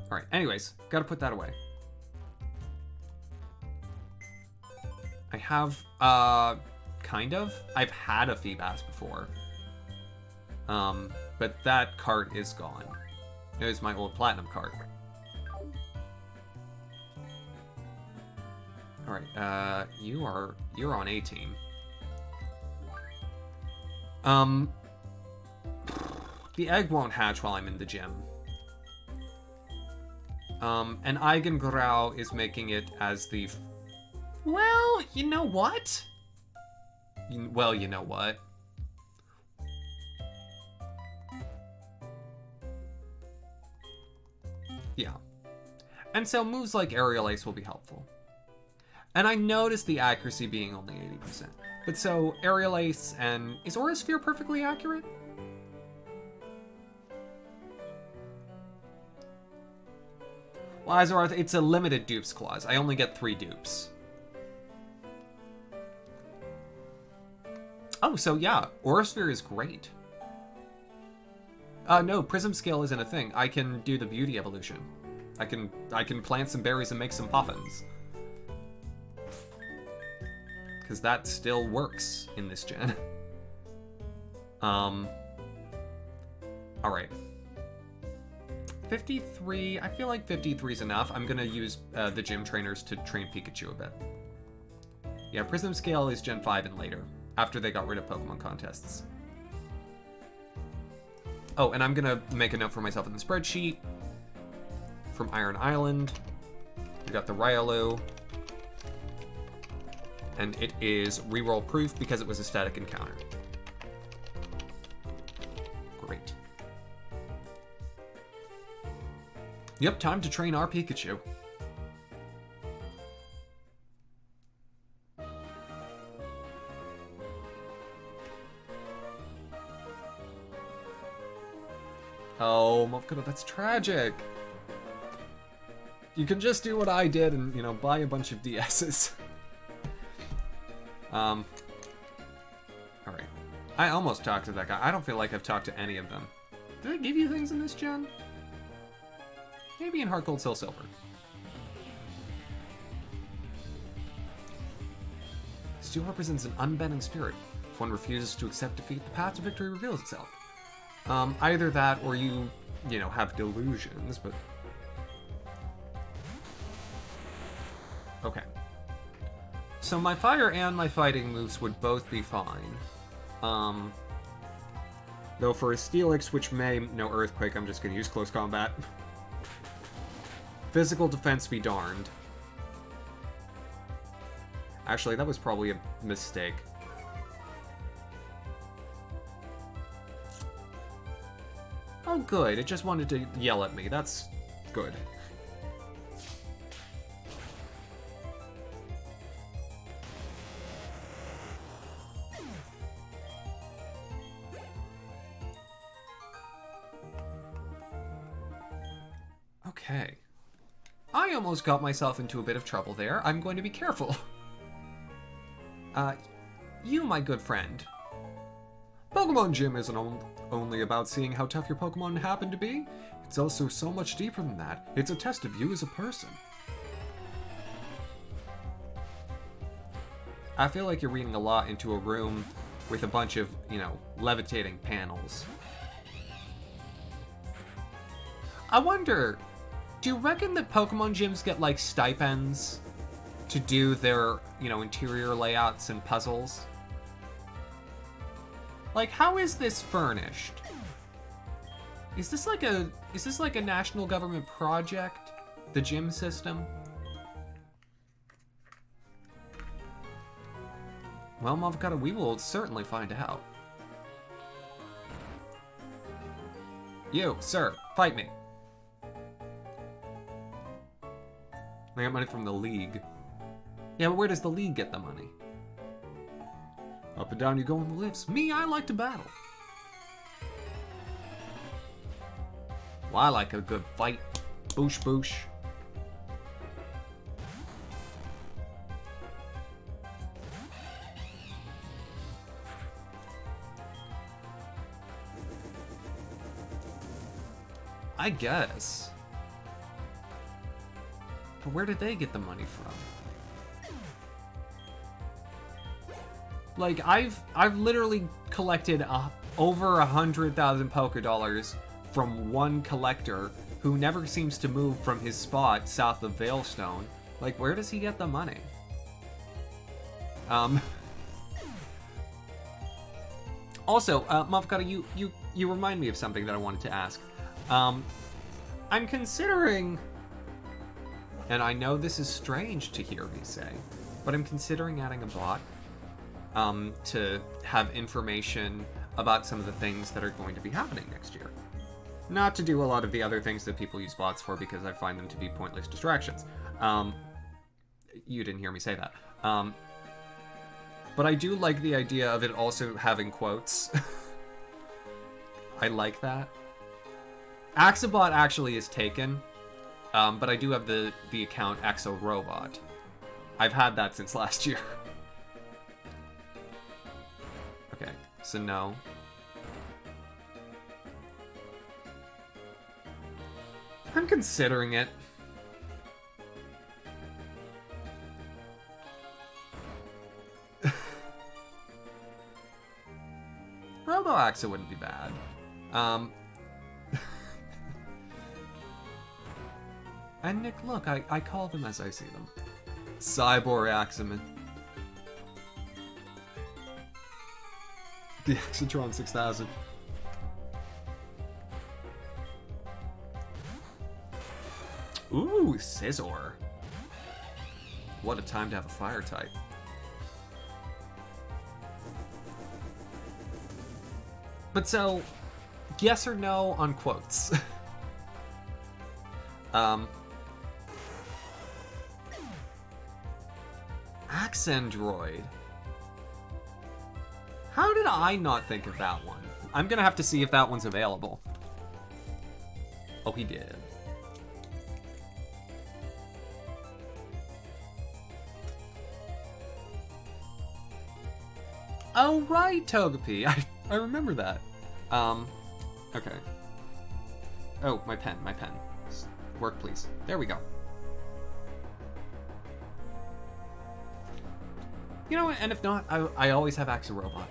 Alright, anyways, gotta put that away. I have, kind of. I've had a Feebas before. But that cart is gone. It was my old platinum cart. Alright, you're on 18. The egg won't hatch while I'm in the gym. And Eigengrau is making it as the... Well, you know what? Well, you know what? Yeah. And so moves like Aerial Ace will be helpful. And I noticed the accuracy being only 80%. But so, Aerial Ace and... Is Aura Sphere perfectly accurate? Well, Azeroth, it's a limited dupes clause. I only get 3 dupes. Oh, so yeah, Aura Sphere is great. No, Prism Scale isn't a thing. I can do the Beauty Evolution. I can plant some berries and make some puffins. Because that still works in this gen. Alright. 53, I feel like 53 is enough. I'm gonna use the gym trainers to train Pikachu a bit. Yeah, Prism Scale is Gen 5 and later, after they got rid of Pokemon contests. Oh, and I'm gonna make a note for myself in the spreadsheet. From Iron Island, we got the Riolu. And it is reroll proof because it was a static encounter. Great. Yep, time to train our Pikachu. Oh, Mofkota, that's tragic. You can just do what I did and, you know, buy a bunch of DSs. Alright. I almost talked to that guy. I don't feel like I've talked to any of them. Did they give you things in this gen? Maybe in Heart Gold, Soul Silver. Steel represents an unbending spirit. If one refuses to accept defeat, the path to victory reveals itself. Either that or you know, have delusions, but... Okay. So my fire and my fighting moves would both be fine. Though for a Steelix, which may no Earthquake, I'm just gonna use Close Combat. Physical defense be darned. Actually, that was probably a mistake. Oh good, it just wanted to yell at me. That's good. Okay. I almost got myself into a bit of trouble there. I'm going to be careful. You, my good friend. Pokemon Gym isn't only about seeing how tough your Pokemon happen to be. It's also so much deeper than that. It's a test of you as a person. I feel like you're reading a lot into a room with a bunch of, you know, levitating panels. I wonder... Do you reckon that Pokemon gyms get, like, stipends to do their, you know, interior layouts and puzzles? Like, how is this furnished? Is this like a national government project? The gym system? Well, Mavocado, we will certainly find out. You, sir, fight me. I got money from the League. Yeah, but where does the League get the money? Up and down you go in the lifts. Me, I like to battle. Well, I like a good fight. Boosh, boosh. I guess. But where did they get the money from? Like, I've literally collected over 100,000 Poké Dollars from one collector who never seems to move from his spot south of Veilstone. Like, where does he get the money? Also, Mavkata, you remind me of something that I wanted to ask. I'm considering, and I know this is strange to hear me say, but I'm considering adding a bot to have information about some of the things that are going to be happening next year. Not to do a lot of the other things that people use bots for, because I find them to be pointless distractions. You didn't hear me say that. But I do like the idea of it also having quotes. I like that. Axobot actually is taken, but I do have the account Exorobot. I've had that since last year. Okay, so no. I'm considering it. Robo-Axo wouldn't be bad. And Nick, look, I call them as I see them. Cyborg Axeman. The Axotron 6000. Ooh, Scizor. What a time to have a fire type. But so, yes or no on quotes? Axandroid. How did I not think of that one? I'm gonna have to see if that one's available. Oh, he did. Oh, right, Togepi. I remember that. Okay. Oh, my pen. Work, please. There we go. You know what, and if not, I always have Axorobot.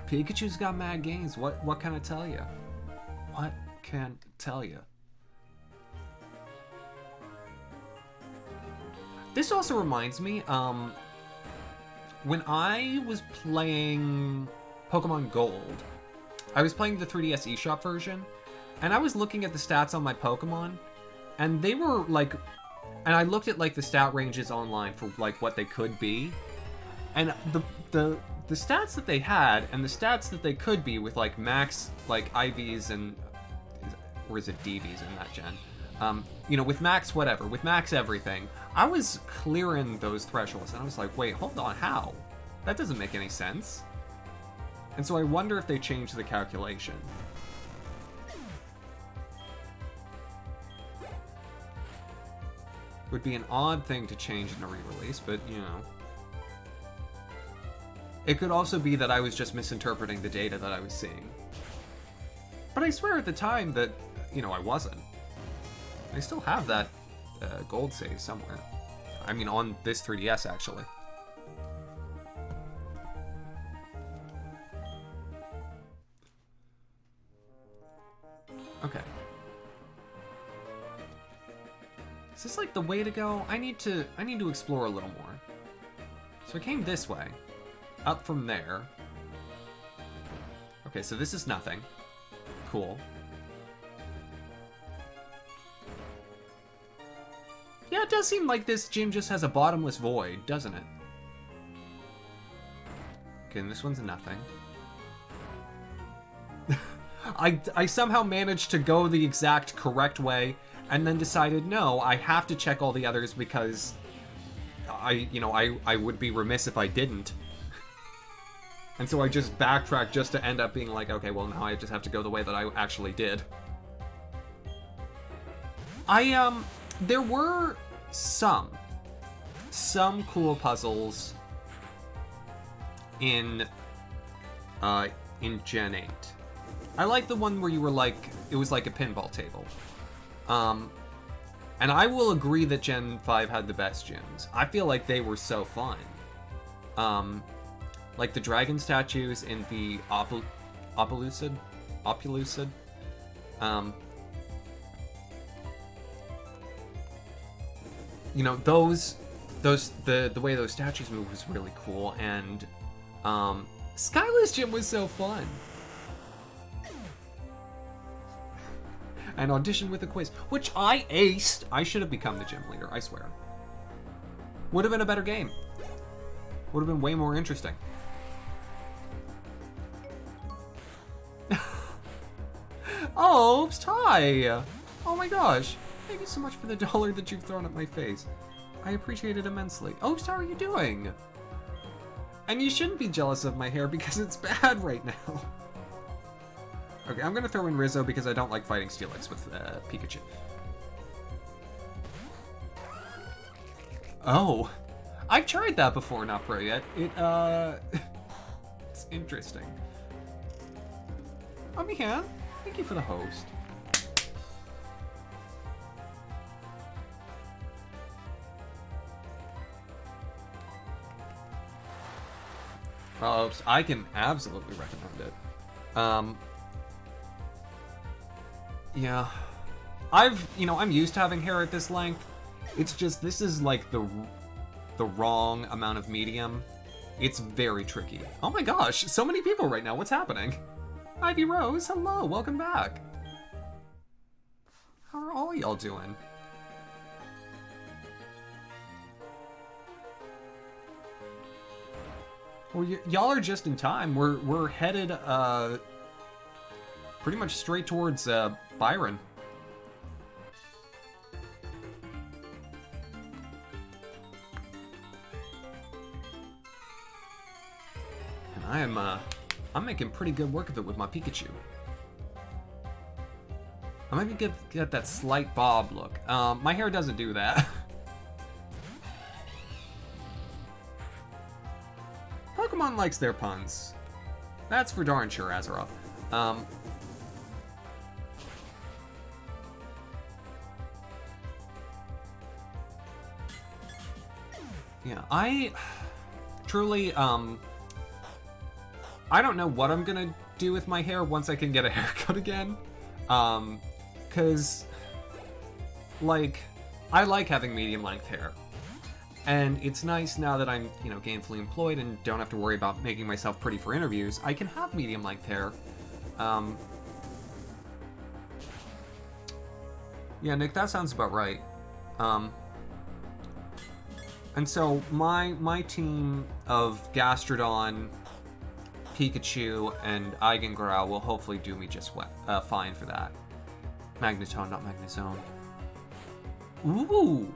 Pikachu's got mad games. What can I tell you? What can I tell you? This also reminds me, when I was playing Pokemon Gold, I was playing the 3DS eShop version, and I was looking at the stats on my Pokemon, and they were like, and I looked at like the stat ranges online for like what they could be, and the stats that they had and the stats that they could be with like max like IVs and, or is it DVs in that gen? You know, with max whatever, with max everything, I was clearing those thresholds, and I was like, wait, hold on, how? That doesn't make any sense. And so I wonder if they changed the calculation. Would be an odd thing to change in a re-release, but, you know. It could also be that I was just misinterpreting the data that I was seeing. But I swear at the time that, you know, I wasn't. I still have that gold save somewhere. I mean, on this 3DS, actually. Okay. Is this like the way to go? I need to explore a little more. So I came this way. Up from there. Okay, so this is nothing. Cool. Yeah, it does seem like this gym just has a bottomless void, doesn't it? Okay, and this one's nothing. I somehow managed to go the exact correct way, and then decided, no, I have to check all the others because I would be remiss if I didn't. And so I just backtracked just to end up being like, okay, well, now I just have to go the way that I actually did. There were some cool puzzles in Gen 8. I like the one where you were like, it was like a pinball table. And I will agree that Gen 5 had the best gyms. I feel like they were so fun. Like the dragon statues in the Opelucid. You know, those the way those statues move was really cool, and Skyla's gym was so fun. And audition with a quiz, which I aced. I should have become the gym leader, I swear. Would have been a better game. Would have been way more interesting. Oh, hi! Oh my gosh. Thank you so much for the $1 that you've thrown at my face. I appreciate it immensely. Oh, how are you doing? And you shouldn't be jealous of my hair because it's bad right now. Okay, I'm gonna throw in Rizzo because I don't like fighting Steelix with Pikachu. Oh, I've tried that before, not pro yet. It's interesting. Oh, Mihan, thank you for the host. I can absolutely recommend it. Yeah. I'm used to having hair at this length. It's just, this is like the wrong amount of medium. It's very tricky. Oh my gosh, so many people right now, what's happening? Ivy Rose, hello, welcome back. How are all y'all doing? Well, y'all are just in time. We're headed pretty much straight towards Byron. And I'm making pretty good work of it with my Pikachu. I might get that slight bob look. My hair doesn't do that. Pokemon likes their puns. That's for darn sure, Azeroth. Yeah, I truly, I don't know what I'm gonna do with my hair once I can get a haircut again. Cause, like, I like having medium length hair. And it's nice now that I'm, gainfully employed and don't have to worry about making myself pretty for interviews. I can have medium length hair. Yeah, Nick, that sounds about right. And so my team of Gastrodon, Pikachu, and Eigengrow will hopefully do me just fine for that. Magnetone, not Magnezone. Ooh!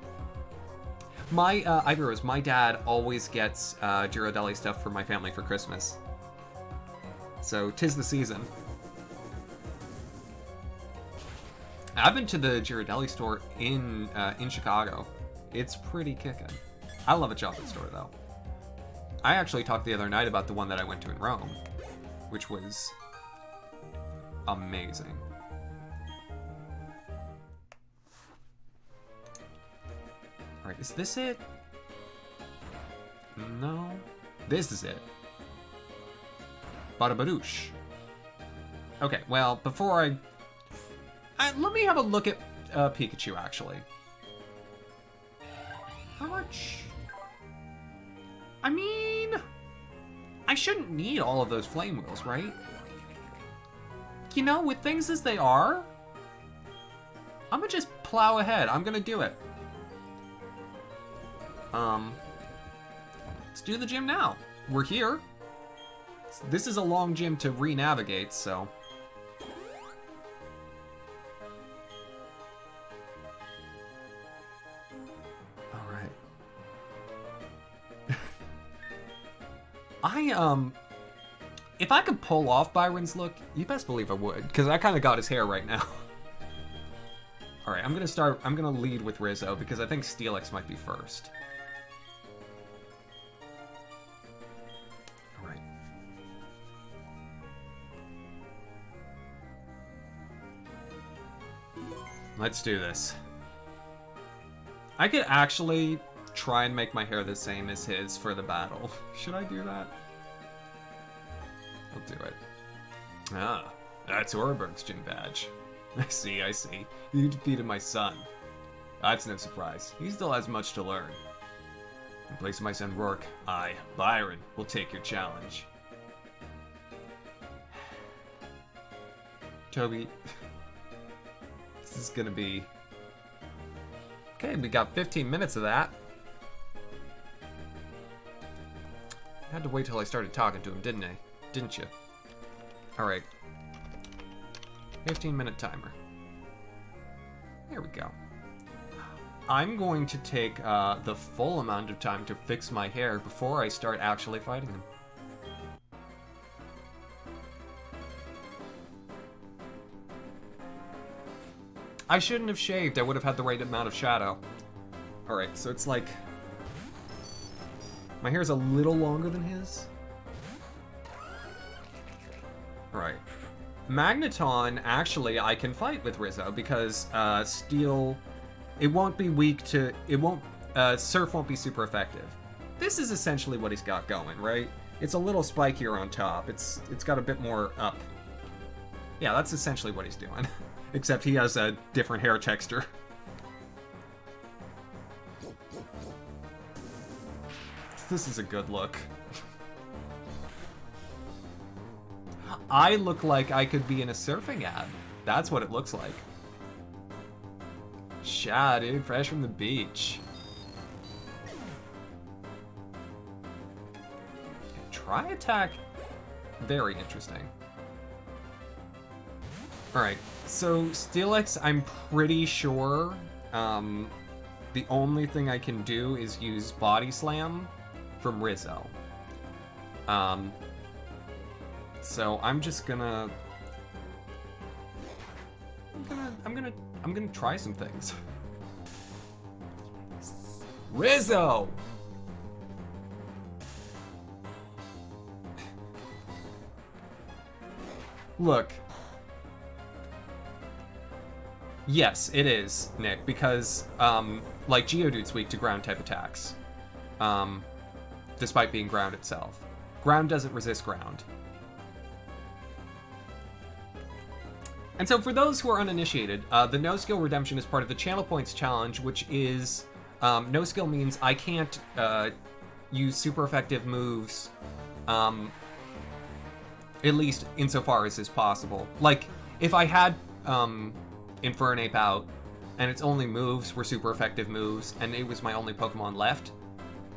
My, Ivarose, my dad always gets Ghirardelli stuff for my family for Christmas. So, 'tis the season. I've been to the Ghirardelli store in Chicago. It's pretty kickin'. I love a chocolate store, though. I actually talked the other night about the one that I went to in Rome, which was amazing. Alright, is this it? No. This is it. Badabadoosh. Okay, well, before let me have a look at Pikachu, actually. How much? I mean, I shouldn't need all of those flame wheels, right? With things as they are, I'm gonna just plow ahead. I'm gonna do it. Let's do the gym now. We're here. This is a long gym to re-navigate, so. Alright. If I could pull off Byron's look, you best believe I would, because I kind of got his hair right now. Alright, I'm gonna lead with Rizzo, because I think Steelix might be first. Alright. Let's do this. I could actually try and make my hair the same as his for the battle. Should I do that? I'll do it. Ah, that's Oreburg's gym badge. I see. You defeated my son. That's no surprise. He still has much to learn. In place of my son Rourke, I, Byron, will take your challenge. Toby, this is gonna be... Okay, we got 15 minutes of that. I had to wait till I started talking to him, didn't I? Didn't you? Alright. 15-minute timer. There we go. I'm going to take the full amount of time to fix my hair before I start actually fighting him. I shouldn't have shaved. I would have had the right amount of shadow. Alright, so it's like... My hair's a little longer than his. Alright. Magneton, actually, I can fight with Rizzo because Steel... It won't be weak to... It won't... Surf won't be super effective. This is essentially what he's got going, right? It's a little spikier on top. It's got a bit more up. Yeah, that's essentially what he's doing. Except he has a different hair texture. This is a good look. I look like I could be in a surfing ad. That's what it looks like. Sha, dude, fresh from the beach. Tri-attack, very interesting. Alright, so Steelix, I'm pretty sure the only thing I can do is use Body Slam from Rizzo. So I'm just gonna... I'm gonna try some things. Rizzo! Look. Yes, it is, Nick, because, like, Geodude's weak to ground type attacks. Despite being ground itself. Ground doesn't resist ground. And so for those who are uninitiated, the No Skill Redemption is part of the Channel Points Challenge, which is, no skill means I can't use super effective moves, at least insofar as is possible. Like, if I had Infernape out, and its only moves were super effective moves, and it was my only Pokemon left,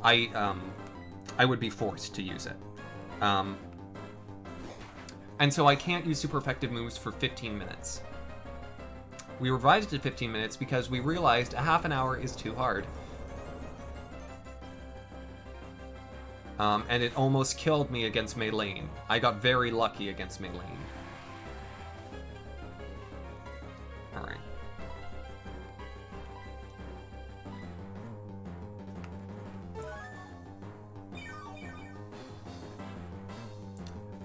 I would be forced to use it. And so I can't use super effective moves for 15 minutes. We revised it to 15 minutes because we realized a half an hour is too hard. And it almost killed me against Maylene. I got very lucky against Maylene. Alright.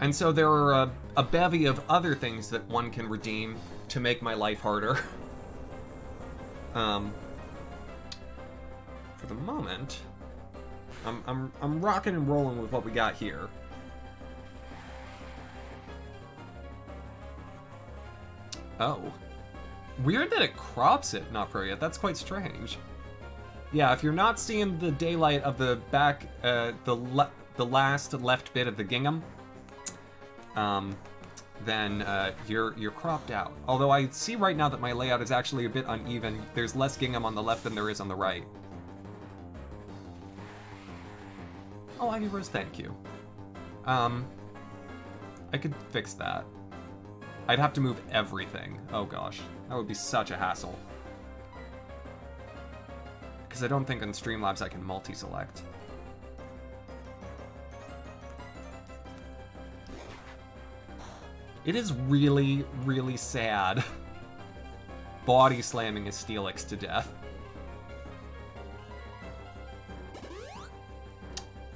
And so there are a bevy of other things that one can redeem to make my life harder. For the moment, I'm rocking and rolling with what we got here. Oh. Weird that it crops it, not pro yet. That's quite strange. Yeah, if you're not seeing the daylight of the back, the last left bit of the gingham, then you're cropped out. Although I see right now that my layout is actually a bit uneven. There's less gingham on the left than there is on the right. Oh, Ivy Rose, thank you. I could fix that. I'd have to move everything. Oh gosh, that would be such a hassle. Because I don't think on Streamlabs I can multi-select. It is really, really sad body slamming a Steelix to death.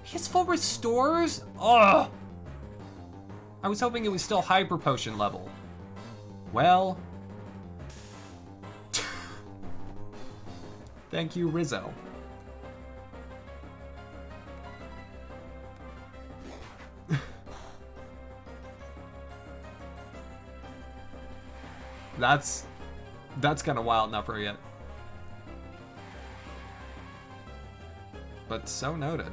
His full restores? Ugh! I was hoping it was still Hyper Potion level. Well... Thank you, Rizzo. That's kind of wild, not pro yet. but so noted.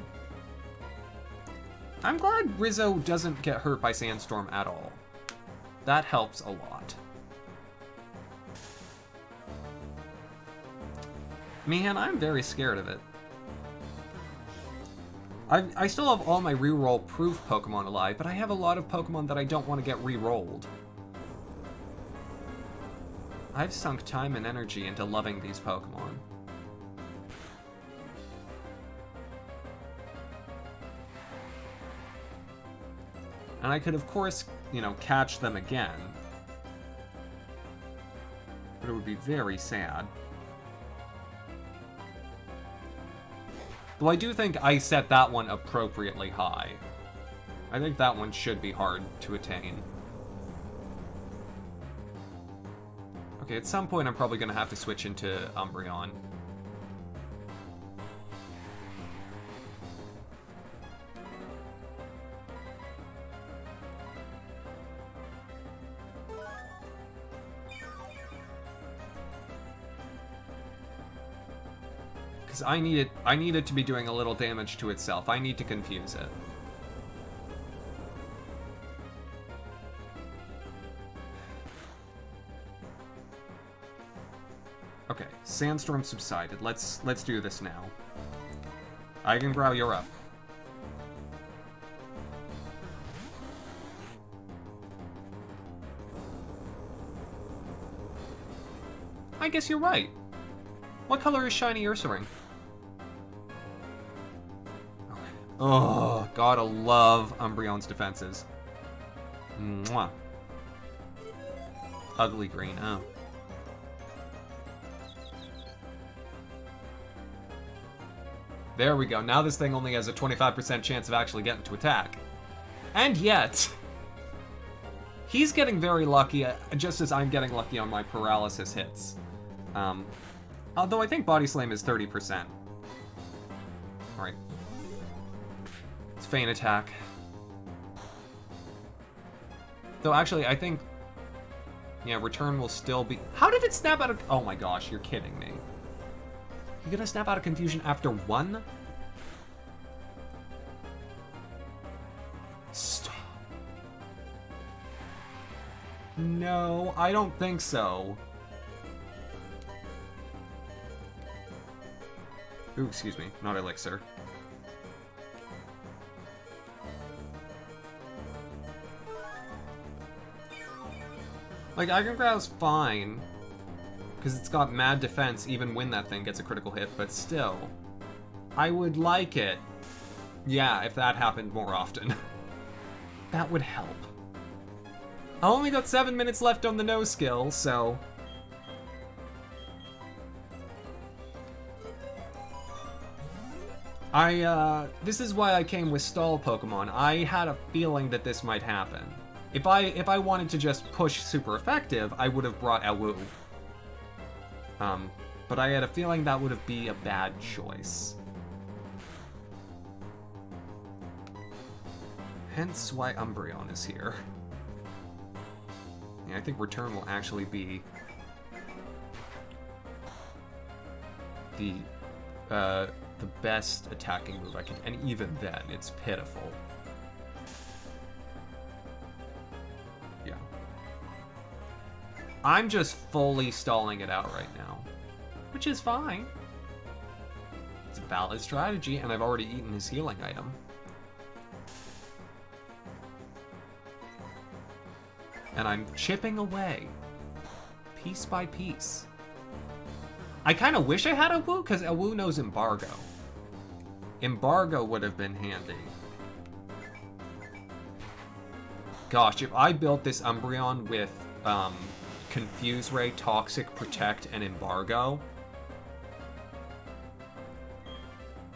I'm glad Rizzo doesn't get hurt by Sandstorm at all. That helps a lot. Man, I'm very scared of it. I still have all my reroll proof Pokemon alive, but I have a lot of Pokemon that I don't want to get re-rolled. I've sunk time and energy into loving these Pokemon. And I could, of course, you know, catch them again. But it would be very sad. Though I do think I set that one appropriately high. I think that one should be hard to attain. Okay, at some point I'm probably going to have to switch into Umbreon. Because I need it to be doing a little damage to itself. I need to confuse it. Okay, Sandstorm subsided. Let's do this now. Eigengrow, you're up. I guess you're right. What color is Shiny Ursaring? Oh, gotta love Umbreon's defenses. Mwah. Ugly green, oh. There we go. Now this thing only has a 25% chance of actually getting to attack. And yet, he's getting very lucky, just as I'm getting lucky on my paralysis hits. Although I think Body Slam is 30%. Alright. It's Feint Attack. Though actually, I think... yeah, Return will still be... How did it snap out of... Oh my gosh, you're kidding me. You're gonna snap out of confusion after one? Stop. No, I don't think so. Ooh, excuse me, not Elixir. Like, Eigengrow's fine, because it's got mad defense even when that thing gets a critical hit, but still, I would like it, yeah, if that happened more often. That would help. I only got 7 minutes left on the no skill, so... this is why I came with stall Pokemon. I had a feeling that this might happen. If I wanted to just push super effective, I would have brought Awu. But I had a feeling that would have been a bad choice. Hence why Umbreon is here. Yeah, I think Return will actually be the best attacking move I could, and even then, it's pitiful. Yeah. I'm just fully stalling it out right now, which is fine. It's a valid strategy, and I've already eaten his healing item. And I'm chipping away, piece by piece. I kind of wish I had Awu, because Awu knows Embargo. Embargo would have been handy. Gosh, if I built this Umbreon with Confuse Ray, Toxic, Protect, and Embargo...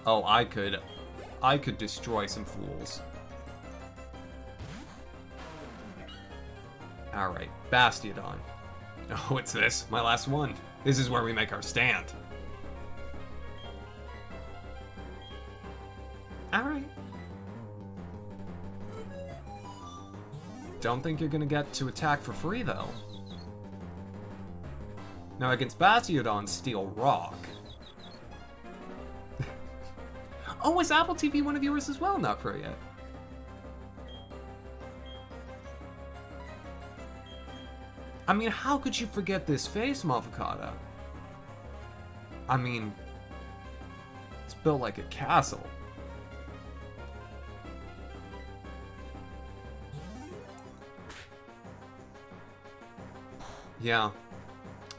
oh, I could destroy some fools. Alright, Bastiodon. Oh, it's this, my last one. This is where we make our stand. Alright. Don't think you're gonna get to attack for free, though. Now, against Bastiodon, Steel Rock. Oh, is Apple TV one of yours as well? Not pro yet. I mean, how could you forget this face, Mavocata? I mean, it's built like a castle. Yeah.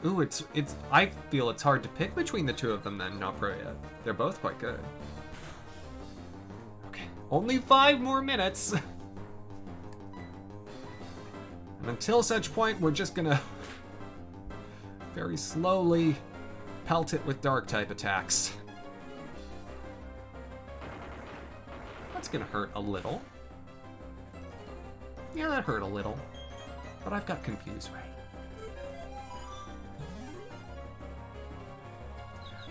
Ooh, I feel it's hard to pick between the two of them then, not pro yet. They're both quite good. Okay, only 5 more minutes. And until such point, we're just gonna very slowly pelt it with dark type attacks. That's gonna hurt a little. Yeah, that hurt a little. But I've got Confuse Ray.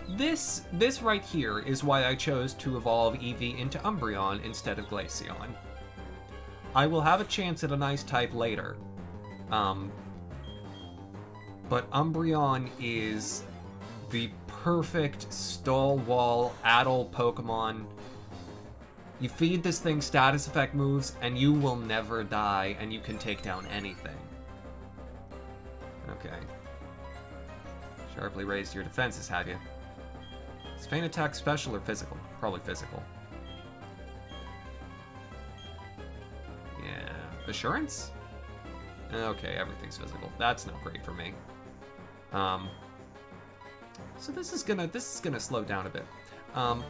This right here is why I chose to evolve Eevee into Umbreon instead of Glaceon. I will have a chance at an Ice type later. But Umbreon is the perfect stall wall addle Pokemon. You feed this thing status effect moves and you will never die and you can take down anything. Okay. Sharply raised your defenses, have you? Is Feint Attack special or physical? Probably physical. Yeah. Assurance? Okay, everything's physical. That's not great for me. So this is gonna slow down a bit. And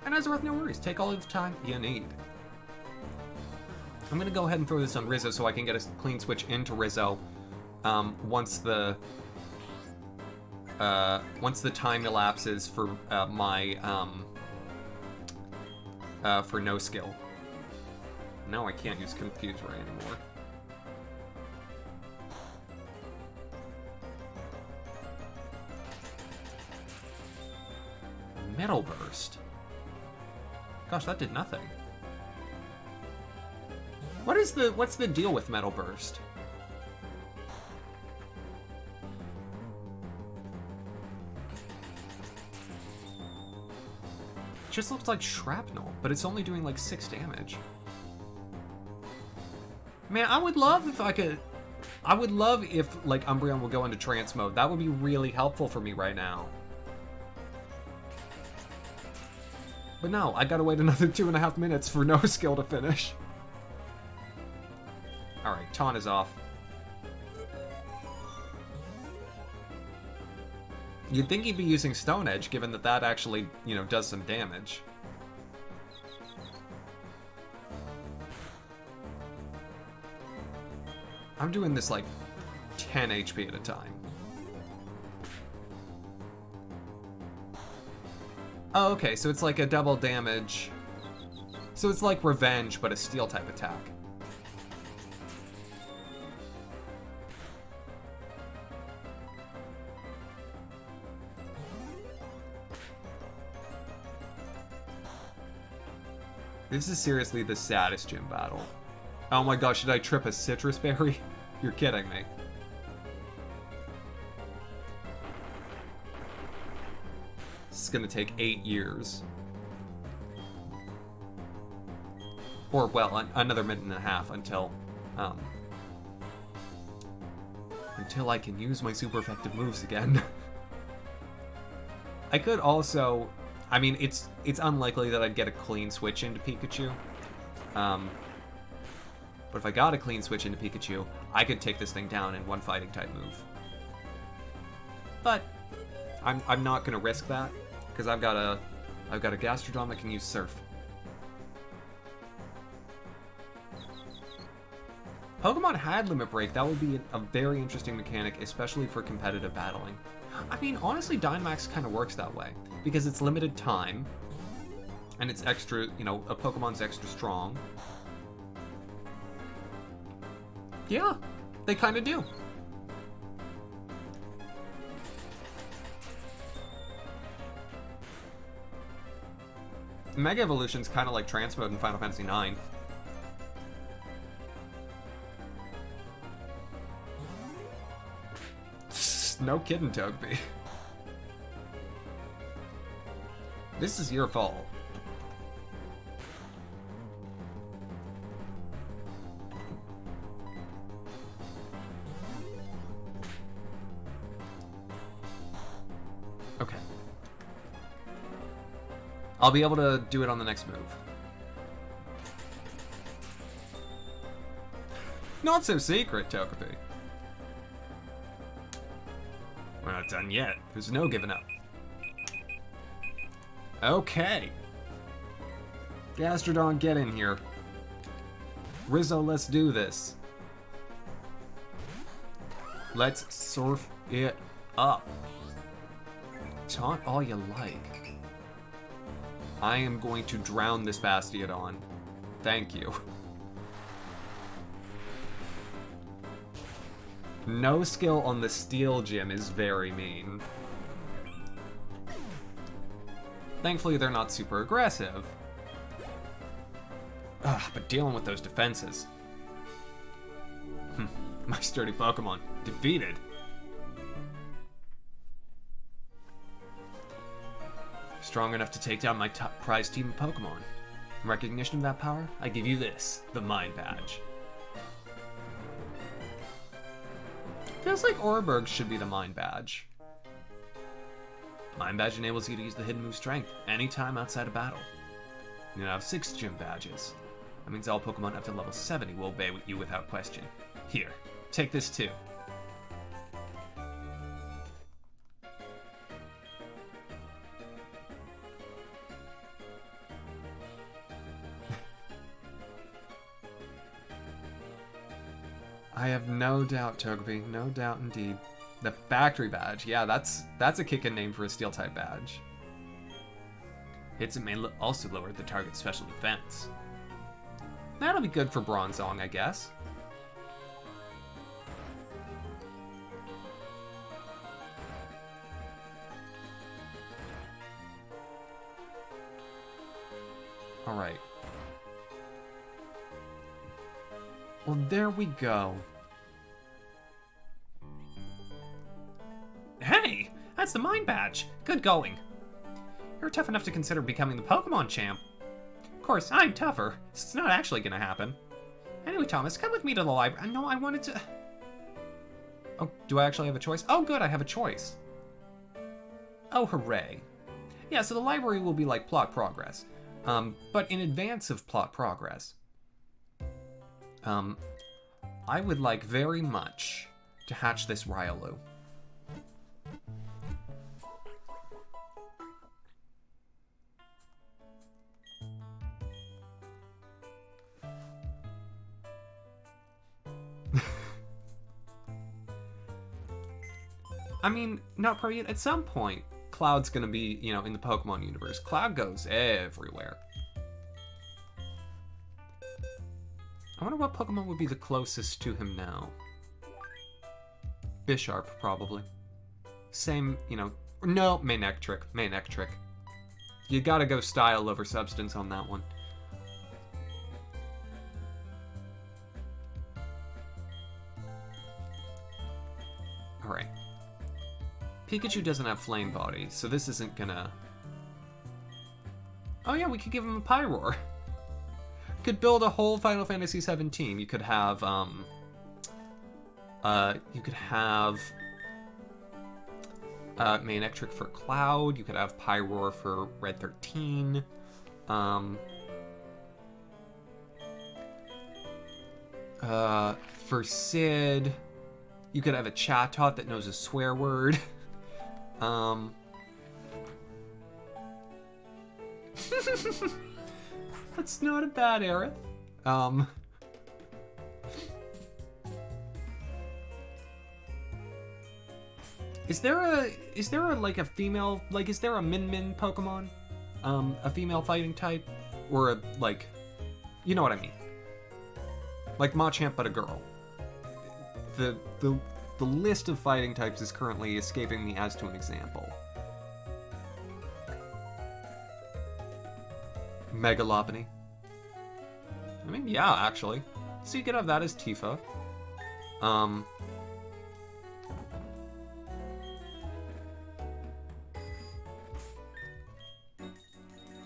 Azeroth, no worries. Take all of the time you need. I'm gonna go ahead and throw this on Rizzo so I can get a clean switch into Rizzo once the time elapses for my for no skill. No, I can't use Confuse Ray anymore. Metal Burst. Gosh, that did nothing. What's the deal with Metal Burst? It just looks like shrapnel, but it's only doing like 6 damage. Man, I would love if like Umbreon will go into trance mode. That would be really helpful for me right now. But no, I gotta wait another 2.5 minutes for no skill to finish. Alright, Taunt is off. You'd think he'd be using Stone Edge, given that that actually, you know, does some damage. I'm doing this like 10 HP at a time. Oh, okay, so it's like a double damage. So it's like Revenge, but a steel type attack. This is seriously the saddest gym battle. Oh my gosh, did I trip a citrus berry? You're kidding me. This is gonna take 8 years. Or, well, another minute and a half until I can use my super effective moves again. I could also, I mean, it's unlikely that I'd get a clean switch into Pikachu. But if I got a clean switch into Pikachu, I could take this thing down in one fighting type move. But I'm not gonna risk that because I've got a Gastrodon that can use Surf. Pokemon had Limit Break. That would be a very interesting mechanic, especially for competitive battling. I mean, honestly, Dynamax kind of works that way because it's limited time and it's extra, you know, a Pokemon's extra strong. Yeah, they kind of do. Mega Evolution's kind of like Trance Mode in Final Fantasy IX. No kidding, Togepi. This is your fault. I'll be able to do it on the next move. Not so secret, Togepi. We're not done yet. There's no giving up. Okay. Gastrodon, get in here. Rizzo, let's do this. Let's surf it up. Taunt all you like. I am going to drown this Bastiodon. Thank you. No skill on the Steel Gym is very mean. Thankfully, they're not super aggressive. Ugh, but dealing with those defenses. My sturdy Pokemon defeated. Strong enough to take down my top prize team of Pokemon. In recognition of that power, I give you this, the Mind Badge. Feels like Oreburgh should be the Mind Badge. Mind Badge enables you to use the hidden move Strength anytime outside of battle. You now have 6 gym badges. That means all Pokemon up to level 70 will obey you without question. Here, take this too. I have no doubt, Togepi. No doubt indeed. The Factory Badge. Yeah, that's a kickin' name for a Steel-type badge. Hits it may also lower the target's special defense. That'll be good for Bronzong, I guess. Alright. Well, there we go. Hey! That's the Mind Badge! Good going! You're tough enough to consider becoming the Pokemon champ. Of course, I'm tougher, so it's not actually gonna happen. Anyway, Thomas, come with me to the library. No, I wanted to... Oh, do I actually have a choice? Oh, good, I have a choice. Oh, hooray. Yeah, so the library will be like plot progress. But in advance of plot progress, I would like very much to hatch this Riolu. I mean, not probably yet. At some point, Cloud's gonna be, you know, in the Pokemon universe. Cloud goes everywhere. I wonder what Pokemon would be the closest to him now. Bisharp, probably. Same, you know... No, Manectric. Manectric. You gotta go style over substance on that one. Alright. Pikachu doesn't have Flame Body, so this isn't gonna... Oh yeah, we could give him a Pyroar. Could build a whole Final Fantasy VII team. You could have, Manectric for Cloud. You could have Pyroar for Red 13. For Sid, you could have a Chatot that knows a swear word. That's not a bad Aerith. Is there a like a female, like is there a Min Pokemon? A female fighting type? Or a, like, you know what I mean. Like Machamp but a girl. The list of fighting types is currently escaping me as to an example. Megalopony. I mean, yeah, actually. So you could have that as Tifa.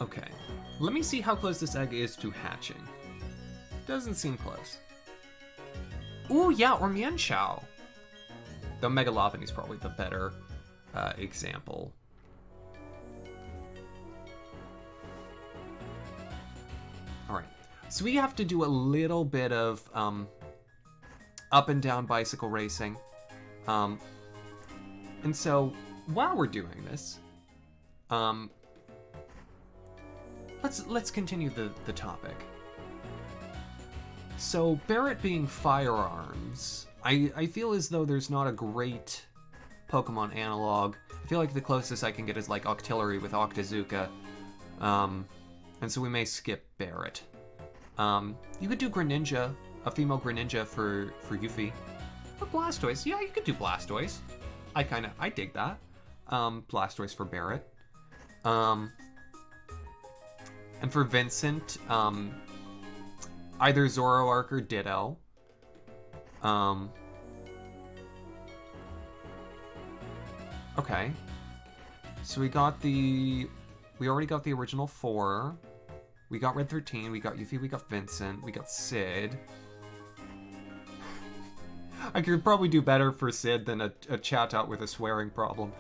Okay. Let me see how close this egg is to hatching. Doesn't seem close. Ooh, yeah, or Mienshao. Though Megalopony is probably the better example. So we have to do a little bit of up and down bicycle racing. And so while we're doing this, let's continue the topic. So Barrett being firearms, I feel as though there's not a great Pokemon analog. I feel like the closest I can get is like Octillery with Octazooka. And so we may skip Barrett. You could do Greninja, a female Greninja for Yuffie. Or Blastoise. Yeah, you could do Blastoise. I dig that. Blastoise for Barrett. And for Vincent, either Zoroark or Ditto. Okay. So we already got the original 4. We got Red 13, we got Yuffie, we got Vincent, we got Sid. I could probably do better for Sid than a chat out with a swearing problem.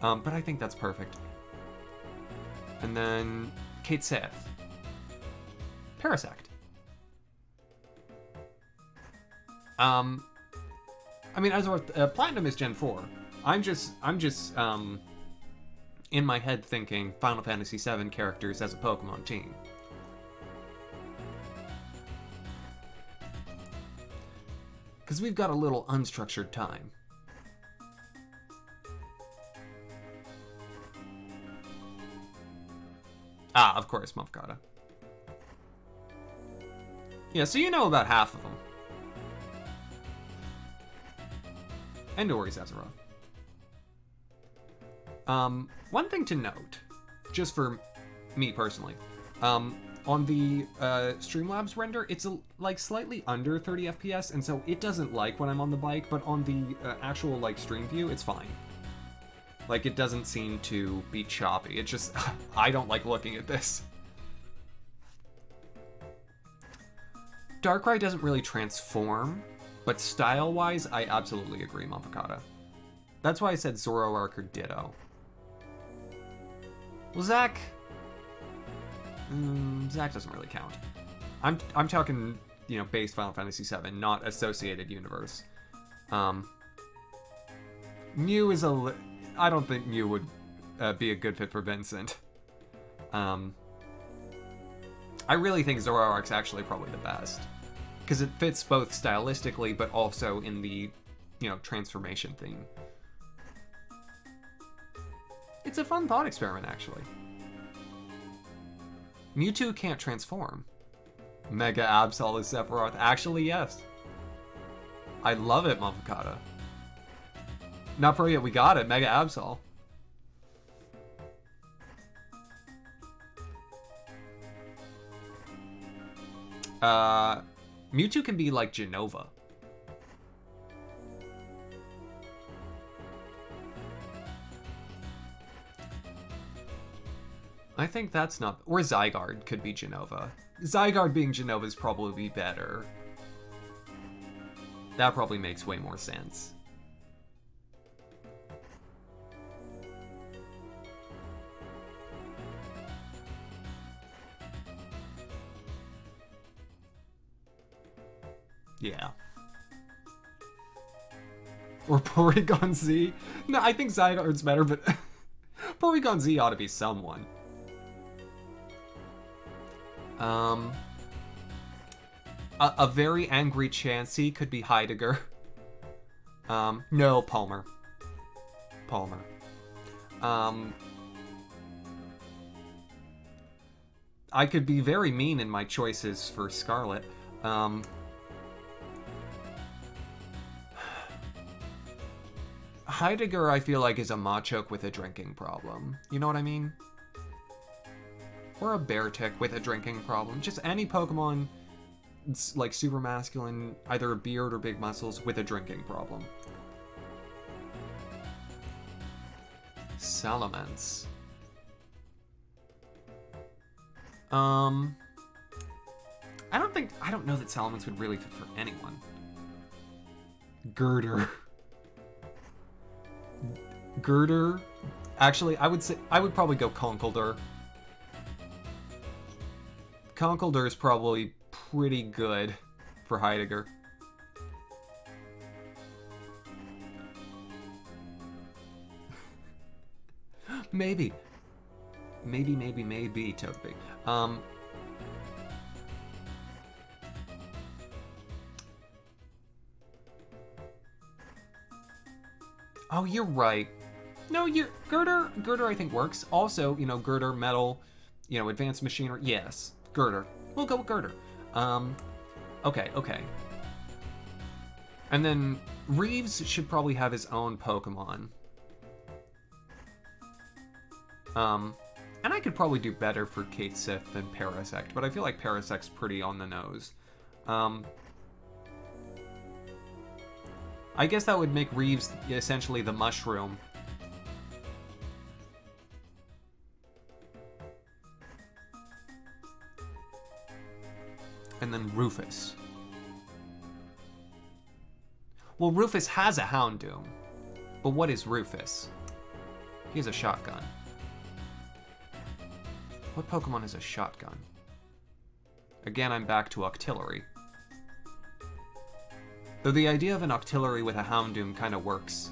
But I think that's perfect. And then Kate Sith. Parasect. I mean, as Platinum is Gen 4. I'm just in my head thinking Final Fantasy VII characters as a Pokemon team. Because we've got a little unstructured time. Ah, of course, Mofkata. Yeah, so you know about half of them. And Ori's Azeroth. One thing to note, just for me personally, on the Streamlabs render, it's like slightly under 30 FPS, and so it doesn't like when I'm on the bike, but on the actual like stream view, it's fine. Like, it doesn't seem to be choppy. It just, I don't like looking at this. Darkrai doesn't really transform, but style-wise, I absolutely agree, Mofkata. That's why I said Zoroark or Ditto. Well, Zac doesn't really count. I'm talking, you know, base Final Fantasy VII, not associated universe. Mew is I don't think Mew would be a good fit for Vincent. I really think Zoroark's actually probably the best. Because it fits both stylistically, but also in the, you know, transformation theme. It's a fun thought experiment, actually. Mewtwo can't transform. Mega Absol is Sephiroth. Actually, yes. I love it, Mofkata. Not pro yet, we got it. Mega Absol. Mewtwo can be like Genova. I think that's not... Or Zygarde could be Genova. Zygarde being Genova is probably better. That probably makes way more sense. Yeah. Or Porygon Z. No, I think Zygarde's better, but Porygon Z ought to be someone. A very angry Chansey could be Heidegger. No, Palmer. Palmer. I could be very mean in my choices for Scarlet. Heidegger, I feel like, is a Machoke with a drinking problem. You know what I mean? Or a Beartic with a drinking problem. Just any Pokemon, like, super masculine, either a beard or big muscles, with a drinking problem. Salamence. I don't know that Salamence would really fit for anyone. Girder. Girder. Actually, I would probably go Conkeldurr. Conkeldurr is probably pretty good for Heidegger. Maybe, Toby. Oh, you're right. No, Girder I think works. Also, you know, Girder, metal, you know, advanced machinery. Yes, Girder. We'll go with Girder. Okay. And then Reeves should probably have his own Pokemon. And I could probably do better for Kate Sith than Parasect, but I feel like Parasect's pretty on the nose. I guess that would make Reeves essentially the mushroom. And then Rufus. Well, Rufus has a Houndoom. But what is Rufus? He has a shotgun. What Pokemon is a shotgun? Again, I'm back to Octillery. Though the idea of an Octillery with a Houndoom kind of works.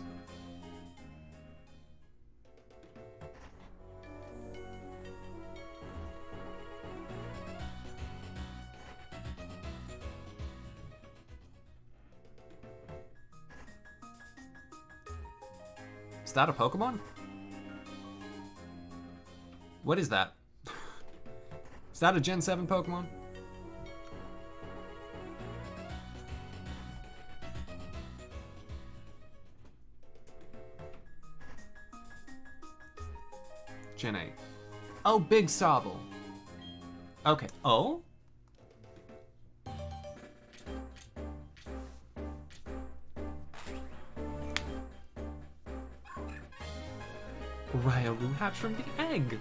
Is that a Pokemon? What is that? Is that a Gen 7 Pokemon? Gen 8. Oh, Big Sobble. Okay. Oh? Riolu hatched from the egg.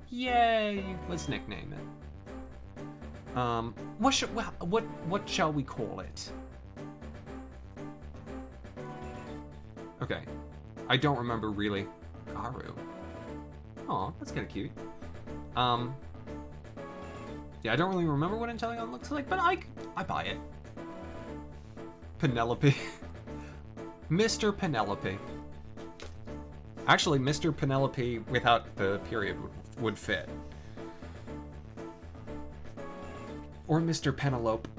Yay! Let's nickname it. What shall we call it? Okay. I don't remember really. Garu. Aw, that's kind of cute. Yeah, I don't really remember what Inteleon looks like, but I buy it. Penelope. Mr. Penelope. Actually, Mr. Penelope without the period would fit. Or Mr. Penelope.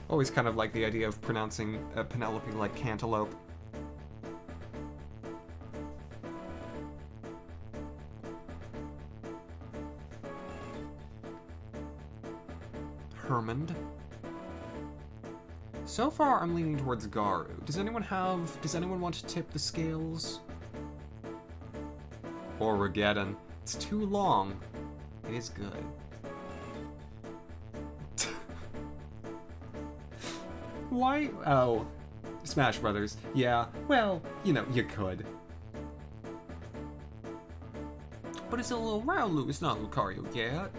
Always kind of like the idea of pronouncing Penelope like cantaloupe. Hermond. So far, I'm leaning towards Garu. Does anyone want to tip the scales? Or Regeddon. It's too long. It is good. Why? Oh. Smash Brothers. Yeah, well, you know, you could. But it's a little Riolu, it's not Lucario yet.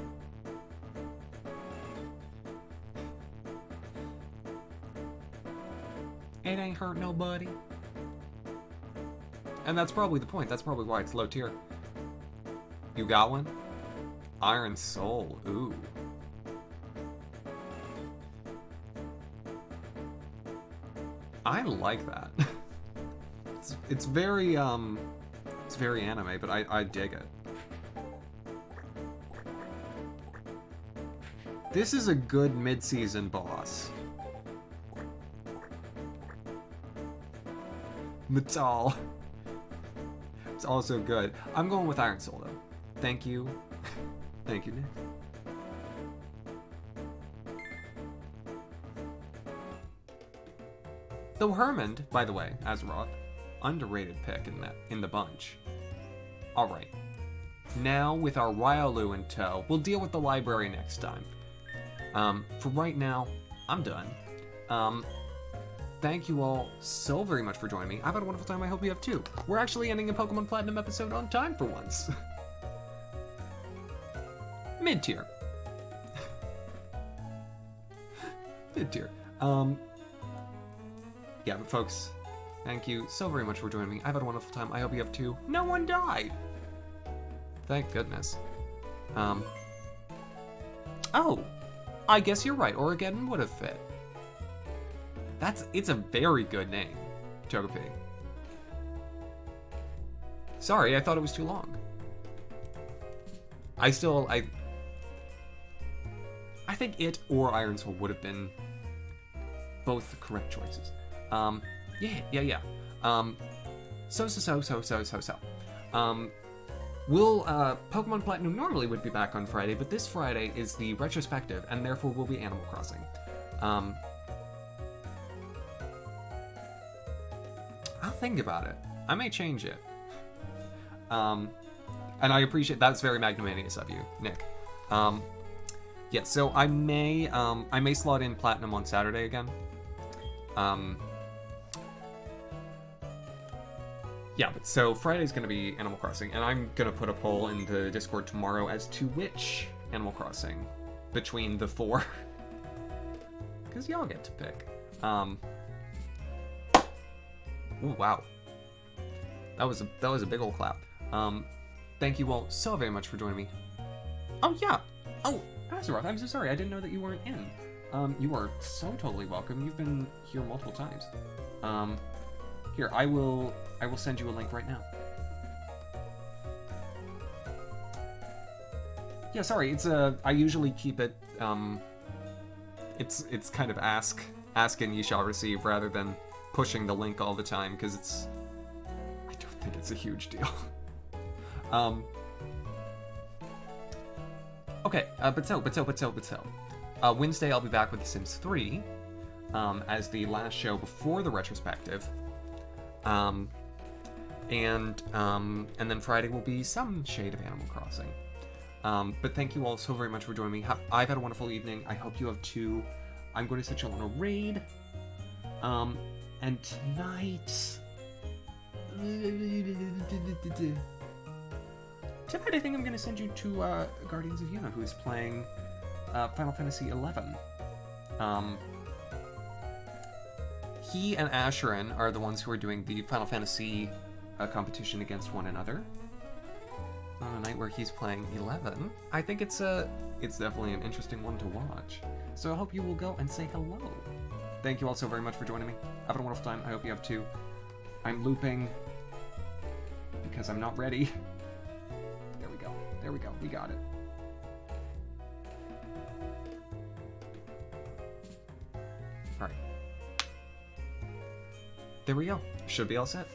It ain't hurt nobody. And that's probably the point. That's probably why it's low tier. You got one? Iron Soul. Ooh. I like that. It's very anime, but I dig it. This is a good mid-season boss. Metal. It's also good. I'm going with Iron Soul though. Thank you. Thank you, Nick. Though Hermond, by the way, Azeroth, underrated pick in the bunch. Alright. Now, with our Riolu in tow, we'll deal with the library next time. For right now, I'm done. Thank you all so very much for joining me. I've had a wonderful time. I hope you have too. We're actually ending a Pokemon Platinum episode on time for once. Mid-tier. Mid-tier. Yeah, but folks, thank you so very much for joining me. I've had a wonderful time. I hope you have too. No one died. Thank goodness. Oh, I guess you're right. Oregon would have fit. It's a very good name, Togepi. Sorry, I thought it was too long. I think it or Ironsville would have been both the correct choices. Yeah. So. Pokemon Platinum normally would be back on Friday, but this Friday is the retrospective, and therefore will be Animal Crossing. I'll think about it. I may change it. And I appreciate that's very magnanimous of you, Nick. Yeah, so I may slot in Platinum on Saturday again. Yeah, but so Friday's gonna be Animal Crossing, and I'm gonna put a poll in the Discord tomorrow as to which Animal Crossing between the four. Because y'all get to pick. Ooh, wow. That was a big old clap. Thank you all so very much for joining me. Oh yeah. Oh, Azeroth, I'm so sorry. I didn't know that you weren't in. You are so totally welcome. You've been here multiple times. Here, I will send you a link right now. Yeah, sorry. It's I usually keep it. It's kind of ask and ye shall receive rather than pushing the link all the time because I don't think it's a huge deal. Okay, but so. Wednesday I'll be back with The Sims 3, as the last show before the retrospective. And then Friday will be some shade of Animal Crossing. But thank you all so very much for joining me. I've had a wonderful evening. I hope you have too. I'm going to set you on a raid. And tonight... Tonight I think I'm going to send you to Guardians of Yuna, who is playing Final Fantasy XI. He and Asherin are the ones who are doing the Final Fantasy competition against one another. On a night where he's playing 11. I think it's definitely an interesting one to watch. So I hope you will go and say hello. Thank you all so very much for joining me. Have a wonderful time. I hope you have too. I'm looping because I'm not ready. There we go. We got it. Alright. There we go. Should be all set.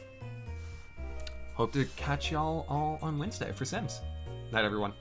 Hope to catch y'all all on Wednesday for Sims. Night, everyone.